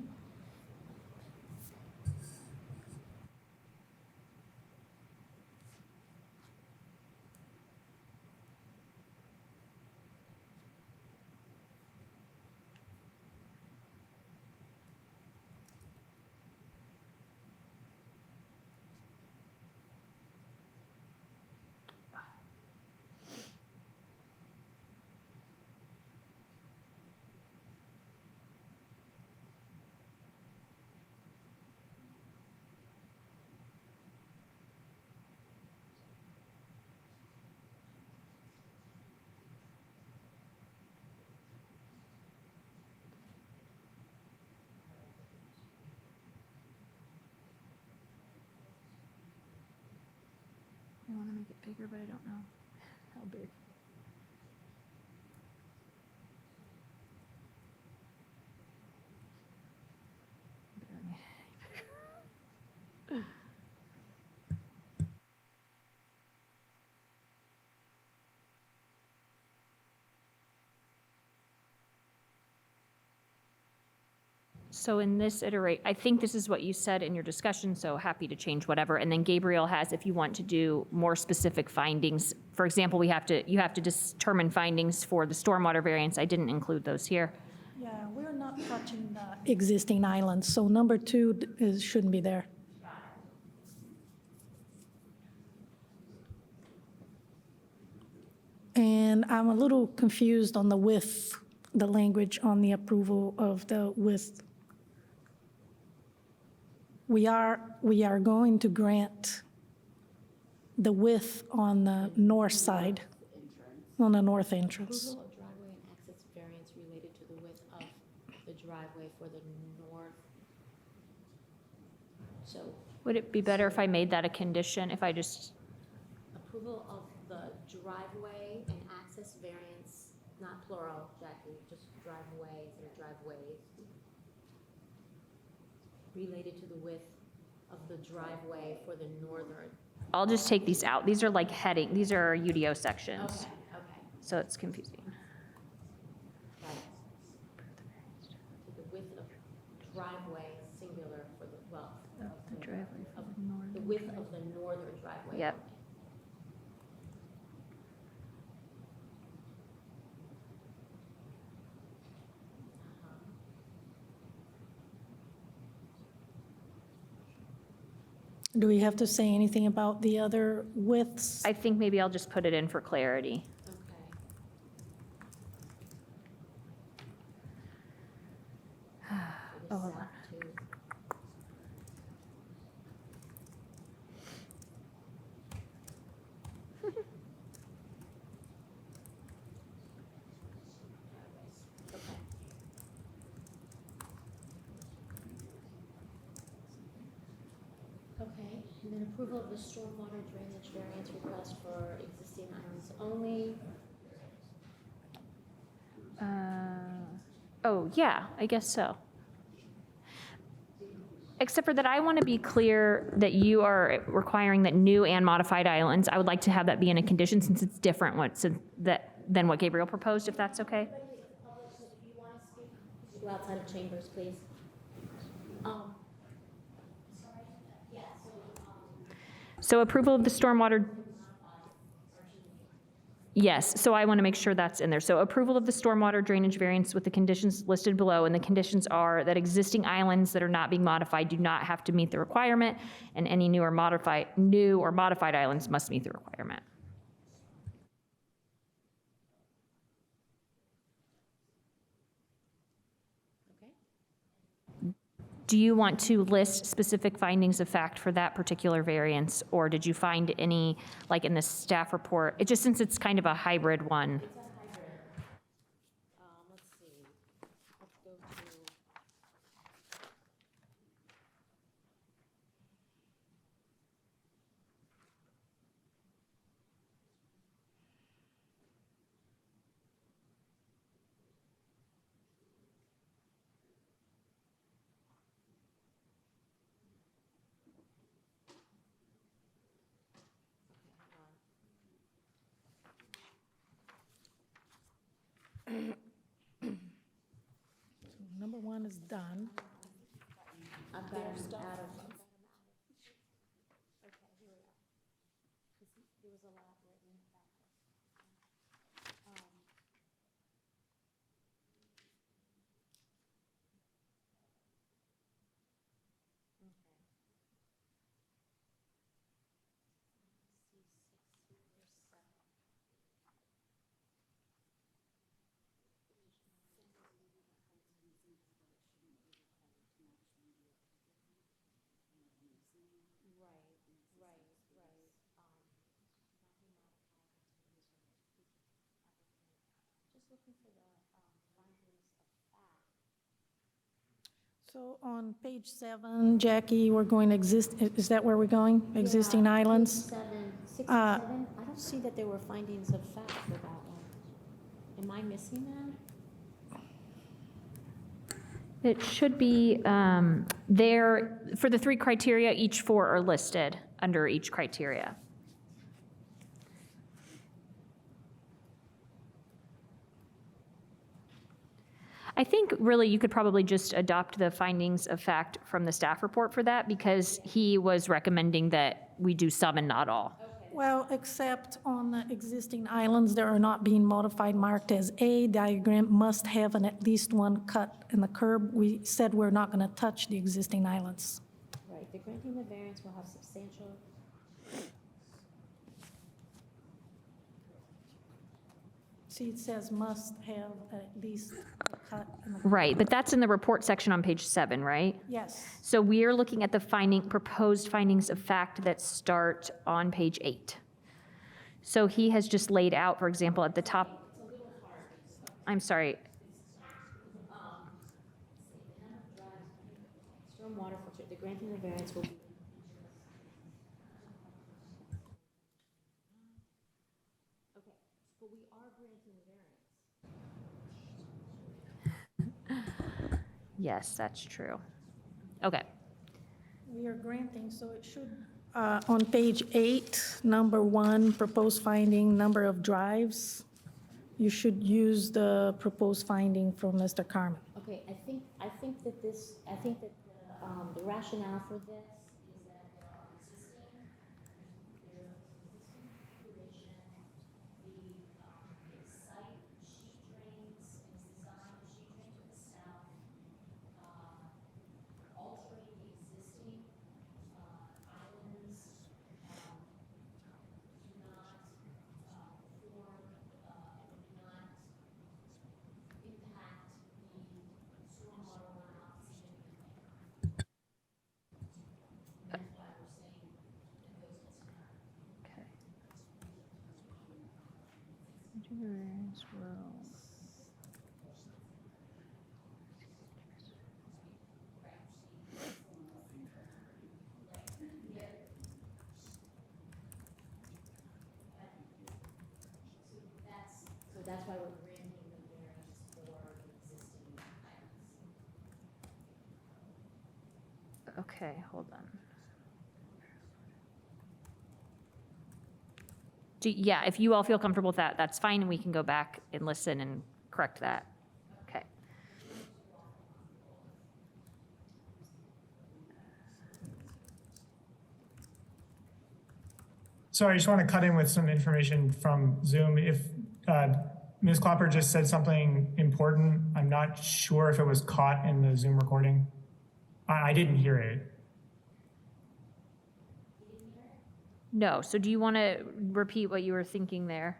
bigger, but I don't know how big. So in this I think this is what you said in your discussion, so happy to change whatever. And then Gabriel has, if you want to do more specific findings, for example, you have to determine findings for the stormwater variance. I didn't include those here. Yeah, we're not touching the existing islands, so number 2 shouldn't be there. And I'm a little confused on the width, the language on the approval of the width. We are going to grant the width on the north side, on the north entrance. Approval of driveway and access variance related to the width of the driveway for the north. So Would it be better if I made that a condition, if I just, approval of the driveway and access variance, not plural, Jackie, just driveways and driveways, related to the width of the driveway for the northern. I'll just take these out. These are like heading, these are UDO sections. Okay, okay. So it's confusing. Right. To the width of driveway, singular for the, well, The driveway for the northern. the width of the northern driveway. Yep. Do we have to say anything about the other widths? I think maybe I'll just put it in for clarity. Oh, hold on. Okay, and then approval of the stormwater drainage variance request for existing islands only. Oh, yeah, I guess so. Except for that, I want to be clear that you are requiring that new and modified islands, I would like to have that be in a condition since it's different than what Gabriel proposed, if that's okay. Go outside of chambers, please. So approval of the stormwater. Yes, so I want to make sure that's in there. So approval of the stormwater drainage variance with the conditions listed below, and the conditions are that existing islands that are not being modified do not have to meet the requirement, and any new or modified islands must meet the requirement. Do you want to list specific findings of fact for that particular variance, or did you find any, like in the staff report? It just, since it's kind of a hybrid one. Let's see, let's go to. Number 1 is done. I've got them out of. Okay, here we are. There was a lot written about this. Looking for the findings of fact. So on page 7, Jackie, we're going to is that where we're going? Existing islands? 7, 6, Uh, 7? I don't see that there were findings of fact for that one. Am I missing that? It should be there, for the 3 criteria, each 4 are listed under each criteria. I think really you could probably just adopt the findings of fact from the staff report for that, because he was recommending that we do some and not all. Well, except on the existing islands that are not being modified, marked as A, diagram must have at least one cut in the curb. We said we're not going to touch the existing islands. Right, the granting the variance will have substantial. See, it says must have at least a cut in the. Right, but that's in the report section on page 7, right? Yes. So we are looking at the proposed findings of fact that start on page 8. So he has just laid out, for example, at the top. I'm sorry. Stormwater filter, the granting the variance will be. Okay, but we are granting the variance. Yes, that's true. Okay. We are granting, so it should, on page 8, number 1, proposed finding, number of drives, you should use the proposed finding from Mr. Carmen. Okay, I think that the rationale for this is that there are existing configuration, the site sheet drains, is designed to sheet drain to the south, altering the existing islands do not form and do not impact the stormwater runoff significantly. That's why we're saying it goes to tonight. Okay. So that's why we're granting the variance for the existing islands. Okay, hold on. Yeah, if you all feel comfortable with that, that's fine, and we can go back and listen and correct that. Okay. Sorry, I just want to cut in with some information from Zoom. If Ms. Klopper just said something important, I'm not sure if it was caught in the Zoom recording. I didn't hear it. No, so do you want to repeat what you were thinking there?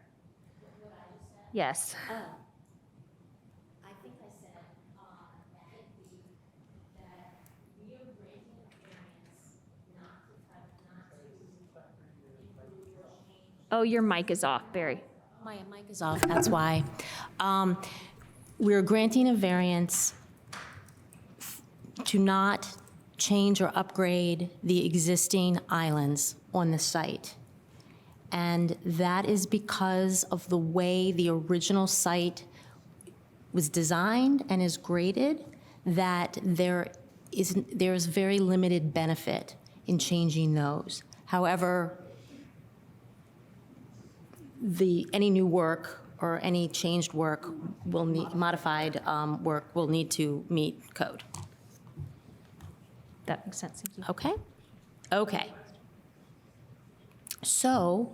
Yes. I think I said that we are granting a variance not to improve or change. Oh, your mic is off, Barry. My mic is off, that's why. We're granting a variance to not change or upgrade the existing islands on the site. And that is because of the way the original site was designed and is graded, that there is very limited benefit in changing those. However, any new work or any changed work will need, modified work will need to meet code. That makes sense, thank you. Okay? Okay. So,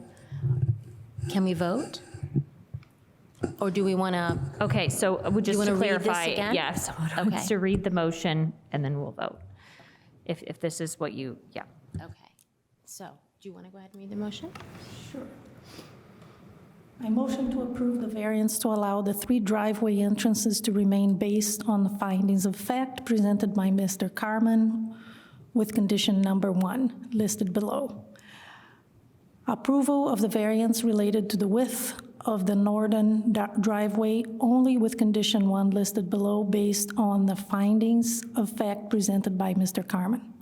can we vote? Or do we want to? Okay, so just to wanna read this clarify, again? yes, Okay. to read the motion, and then we'll vote. If this is what you, yeah. Okay. So, do you want to go ahead and read the motion? Sure. I motion to approve the variance to allow the 3 driveway entrances to remain based on the findings of fact presented by Mr. Carmen with condition number 1 listed below. Approval of the variance related to the width of the northern driveway only with condition 1 listed below based on the findings of fact presented by Mr. Carmen.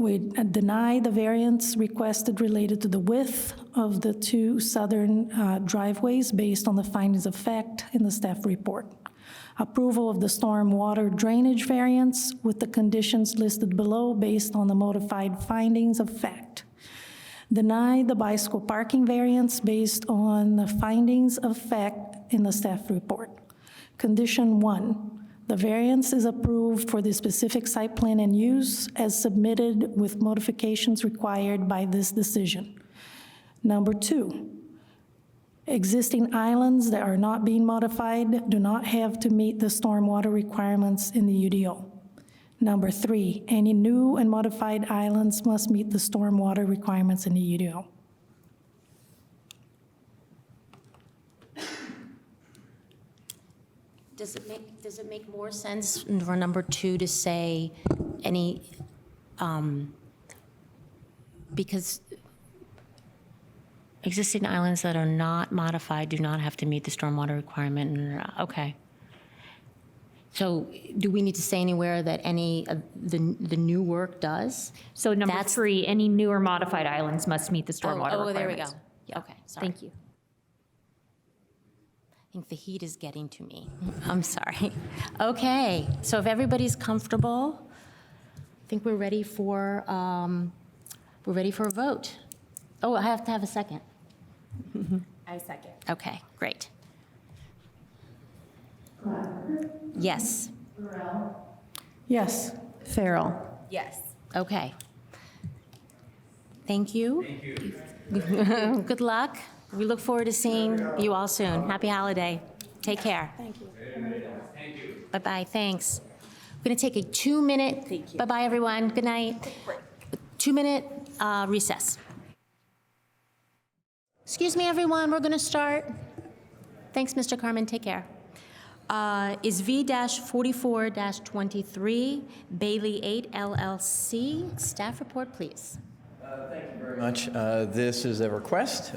We deny the variance requested related to the width of the two southern driveways based on the findings of fact in the staff report. Approval of the stormwater drainage variance with the conditions listed below based on the modified findings of fact. Deny the bicycle parking variance based on the findings of fact in the staff report. Condition 1. The variance is approved for the specific site plan and use as submitted with modifications required by this decision. Number 2, existing islands that are not being modified do not have to meet the stormwater requirements in the UDO. Number 3, any new and modified islands must meet the stormwater requirements in the UDO. Does it make more sense for number 2 to say any, because existing islands that are not modified do not have to meet the stormwater requirement? Okay. So do we need to say anywhere that any of the new work does? So number 3, any new or modified islands must meet the stormwater requirements. Oh, there we go. Yeah, okay, sorry. Thank you. I think the heat is getting to me. I'm sorry. Okay, so if everybody's comfortable, I think we're ready for a vote. Oh, I have to have a second. I second. Okay, great. Yes. Yes. Farrell. Yes. Okay. Thank you. Thank you. Good luck. We look forward to seeing you all soon. Happy holiday. Take care. Thank you. Bye-bye, thanks. We're going to take a 2-minute, bye-bye, everyone. Good night. 2-minute recess. Excuse me, everyone, we're going to start. Thanks, Mr. Carmen, take care. Is V-44-23, Bailey 8 LLC. Staff report, please. Thank you very much. This is a request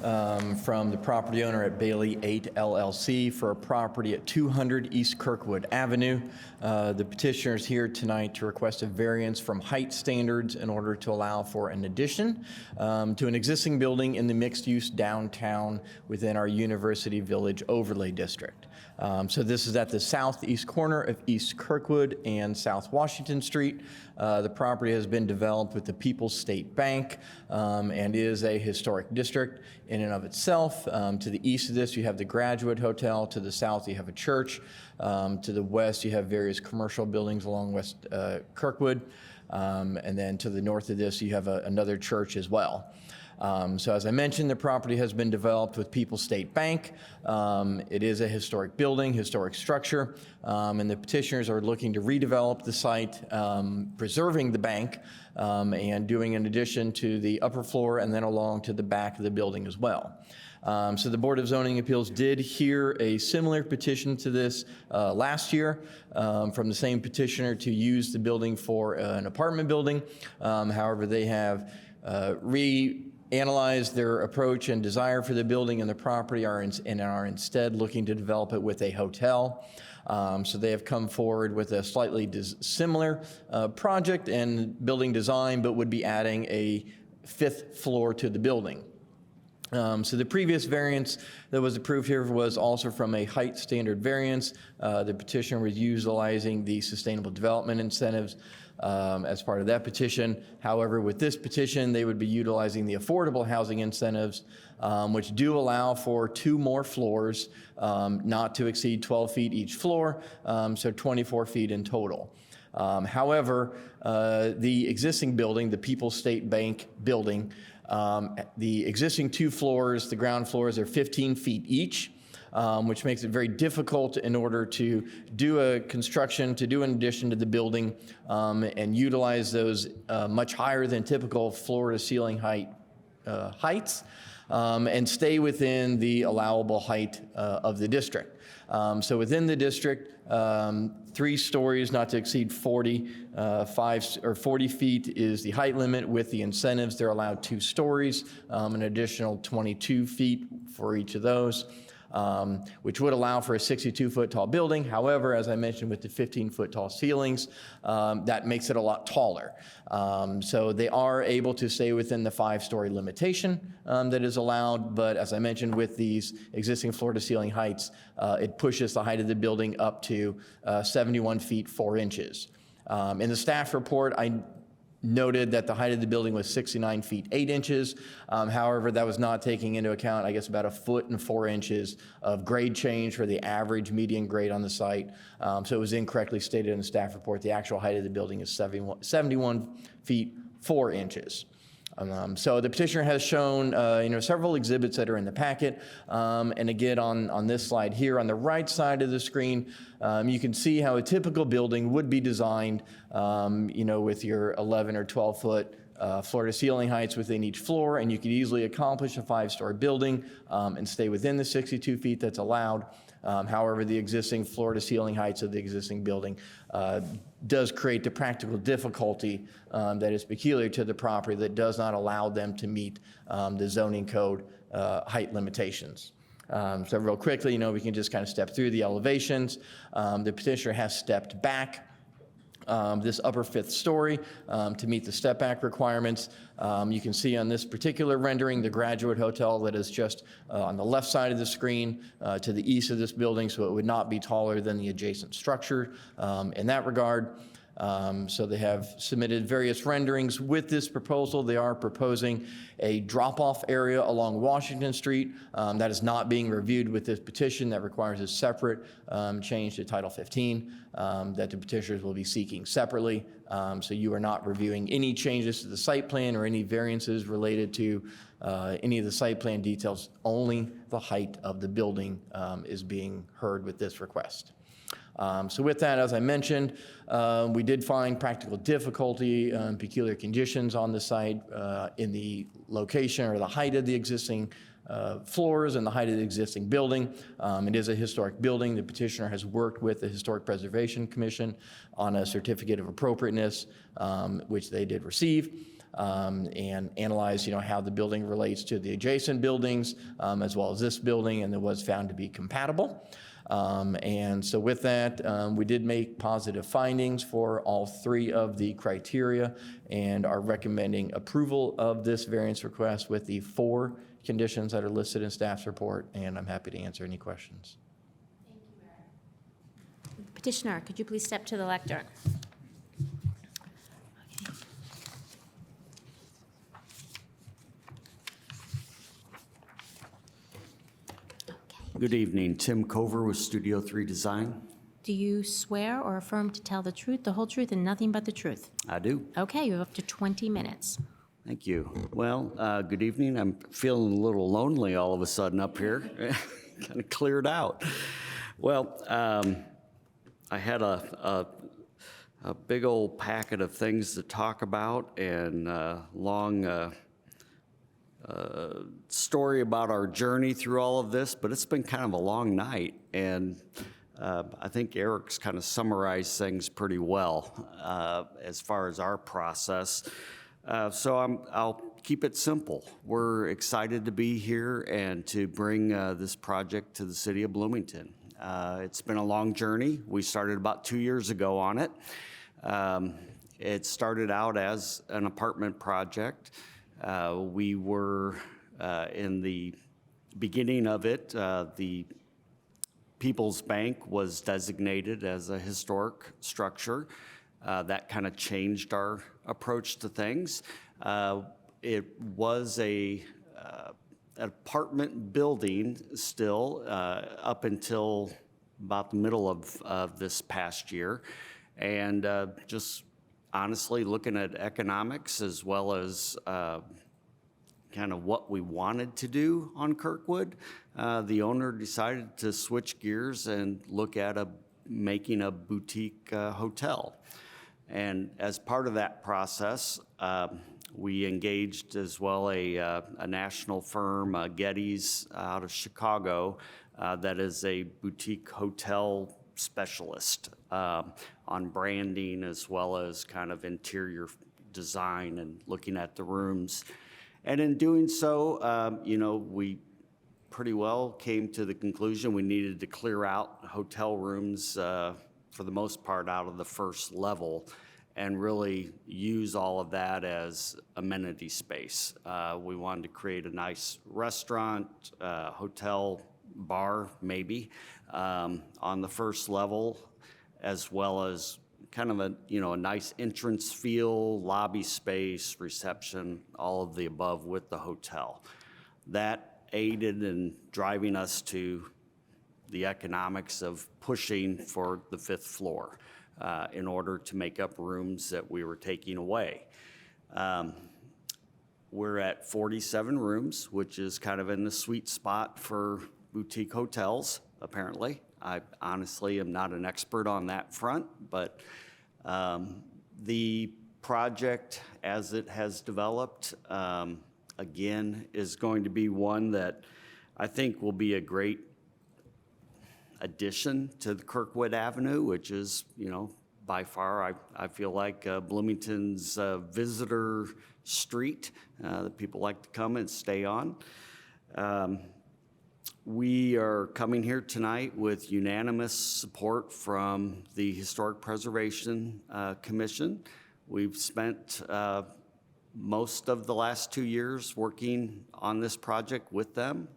from the property owner at Bailey 8 LLC for a property at 200 East Kirkwood Avenue. The petitioner is here tonight to request a variance from height standards in order to allow for an addition to an existing building in the mixed-use downtown within our University Village Overlay District. So this is at the southeast corner of East Kirkwood and South Washington Street. The property has been developed with the People's State Bank and is a historic district in and of itself. To the east of this, you have the Graduate Hotel. To the south, you have a church. To the west, you have various commercial buildings along West Kirkwood. And then to the north of this, you have another church as well. So as I mentioned, the property has been developed with People's State Bank. It is a historic building, historic structure, and the petitioners are looking to redevelop the site, preserving the bank, and doing an addition to the upper floor and then along to the back of the building as well. So the Board of Zoning Appeals did hear a similar petition to this last year from the same petitioner to use the building for an apartment building. However, they have reanalyzed their approach and desire for the building and the property and are instead looking to develop it with a hotel. So they have come forward with a slightly similar project and building design, but would be adding a 5th floor to the building. So the previous variance that was approved here was also from a height standard variance. The petitioner was utilizing the sustainable development incentives as part of that petition. However, with this petition, they would be utilizing the affordable housing incentives, which do allow for 2 more floors, not to exceed 12 feet each floor, so 24 feet in total. However, the existing building, the People's State Bank building, the existing 2 floors, the ground floors are 15 feet each, which makes it very difficult in order to do a construction, to do an addition to the building, and utilize those much higher than typical floor-to-ceiling heights, and stay within the allowable height of the district. So within the district, 3 stories, not to exceed 40 feet is the height limit. With the incentives, they're allowed 2 stories, an additional 22 feet for each of those. which would allow for a 62-foot tall building. However, as I mentioned, with the 15-foot tall ceilings, that makes it a lot taller. So they are able to stay within the 5-story limitation that is allowed, but as I mentioned, with these existing floor-to-ceiling heights, it pushes the height of the building up to 71 feet 4 inches. In the staff report, I noted that the height of the building was 69 feet 8 inches. However, that was not taking into account, I guess, about 1 foot and 4 inches of grade change for the average median grade on the site. So it was incorrectly stated in the staff report. The actual height of the building is 71 feet 4 inches. So the petitioner has shown, several exhibits that are in the packet. And again, on this slide here, on the right side of the screen, you can see how a typical building would be designed, with your 11 or 12 foot floor-to-ceiling heights within each floor, and you could easily accomplish a 5-story building and stay within the 62 feet that's allowed. However, the existing floor-to-ceiling heights of the existing building does create the practical difficulty that is peculiar to the property that does not allow them to meet the zoning code height limitations. So real quickly, we can just kind of step through the elevations. The petitioner has stepped back this upper 5th story to meet the step back requirements. You can see on this particular rendering the Graduate Hotel that is just on the left side of the screen to the east of this building, so it would not be taller than the adjacent structure in that regard. So they have submitted various renderings with this proposal. They are proposing a drop-off area along Washington Street that is not being reviewed with this petition. That requires a separate change to Title 15 that the petitioners will be seeking separately. So you are not reviewing any changes to the site plan or any variances related to any of the site plan details. Only the height of the building is being heard with this request. So with that, as I mentioned, we did find practical difficulty and peculiar conditions on the site in the location or the height of the existing floors and the height of the existing building. It is a historic building. The petitioner has worked with the Historic Preservation Commission on a certificate of appropriateness, which they did receive. And analyze, how the building relates to the adjacent buildings, as well as this building, and it was found to be compatible. And so with that, we did make positive findings for all 3 of the criteria and are recommending approval of this variance request with the 4 conditions that are listed in staff's report, and I'm happy to answer any questions. Petitioner, could you please step to the lectern? Good evening, Tim Cover with Studio 3 Design. Do you swear or affirm to tell the truth, the whole truth, and nothing but the truth? I do. Okay, you have up to 20 minutes. Thank you. Well, good evening. I'm feeling a little lonely all of a sudden up here. Kind of cleared out. Well, I had a big old packet of things to talk about and long story about our journey through all of this, but it's been kind of a long night, and I think Eric's kind of summarized things pretty well as far as our process. So I'll keep it simple. We're excited to be here and to bring this project to the city of Bloomington. It's been a long journey. We started about 2 years ago on it. It started out as an apartment project. We were in the beginning of it, the People's Bank was designated as a historic structure. That kind of changed our approach to things. It was an apartment building still up until about the middle of this past year. And just honestly looking at economics as well as kind of what we wanted to do on Kirkwood, the owner decided to switch gears and look at making a boutique hotel. And as part of that process, we engaged as well a national firm, Getty's out of Chicago, that is a boutique hotel specialist on branding as well as kind of interior design and looking at the rooms. And in doing so, we pretty well came to the conclusion we needed to clear out hotel rooms for the most part out of the first level and really use all of that as amenity space. We wanted to create a nice restaurant, hotel, bar maybe on the first level, as well as kind of a nice entrance feel, lobby space, reception, all of the above with the hotel. That aided in driving us to the economics of pushing for the 5th floor in order to make up rooms that we were taking away. We're at 47 rooms, which is kind of in the sweet spot for boutique hotels, apparently. I honestly am not an expert on that front, but the project as it has developed, again, is going to be one that I think will be a great addition to the Kirkwood Avenue, which is, by far, I feel like Bloomington's visitor street that people like to come and stay on. We are coming here tonight with unanimous support from the Historic Preservation Commission. We've spent most of the last 2 years working on this project with them,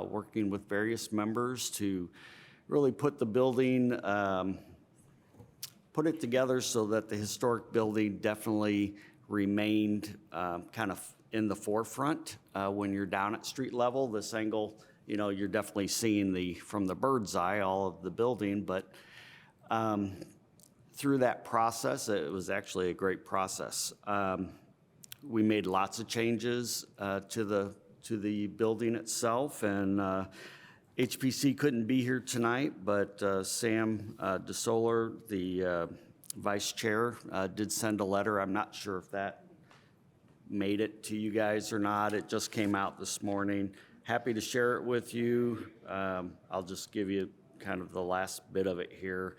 working with various members to really put the building, put it together so that the historic building definitely remained kind of in the forefront. When you're down at street level, this angle, you're definitely seeing from the bird's eye, all of the building, but through that process, it was actually a great process. We made lots of changes to the building itself, and HPC couldn't be here tonight, but Sam DeSoler, the vice chair, did send a letter. I'm not sure if that made it to you guys or not. It just came out this morning. Happy to share it with you. I'll just give you kind of the last bit of it here.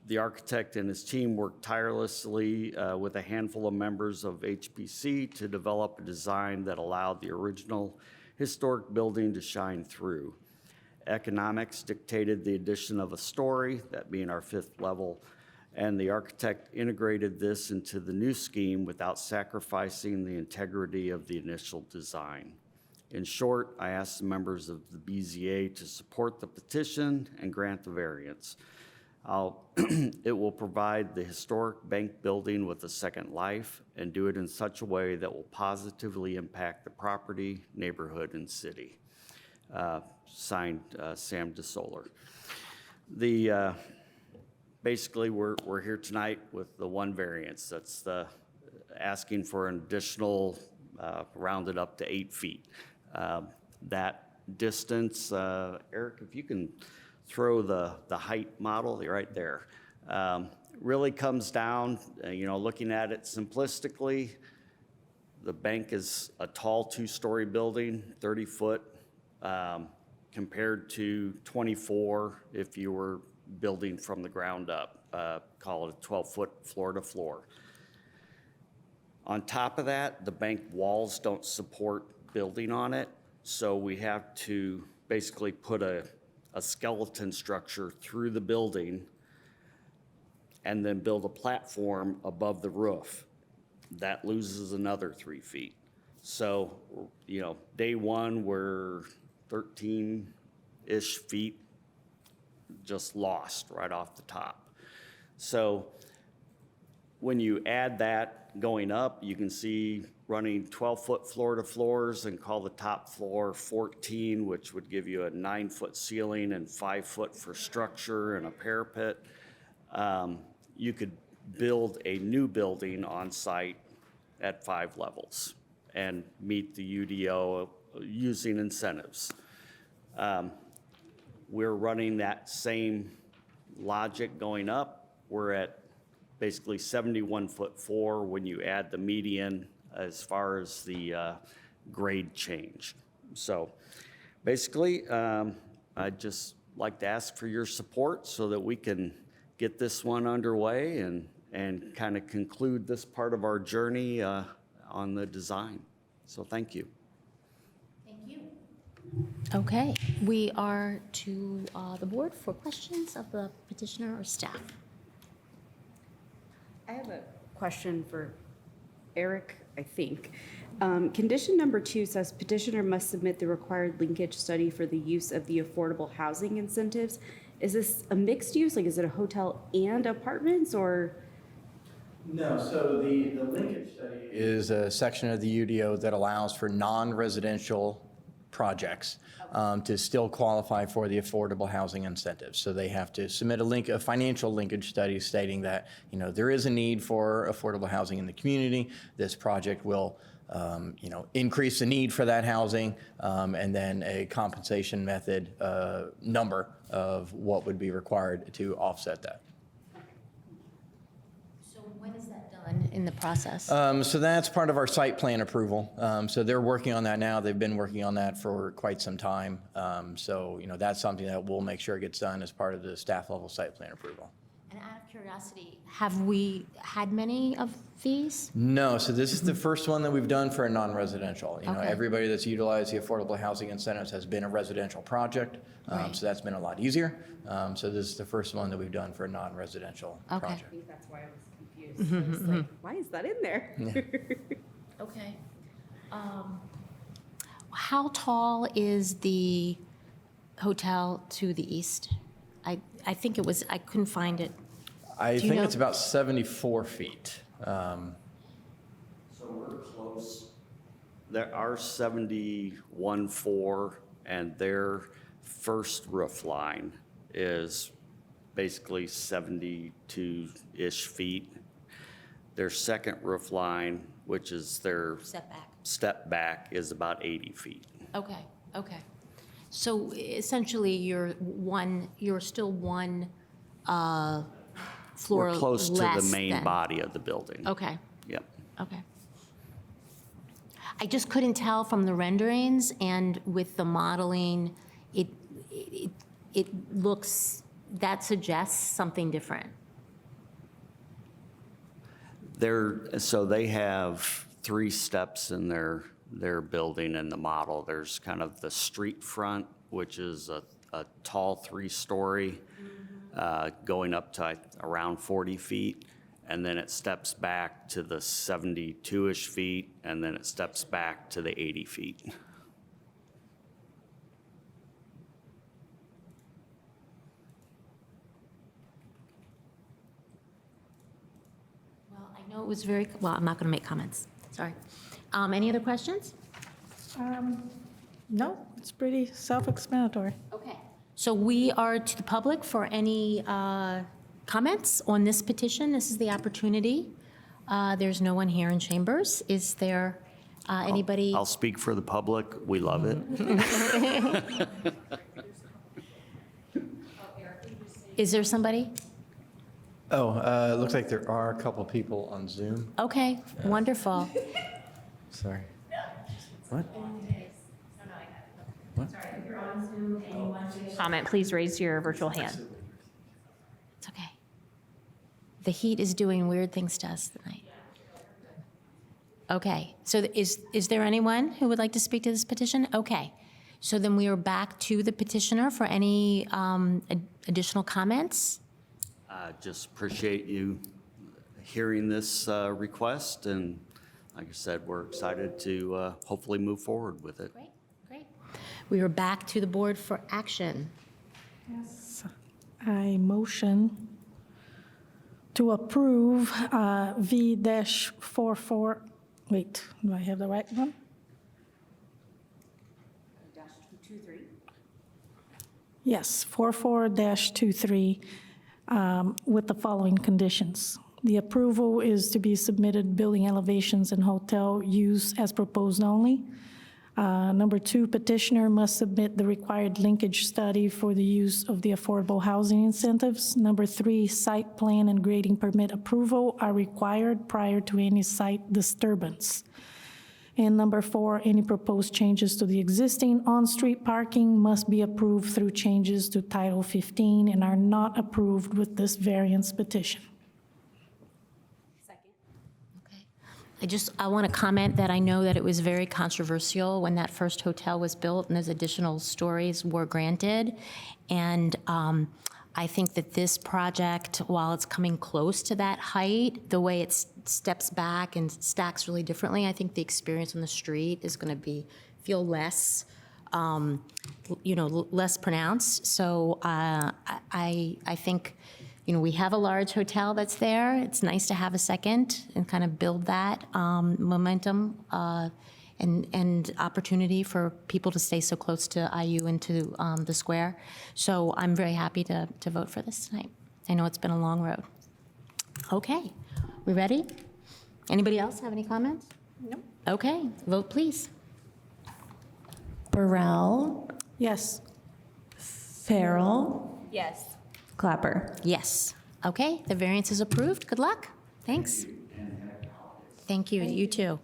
The architect and his team worked tirelessly with a handful of members of HPC to develop a design that allowed the original historic building to shine through. Economics dictated the addition of a story, that being our 5th level, and the architect integrated this into the new scheme without sacrificing the integrity of the initial design. In short, I asked the members of the BZA to support the petition and grant the variance. It will provide the historic bank building with a second life and do it in such a way that will positively impact the property, neighborhood, and city. Signed, Sam DeSoler. Basically, we're here tonight with the one variance. That's asking for an additional, rounded up to 8 feet. That distance, Eric, if you can throw the height model right there, really comes down, looking at it simplistically, the bank is a tall 2-story building, 30 foot, compared to 24 if you were building from the ground up, call it a 12-foot floor to floor. On top of that, the bank walls don't support building on it, so we have to basically put a skeleton structure through the building and then build a platform above the roof. That loses another 3 feet. So, day one, we're 13-ish feet just lost right off the top. So when you add that going up, you can see running 12-foot floor to floors and call the top floor 14, which would give you a 9-foot ceiling and 5 foot for structure and a parapet. You could build a new building on site at 5 levels and meet the UDO using incentives. We're running that same logic going up. We're at basically 71'4" when you add the median as far as the grade change. So basically, I'd just like to ask for your support so that we can get this one underway and kind of conclude this part of our journey on the design. So thank you. Thank you. Okay, we are to the board for questions of the petitioner or staff. I have a question for Eric, I think. Condition number 2 says petitioner must submit the required linkage study for the use of the affordable housing incentives. Is this a mixed use? Like, is it a hotel and apartments, or? No, so the linkage study is a section of the UDO that allows for non-residential projects to still qualify for the affordable housing incentives. So they have to submit a financial linkage study stating that, there is a need for affordable housing in the community. This project will, increase the need for that housing, and then a compensation method number of what would be required to offset that. So when is that done in the process? So that's part of our site plan approval. So they're working on that now. They've been working on that for quite some time. So, that's something that we'll make sure gets done as part of the staff level site plan approval. And out of curiosity, have we had many of these? No, so this is the first one that we've done for a non-residential. Okay. Everybody that's utilized the affordable housing incentives has been a residential project. Right. So that's been a lot easier. So this is the first one that we've done for a non-residential Okay. project. I think that's why I was confused. I was like, why is that in there? Okay. How tall is the hotel to the east? I think it was, I couldn't find it. I Do you think know? it's about 74 feet. So we're close. There are 71.4, and their first roof line is basically 72-ish feet. Their second roof line, which is their step back, is about 80 feet. Okay, okay. So essentially, you're still one floor We're close to the less main than- body of the building. Okay, Yep. okay. I just couldn't tell from the renderings and with the modeling, it looks, that suggests something different. So they have 3 steps in their building in the model. There's kind of the street front, which is a tall 3-story, going up to around 40 feet. And then it steps back to the 72-ish feet, and then it steps back to the 80 feet. Well, I know it was very, well, I'm not going to make comments, sorry. Any other questions? No, it's pretty self-explanatory. Okay. So we are to the public for any comments on this petition. This is the opportunity. There's no one here in chambers. Is there anybody? I'll speak for the public. We love it. Is there somebody? Oh, it looks like there are a couple people on Zoom. Okay, wonderful. Sorry. What? Comment, please raise your virtual hand. It's okay. The heat is doing weird things to us tonight. Okay, so is there anyone who would like to speak to this petition? Okay, so then we are back to the petitioner for any additional comments. Just appreciate you hearing this request, and like I said, we're excited to hopefully move forward with it. Great, great. We are back to the board for action. Yes. I motion to approve V-44, wait, do I have the right one? -23. Yes, 44-23, with the following conditions. The approval is to be submitted building elevations and hotel use as proposed only. Number 2, petitioner must submit the required linkage study for the use of the affordable housing incentives. Number 3, site plan and grading permit approval are required prior to any site disturbance. And number 4, any proposed changes to the existing on-street parking must be approved through changes to Title 15 and are not approved with this variance petition. Second. Okay. I want to comment that I know that it was very controversial when that first hotel was built and those additional stories were granted. And I think that this project, while it's coming close to that height, the way it steps back and stacks really differently, I think the experience on the street is going to feel less, less pronounced. So I think, we have a large hotel that's there. It's nice to have a second and kind of build that momentum and opportunity for people to stay so close to IU and to the square. So I'm very happy to vote for this tonight. I know it's been a long road. Okay, we ready? Anybody else have any comments? No. Okay, vote please. Burrell, Yes. Farrell, Yes. Clapper. Yes. Okay, the variance is approved. Good luck. Thanks. Thank you. You too.